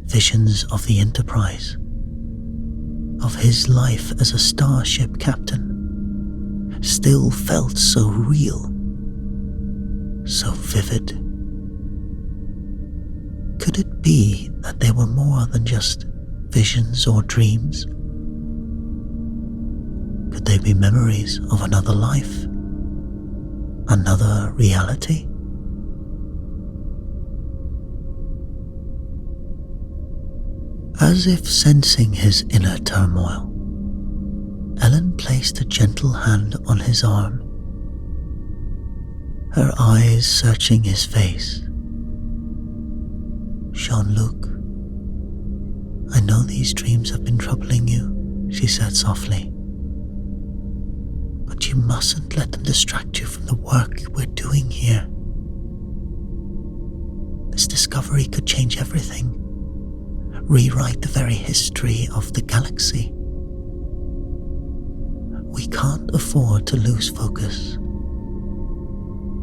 Visions of the Enterprise, of his life as a starship captain, still felt so real, so vivid. Could it be that they were more than just visions or dreams? Could they be memories of another life? Another reality? As if sensing his inner turmoil, Ellen placed a gentle hand on his arm, her eyes searching his face. Jean-Luc, I know these dreams have been troubling you, she said softly. But you mustn't let them distract you from the work we're doing here. This discovery could change everything, rewrite the very history of the galaxy. We can't afford to lose focus.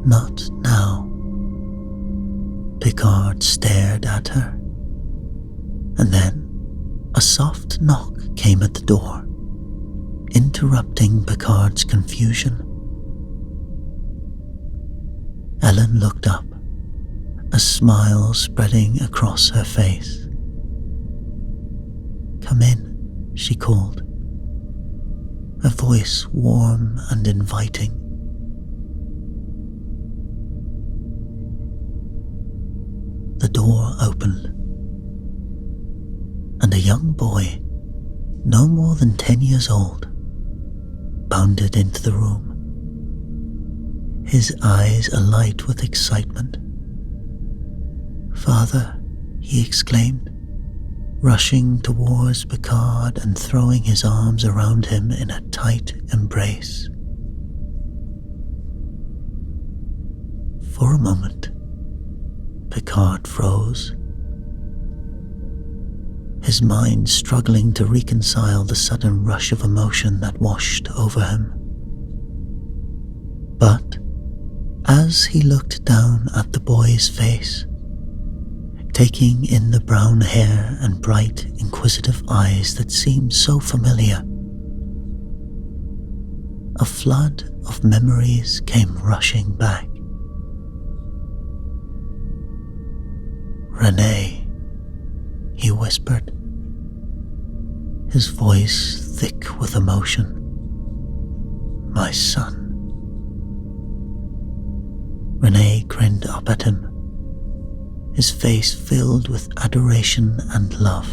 Not now. Picard stared at her, and then a soft knock came at the door, interrupting Picard's confusion. Ellen looked up, a smile spreading across her face. Come in, she called, her voice warm and inviting. The door opened, and a young boy, no more than 10 years old, bounded into the room, his eyes alight with excitement. Father, he exclaimed, rushing towards Picard and throwing his arms around him in a tight embrace. For a moment, Picard froze, his mind struggling to reconcile the sudden rush of emotion that washed over him. But as he looked down at the boy's face, taking in the brown hair and bright, inquisitive eyes that seemed so familiar, a flood of memories came rushing back. Renee, he whispered, his voice thick with emotion. My son. Renee grinned up at him, his face filled with adoration and love.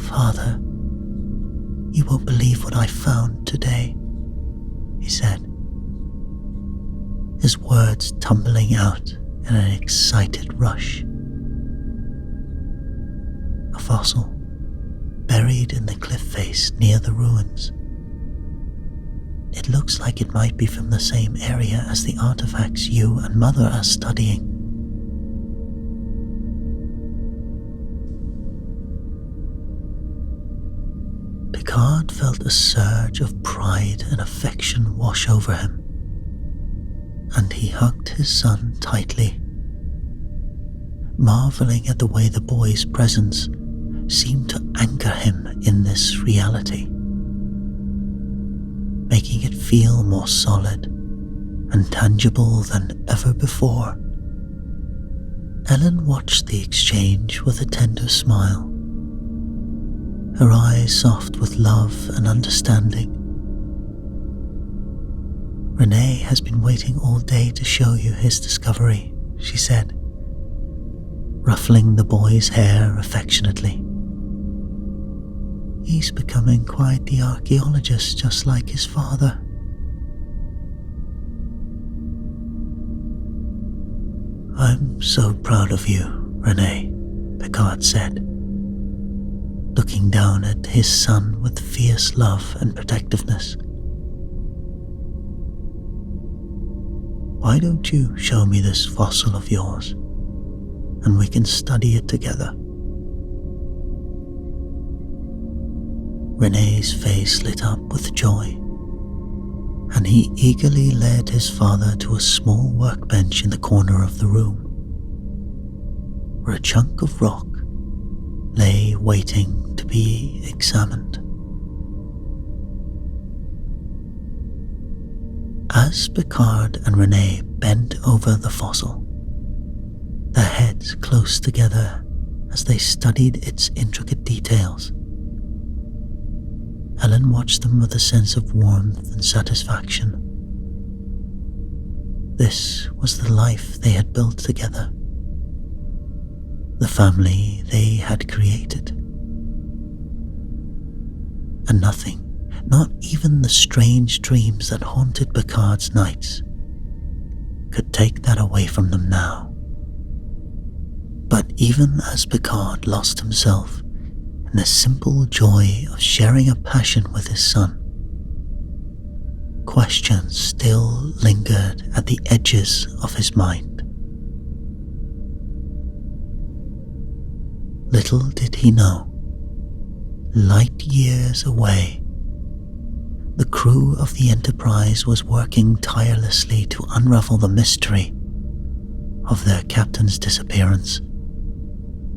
Father, you won't believe what I found today, he said, his words tumbling out in an excited rush. A fossil buried in the cliff face near the ruins. It looks like it might be from the same area as the artifacts you and Mother are studying. Picard Picard felt a surge of pride and affection wash over him, and he hugged his son tightly, marveling at the way the boy's presence seemed to anchor him in this reality, making it feel more solid and tangible than ever before. Ellen watched the exchange with a tender smile, her eyes soft with love and understanding. "Renee has been waiting all day to show you his discovery," she said, ruffling the boy's hair affectionately. "He's becoming quite the archaeologist, just like his father." "I'm so proud of you, Renee," Picard said, looking down at his son with fierce love and protectiveness. "Why don't you show me this fossil of yours, and we can study it together?" Renee's face lit up with joy, and he eagerly led his father to a small workbench in the corner of the room, where a chunk of rock lay waiting to be examined. As Picard and Renee bent over the fossil, their heads close together as they studied its intricate details, Ellen watched them with a sense of warmth and satisfaction. This was the life they had built together, the family they had created. And nothing, not even the strange dreams that haunted Picard's nights, could take that away from them now. But even as Picard lost himself in the simple joy of sharing a passion with his son, questions still lingered at the edges of his mind. Little did he know, light years away, the crew of the Enterprise was working tirelessly to unravel the mystery of their captain's disappearance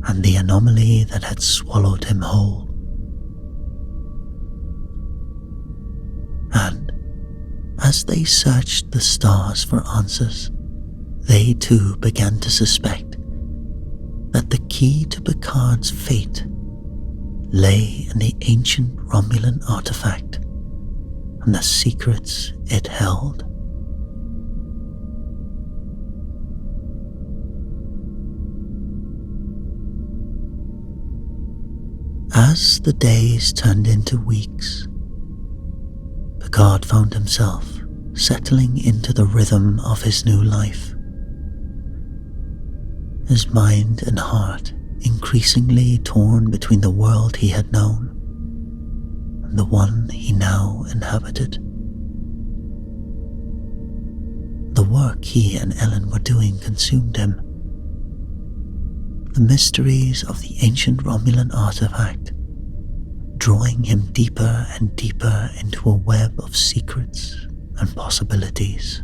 and the anomaly that had swallowed him whole. And as they searched the stars for answers, they too began to suspect that the key to Picard's fate lay in the ancient Romulan artifact and the secrets it held. As the days turned into weeks, Picard found himself settling into the rhythm of his new life, his mind and heart increasingly torn between the world he had known and the one he now inhabited. The work he and Ellen were doing consumed him. The mysteries of the ancient Romulan artifact, drawing him deeper and deeper into a web of secrets and possibilities.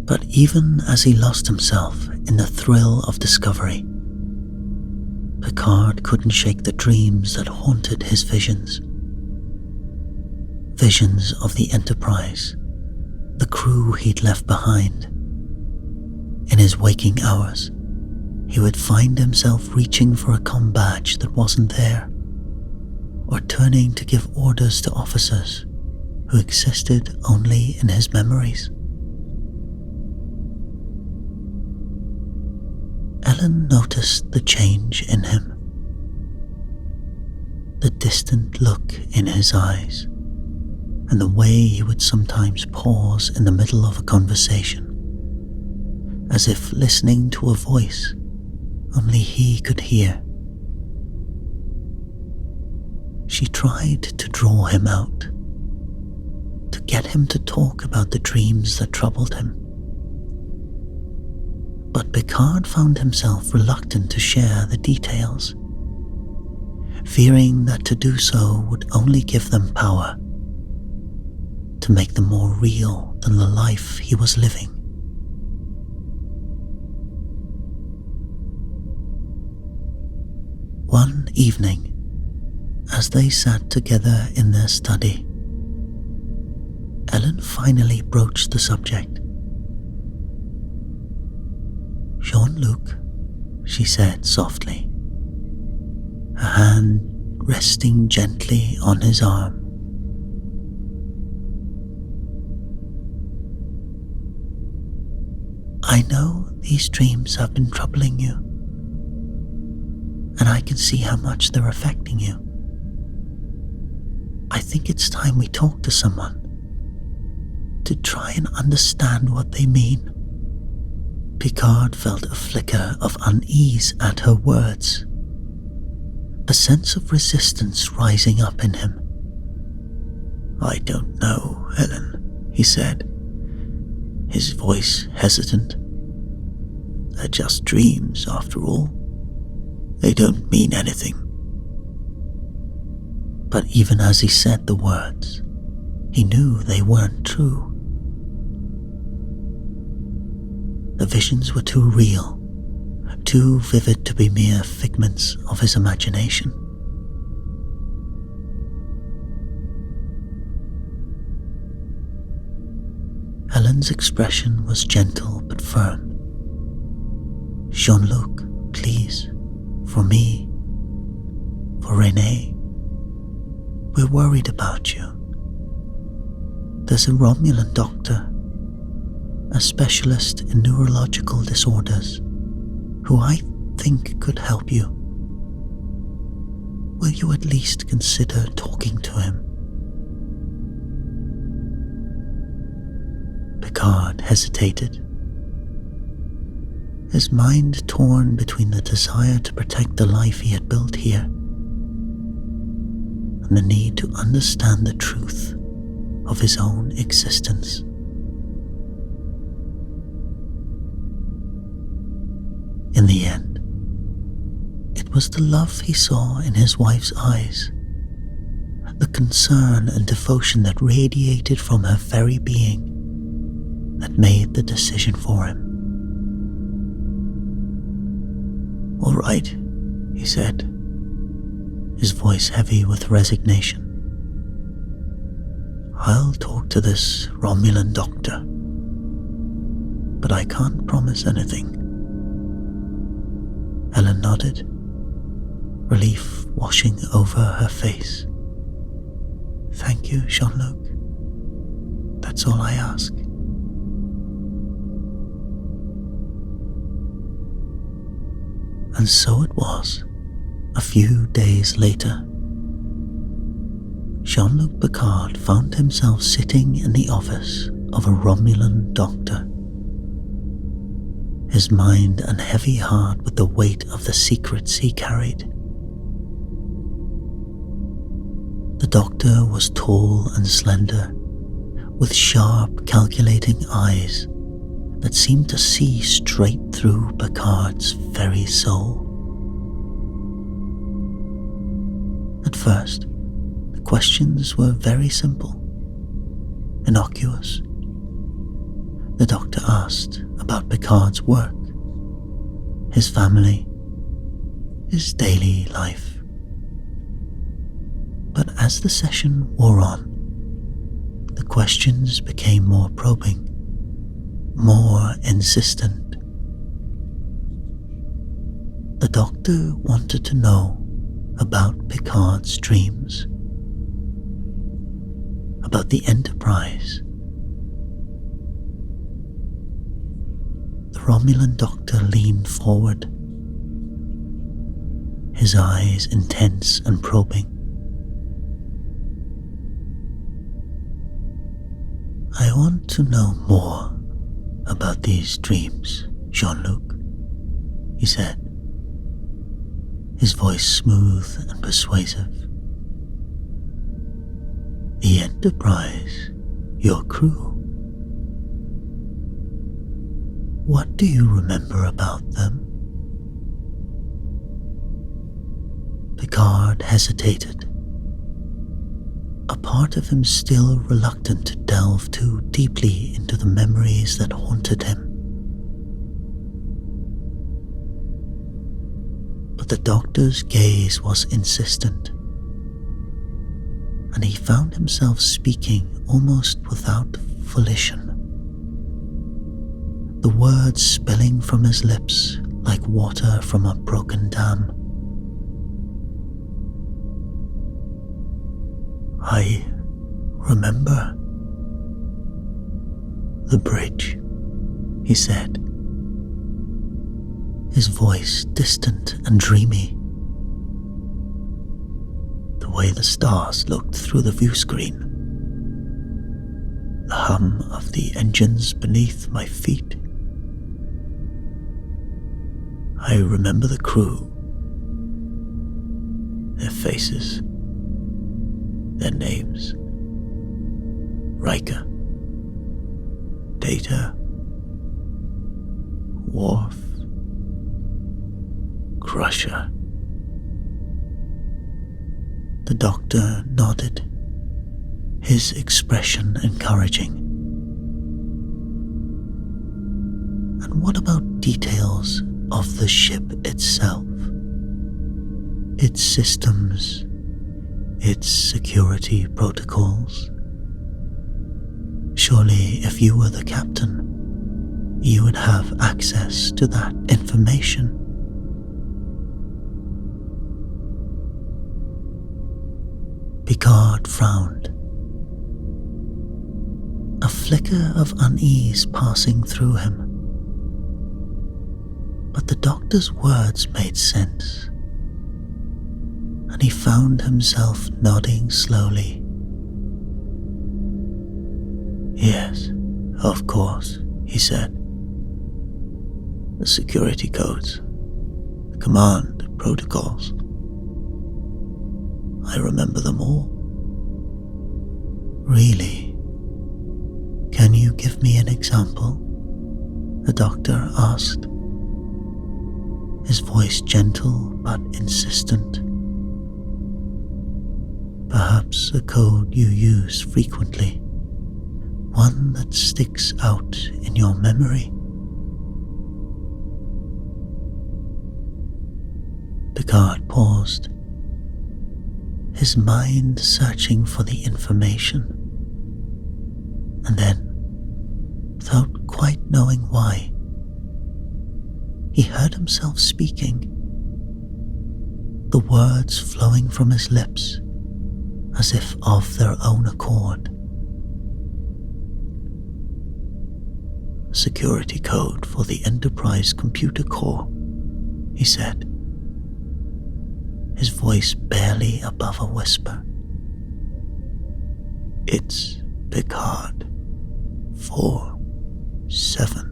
But even as he lost himself in the thrill of discovery, Picard couldn't shake the dreams that haunted his visions. Visions of the Enterprise, the crew he'd left behind. In his waking hours, he would find himself reaching for a comm badge that wasn't there, or turning to give orders to officers who existed only in his memories. Ellen noticed the change in him, the distant look in his eyes, and the way he would sometimes pause in the middle of a conversation, as if listening to a voice only he could hear. She tried to draw him out, to get him to talk about the dreams that troubled him. But Picard found himself reluctant to share the details, fearing that to do so would only give them power, to make them more real than the life he was living. One evening, as they sat together in their study, Ellen finally broached the subject. "Jean-Luc," she said softly, her hand resting gently on his arm. "I know these dreams have been troubling you, and I can see how much they're affecting you. I think it's time we talk to someone to try and understand what they mean." Picard felt a flicker of unease at her words, a sense of resistance rising up in him. "I don't know, Ellen," he said, his voice hesitant. "They're just dreams, after all. They don't mean anything." But even as he said the words, he knew they weren't true. The visions were too real, too vivid to be mere figments of his imagination. Helen's expression was gentle but firm. "Jean-Luc, please, for me, for Renee, we're worried about you. There's a Romulan doctor, a specialist in neurological disorders, who I think could help you. Will you at least consider talking to him?" Picard hesitated, his mind torn between the desire to protect the life he had built here and the need to understand the truth of his own existence. In the end, it was the love he saw in his wife's eyes, the concern and devotion that radiated from her very being, that made the decision for him. "All right," he said, his voice heavy with resignation. "I'll talk to this Romulan doctor, but I can't promise anything." Ellen nodded, relief washing over her face. "Thank you, Jean-Luc. That's all I ask." And so it was, a few days later. Jean-Luc Picard found himself sitting in the office of a Romulan doctor, his mind and heavy heart with the weight of the secrets he carried. The doctor was tall and slender, with sharp, calculating eyes that seemed to see straight through Picard's very soul. At first, the questions were very simple, innocuous. The doctor asked about Picard's work, his family, his daily life. But as the session wore on, the questions became more probing, more insistent. The doctor wanted to know about Picard's dreams, about the Enterprise. The Romulan doctor leaned forward, his eyes intense and probing. "I want to know more about these dreams, Jean-Luc," he said, his voice smooth and persuasive. "The Enterprise, your crew. What do you remember about them?" Picard hesitated, a part of him still reluctant to delve too deeply into the memories that haunted him. But the doctor's gaze was insistent, and he found himself speaking almost without volition, the words spilling from his lips like water from a broken dam. "I remember the bridge," he said, his voice distant and dreamy. "The way the stars looked through the view screen, the hum of the engines beneath my feet. I remember the crew, their faces, their names: Riker, Data, Worf, Crusher." The doctor nodded, his expression encouraging. "And what about details of the ship itself? Its systems, its security protocols? Surely if you were the captain, you would have access to that information." Picard frowned, a flicker of unease passing through him. But the doctor's words made sense, and he found himself nodding slowly. "Yes, of course," he said. "The security codes, the command protocols. I remember them all." "Really? Can you give me an example?" the doctor asked, his voice gentle but insistent. "Perhaps a code you use frequently, one that sticks out in your memory." Picard paused, his mind searching for the information, and then, without quite knowing why, he heard himself speaking, the words flowing from his lips as if of their own accord. "Security code for the Enterprise computer core," he said, his voice barely above a whisper. "It's Picard 4-7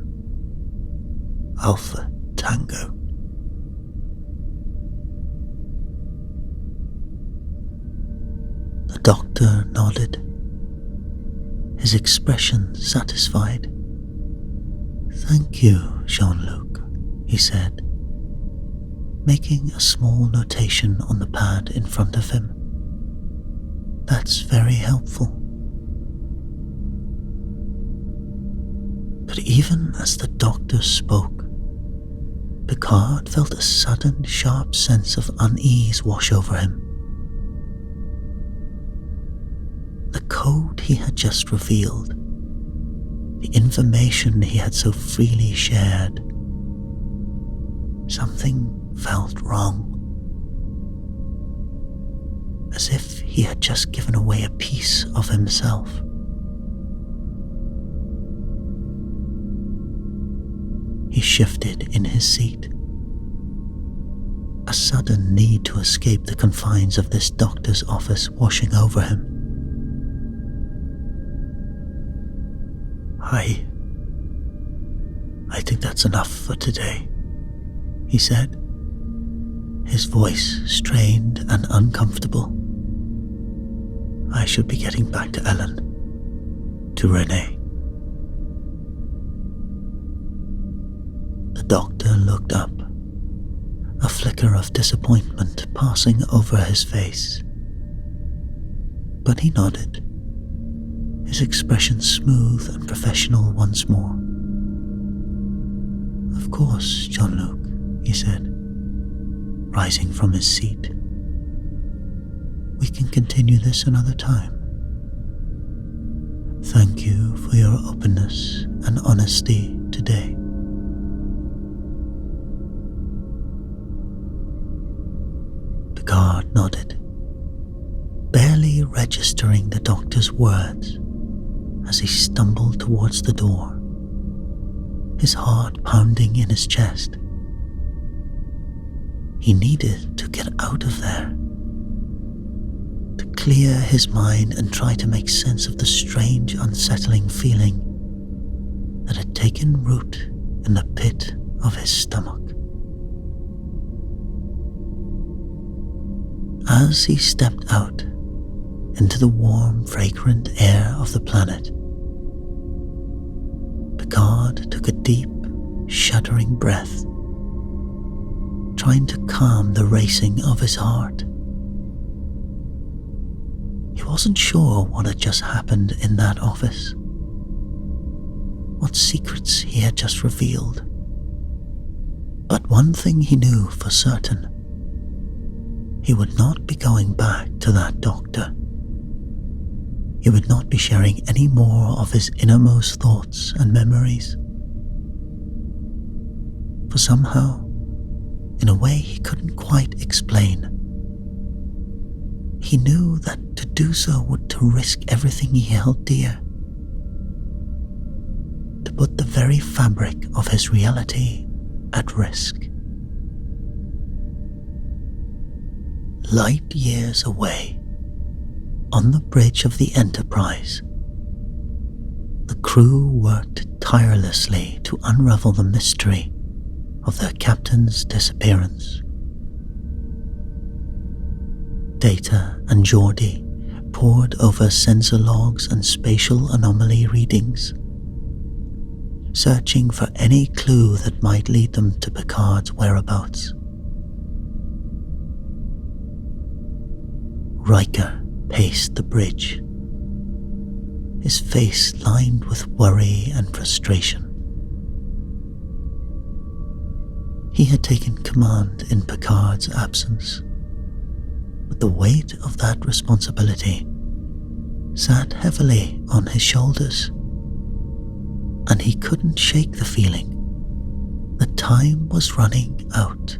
Alpha Tango." The doctor nodded, his expression satisfied. "Thank you, Jean-Luc," he said, making a small notation on the pad in front of him. "That's very helpful." But even as the doctor spoke, Picard felt a sudden, sharp sense of unease wash over him. The code he had just revealed, the information he had so freely shared, something felt wrong. As if he had just given away a piece of himself. He shifted in his seat, a sudden need to escape the confines of this doctor's office washing over him. I think that's enough for today," he said, his voice strained and uncomfortable. "I should be getting back to Ellen, to Renee." The doctor looked up, a flicker of disappointment passing over his face. But he nodded, his expression smooth and professional once more. "Of course, Jean-Luc," he said, rising from his seat. "We can continue this another time. Thank you for your openness and honesty today." Picard nodded, barely registering the doctor's words as he stumbled towards the door, his heart pounding in his chest. He needed to get out of there, to clear his mind and try to make sense of the strange, unsettling feeling that had taken root in the pit of his stomach. As he stepped out into the warm, fragrant air of the planet, Picard took a deep, shuddering breath, trying to calm the racing of his heart. He wasn't sure what had just happened in that office, what secrets he had just revealed. But one thing he knew for certain: he would not be going back to that doctor. He would not be sharing any more of his innermost thoughts and memories. For somehow, in a way he couldn't quite explain, he knew that to do so would to risk everything he held dear, to put the very fabric of his reality at risk. Light years away, on the bridge of the Enterprise, the crew worked tirelessly to unravel the mystery of their captain's disappearance. Data and Geordi pored over sensor logs and spatial anomaly readings, searching for any clue that might lead them to Picard's whereabouts. Riker paced the bridge, his face lined with worry and frustration. He had taken command in Picard's absence, but the weight of that responsibility sat heavily on his shoulders, and he couldn't shake the feeling that time was running out.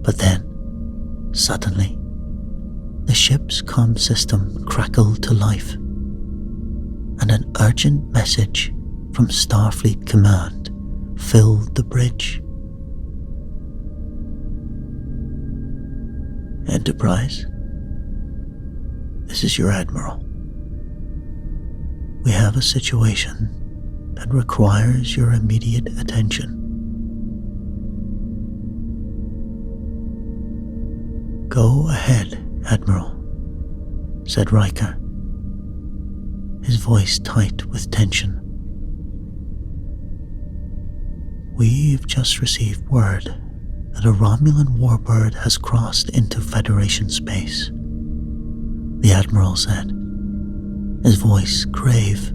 But then, suddenly, the ship's comm system crackled to life, and an urgent message from Starfleet Command filled the bridge. "Enterprise, this is your Admiral. We have a situation that requires your immediate attention. Go ahead, Admiral," said Riker, his voice tight with tension. "We've just received word that a Romulan warbird has crossed into Federation space," the Admiral said, his voice grave.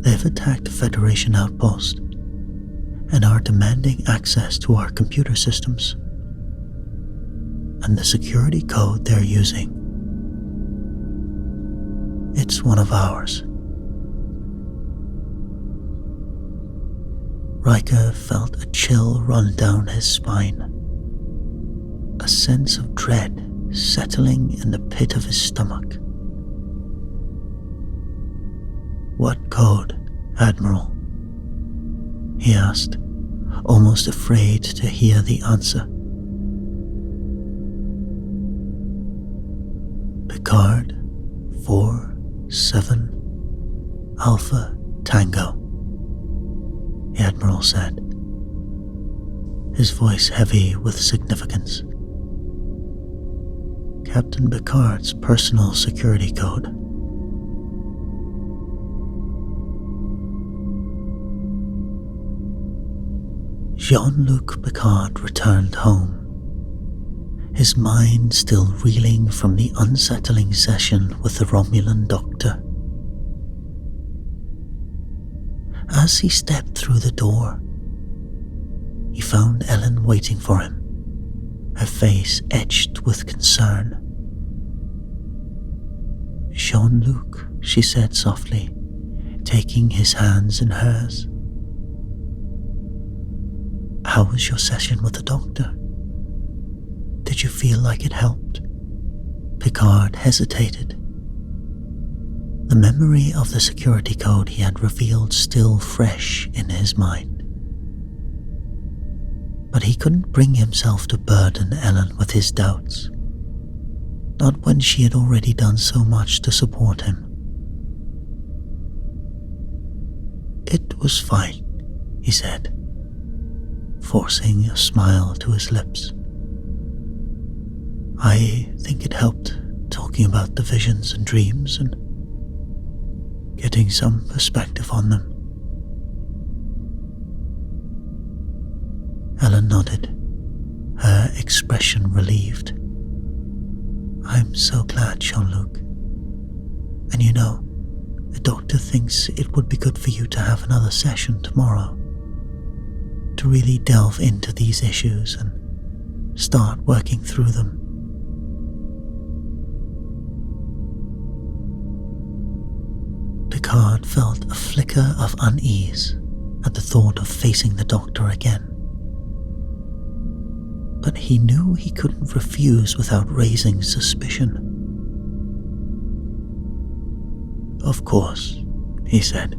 "They've attacked a Federation outpost and are demanding access to our computer systems. And the security code they're using, it's one of ours." Riker felt a chill run down his spine, a sense of dread settling in the pit of his stomach. "What code, Admiral?" he asked, almost afraid to hear the answer. "Picard 47 Alpha Tango," the Admiral said, his voice heavy with significance. "Captain Picard's personal security code." Jean-Luc Picard returned home, his mind still reeling from the unsettling session with the Romulan doctor. As he stepped through the door, he found Ellen waiting for him, her face etched with concern. "Jean-Luc," she said softly, taking his hands in hers. "How was your session with the doctor? Did you feel like it helped?" Picard hesitated. The memory of the security code he had revealed still fresh in his mind. But he couldn't bring himself to burden Ellen with his doubts, not when she had already done so much to support him. "It was fine," he said, forcing a smile to his lips. "I think it helped talking about the visions and dreams and getting some perspective on them." Ellen nodded, her expression relieved. "I'm so glad, Jean-Luc. And you know, the doctor thinks it would be good for you to have another session tomorrow, to really delve into these issues and start working through them." Picard felt a flicker of unease at the thought of facing the doctor again. But he knew he couldn't refuse without raising suspicion. "Of course," he said,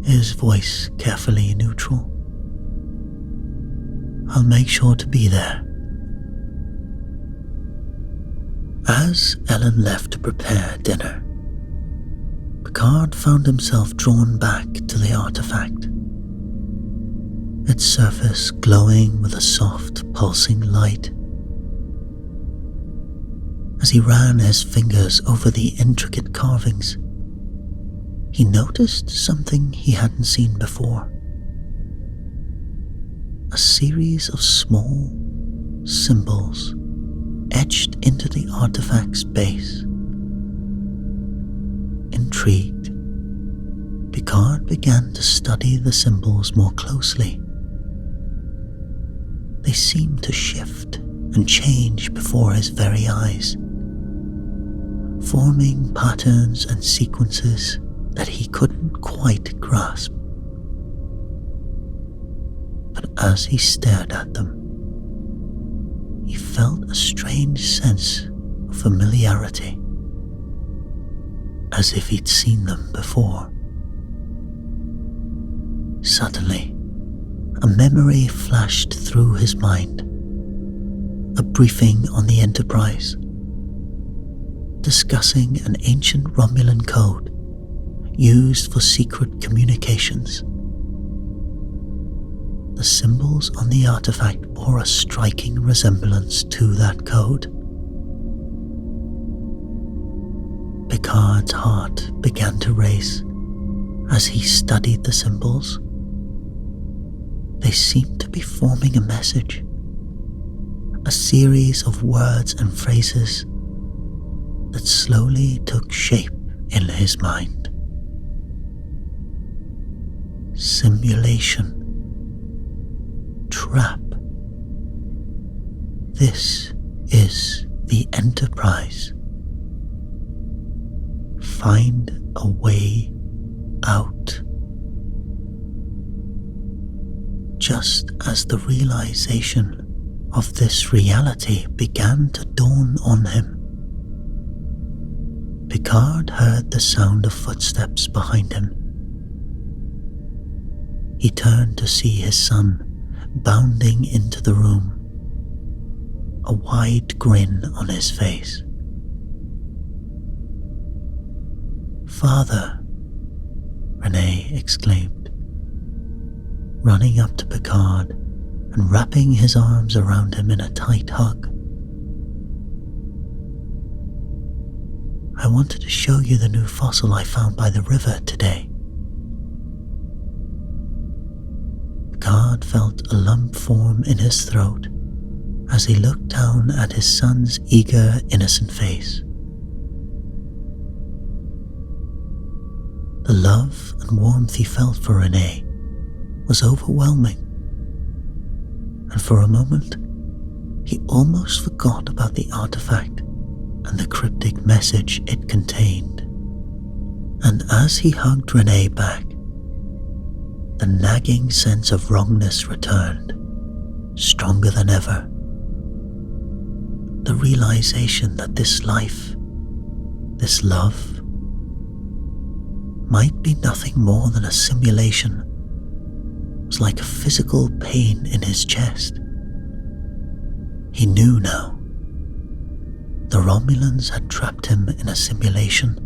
his voice carefully neutral. "I'll make sure to be there." As Ellen left to prepare dinner, Picard found himself drawn back to the artifact, its surface glowing with a soft, pulsing light. As he ran his fingers over the intricate carvings, he noticed something he hadn't seen before. A series of small symbols etched into the artifact's base. Intrigued, Picard began to study the symbols more closely. They seemed to shift and change before his very eyes, forming patterns and sequences that he couldn't quite grasp. But as he stared at them, he felt a strange sense of familiarity, as if he'd seen them before. Suddenly, a memory flashed through his mind. A briefing on the Enterprise, discussing an ancient Romulan code used for secret communications. The symbols on the artifact bore a striking resemblance to that code. Picard's heart began to race as he studied the symbols. They seemed to be forming a message, a series of words and phrases that slowly took shape in his mind. Simulation. Trap. This is the Enterprise. Find a way out. Just as the realization of this reality began to dawn on him, Picard heard the sound of footsteps behind him. He turned to see his son bounding into the room, a wide grin on his face. "Father," Renee exclaimed, running up to Picard and wrapping his arms around him in a tight hug. "I wanted to show you the new fossil I found by the river today." Picard Picard felt a lump form in his throat as he looked down at his son's eager, innocent face. The love and warmth he felt for Renee was overwhelming, and for a moment he almost forgot about the artifact and the cryptic message it contained. And as he hugged Renee back, the nagging sense of wrongness returned, stronger than ever. The realization that this life, this love, might be nothing more than a simulation was like a physical pain in his chest. He knew now. The Romulans had trapped him in a simulation,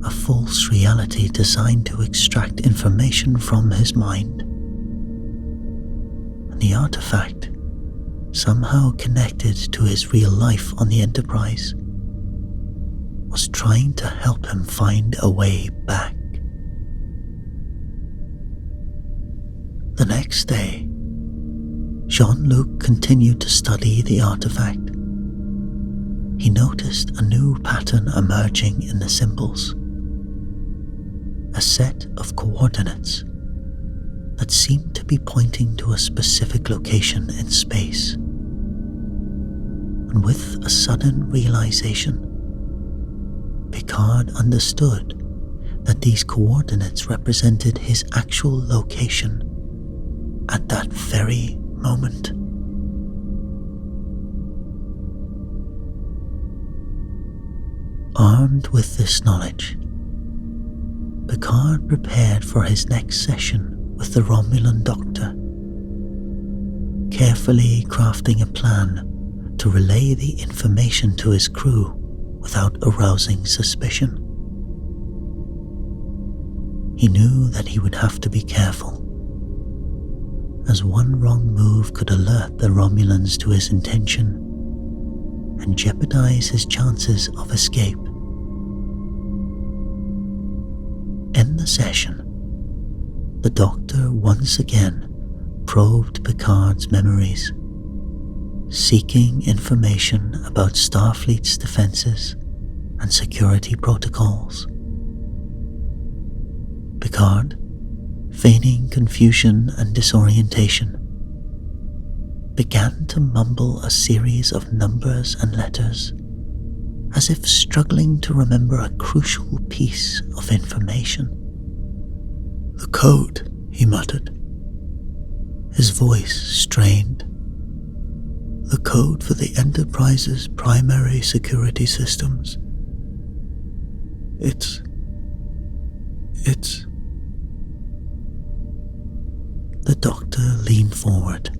a false reality designed to extract information from his mind. And the artifact, somehow connected to his real life on the Enterprise, was trying to help him find a way back. The next day, Jean-Luc continued to study the artifact. He noticed a new pattern emerging in the symbols, a set of coordinates that seemed to be pointing to a specific location in space. And with a sudden realization, Picard understood that these coordinates represented his actual location at that very moment. Armed with this knowledge, Picard prepared for his next session with the Romulan doctor, carefully crafting a plan to relay the information to his crew without arousing suspicion. He knew that he would have to be careful, as one wrong move could alert the Romulans to his intention and jeopardize his chances of escape. In the session, the Doctor once again probed Picard's memories, seeking information about Starfleet's defenses and security protocols. Picard, feigning confusion and disorientation, began to mumble a series of numbers and letters, as if struggling to remember a crucial piece of information. "The code," he muttered, his voice strained. "The code for the Enterprise's primary security systems. It's... The Doctor leaned forward,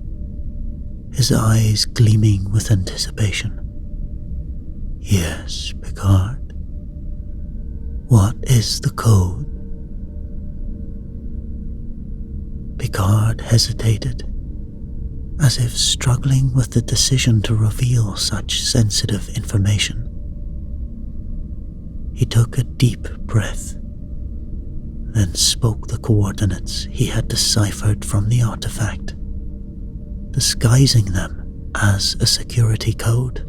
his eyes gleaming with anticipation. "Yes, Picard. What is the code?" Picard hesitated, as if struggling with the decision to reveal such sensitive information. He took a deep breath, then spoke the coordinates he had deciphered from the artifact, disguising them as a security code.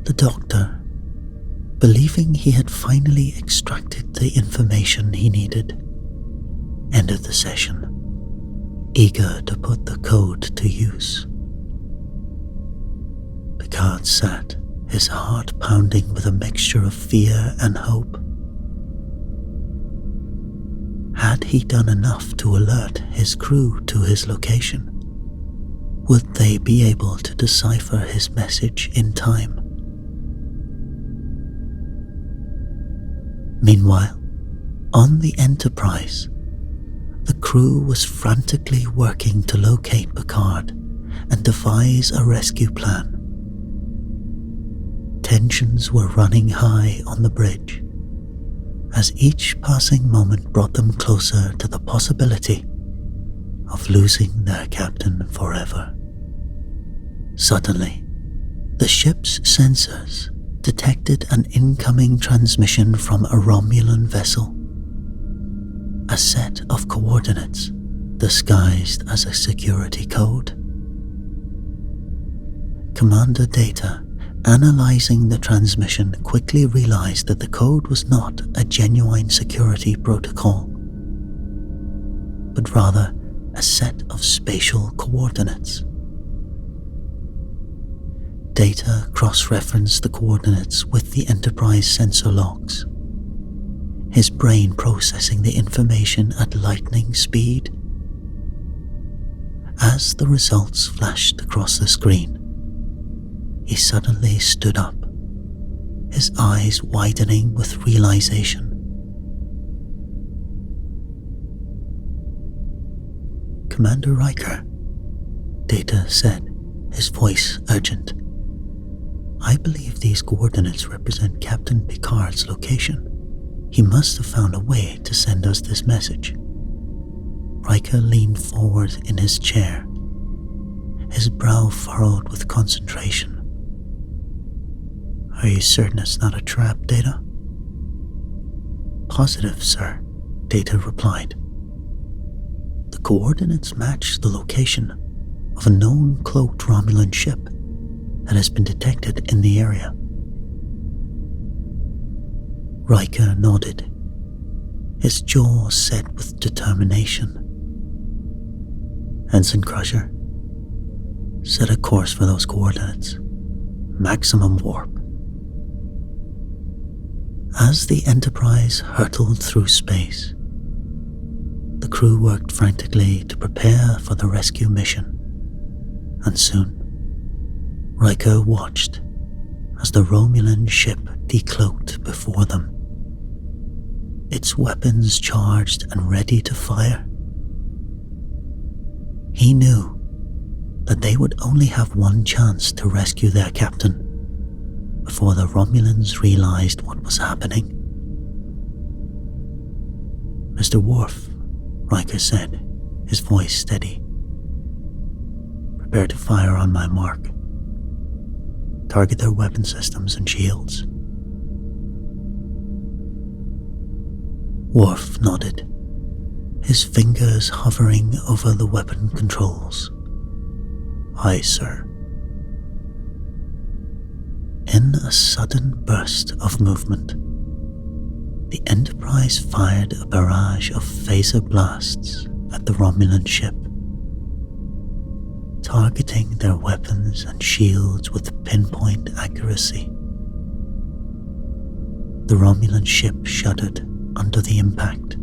The Doctor, believing he had finally extracted the information he needed, ended the session, eager to put the code to use. Picard sat, his heart pounding with a mixture of fear and hope. Had he done enough to alert his crew to his location? Would they be able to decipher his message in time? Meanwhile, on the Enterprise, the crew was frantically working to locate Picard and devise a rescue plan. Tensions were running high on the bridge, as each passing moment brought them closer to the possibility of losing their captain forever. Suddenly, the ship's sensors detected an incoming transmission from a Romulan vessel, a set of coordinates disguised as a security code. Commander Data, analyzing the transmission, quickly realized that the code was not a genuine security protocol, but rather a set of spatial coordinates. Data cross-referenced the coordinates with the Enterprise sensor logs, his brain processing the information at lightning speed. As the results flashed across the screen, he suddenly stood up, his eyes widening with realization. "Commander Riker," Data said, his voice urgent. "I believe these coordinates represent Captain Picard's location. He must have found a way to send us this message." Riker leaned forward in his chair, his brow furrowed with concentration. "Are you certain it's not a trap, Data?" "Positive, sir," Data replied. "The coordinates match the location of a known cloaked Romulan ship that has been detected in the area." Riker nodded, his jaw set with determination. "Ensign Crusher, set a course for those coordinates. Maximum warp." As the Enterprise hurtled through space, the crew worked frantically to prepare for the rescue mission, and soon, Riker watched as the Romulan ship decloaked before them, its weapons charged and ready to fire. He knew that they would only have one chance to rescue their captain before the Romulans realized what was happening. "Mr. Worf," Riker said, his voice steady. "Prepare to fire on my mark. Target their weapon systems and shields." Worf nodded, his fingers hovering over the weapon controls. "Aye, sir." In a sudden burst of movement, the Enterprise fired a barrage of phaser blasts at the Romulan ship, targeting their weapons and shields with pinpoint accuracy. The Romulan ship shuddered under the impact,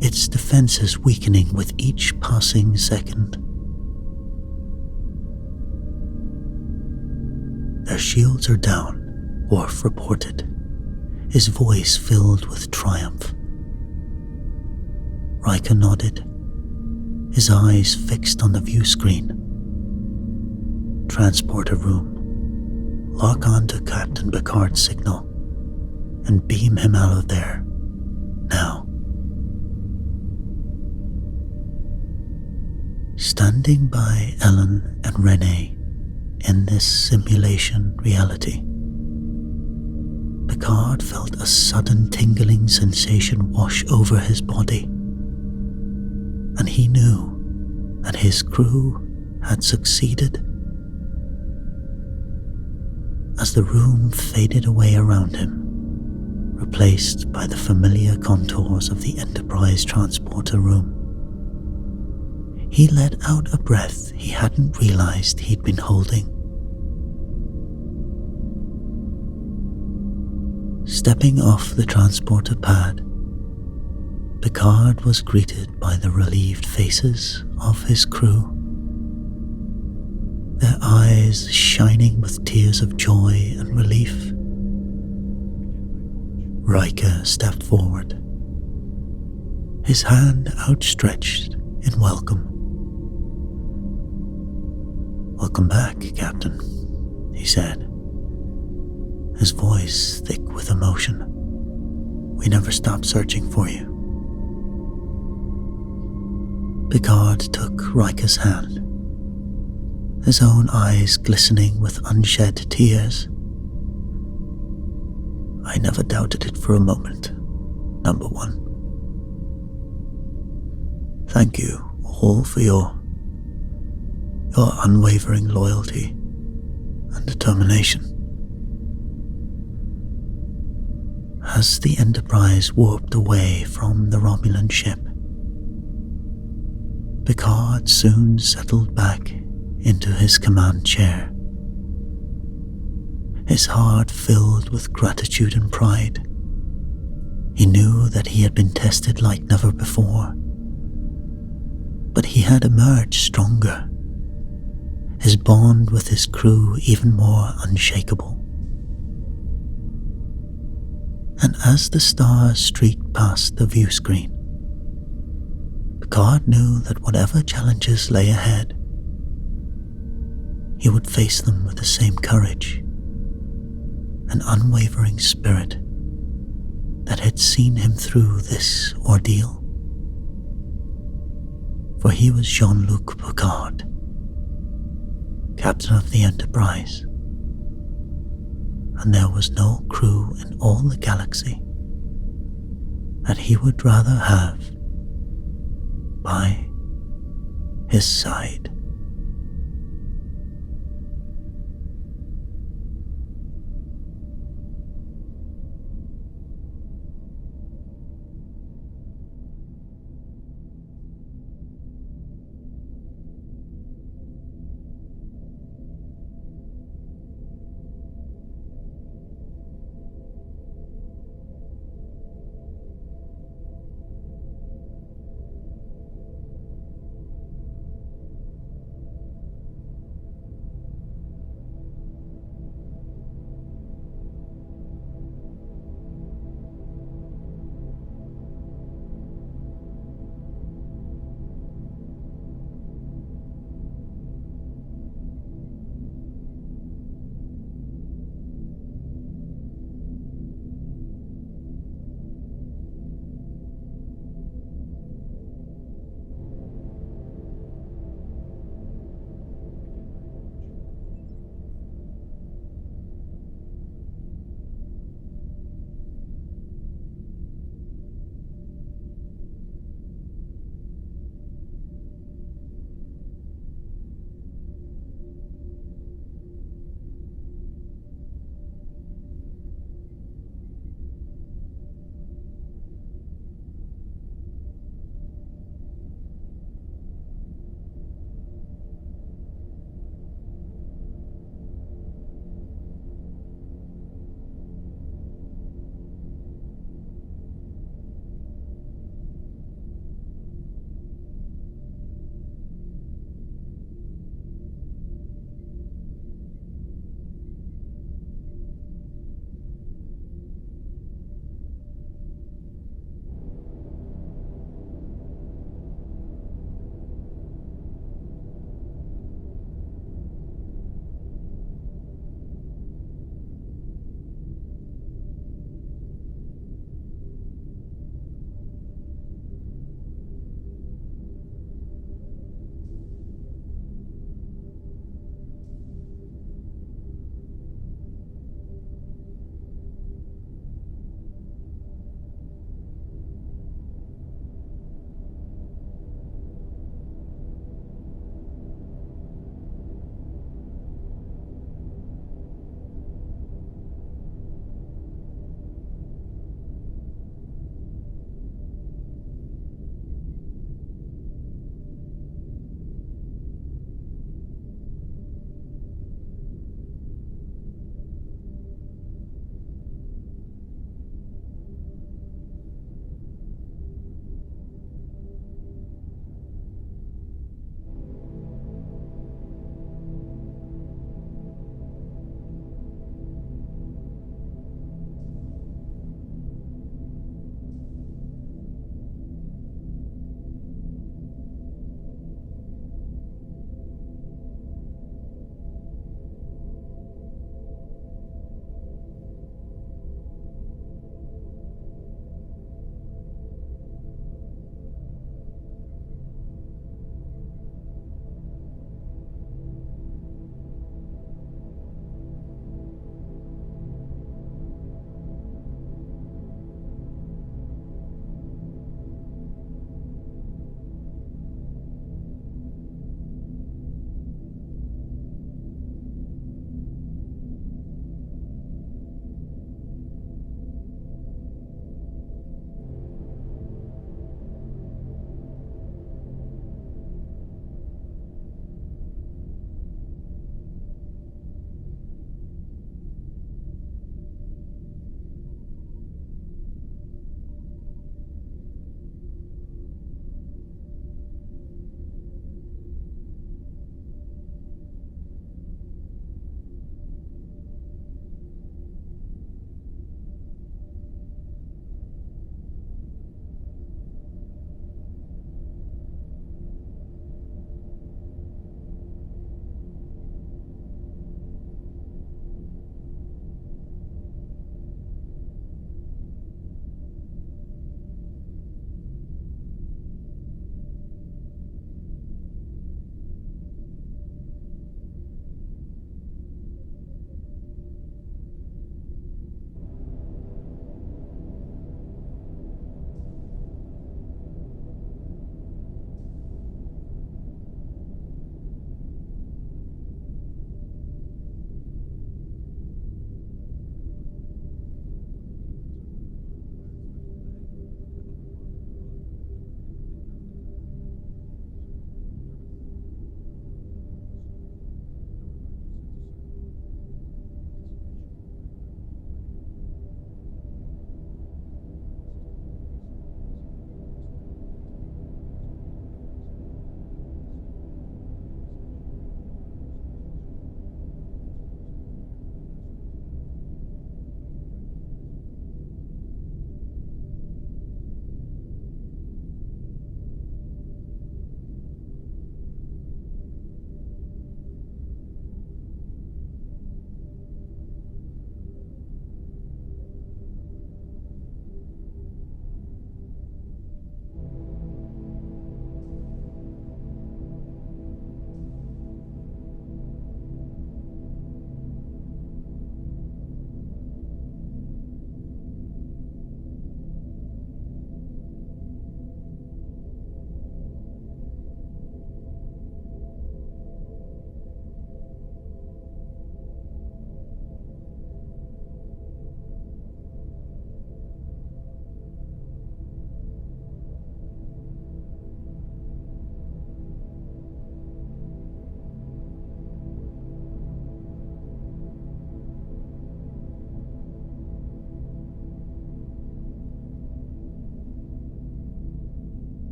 its defenses weakening with each passing second. "Their shields are down," Worf reported, his voice filled with triumph. Riker nodded, his eyes fixed on the view screen. "Transporter room. Lock on to Captain Picard's signal and beam him out of there. Now." Standing by Ellen and Renee in this simulation reality, Picard felt a sudden tingling sensation wash over his body, and he knew that his crew had succeeded. As the room faded away around him, replaced by the familiar contours of the Enterprise transporter room, he let out a breath he hadn't realized he'd been holding. Stepping off the transporter pad, Picard was greeted by the relieved faces of his crew, their eyes shining with tears of joy and relief. Riker stepped forward, his hand outstretched in welcome. "Welcome back, Captain," he said, his voice thick with emotion. "We never stopped searching for you." Picard took Riker's hand, his own eyes glistening with unshed tears. "I never doubted it for a moment, number one. thank you all for your unwavering loyalty and determination. As the Enterprise warped away from the Romulan ship, Picard soon settled back into his command chair, his heart filled with gratitude and pride. He knew that he had been tested like never before, but he had emerged stronger, his bond with his crew even more unshakable. And as the stars streaked past the view screen, Picard knew that whatever challenges lay ahead, he would face them with the same courage and unwavering spirit that had seen him through this ordeal. For he was Jean-Luc Picard, captain of the Enterprise, and there was no crew in all the galaxy that he would rather have by his side.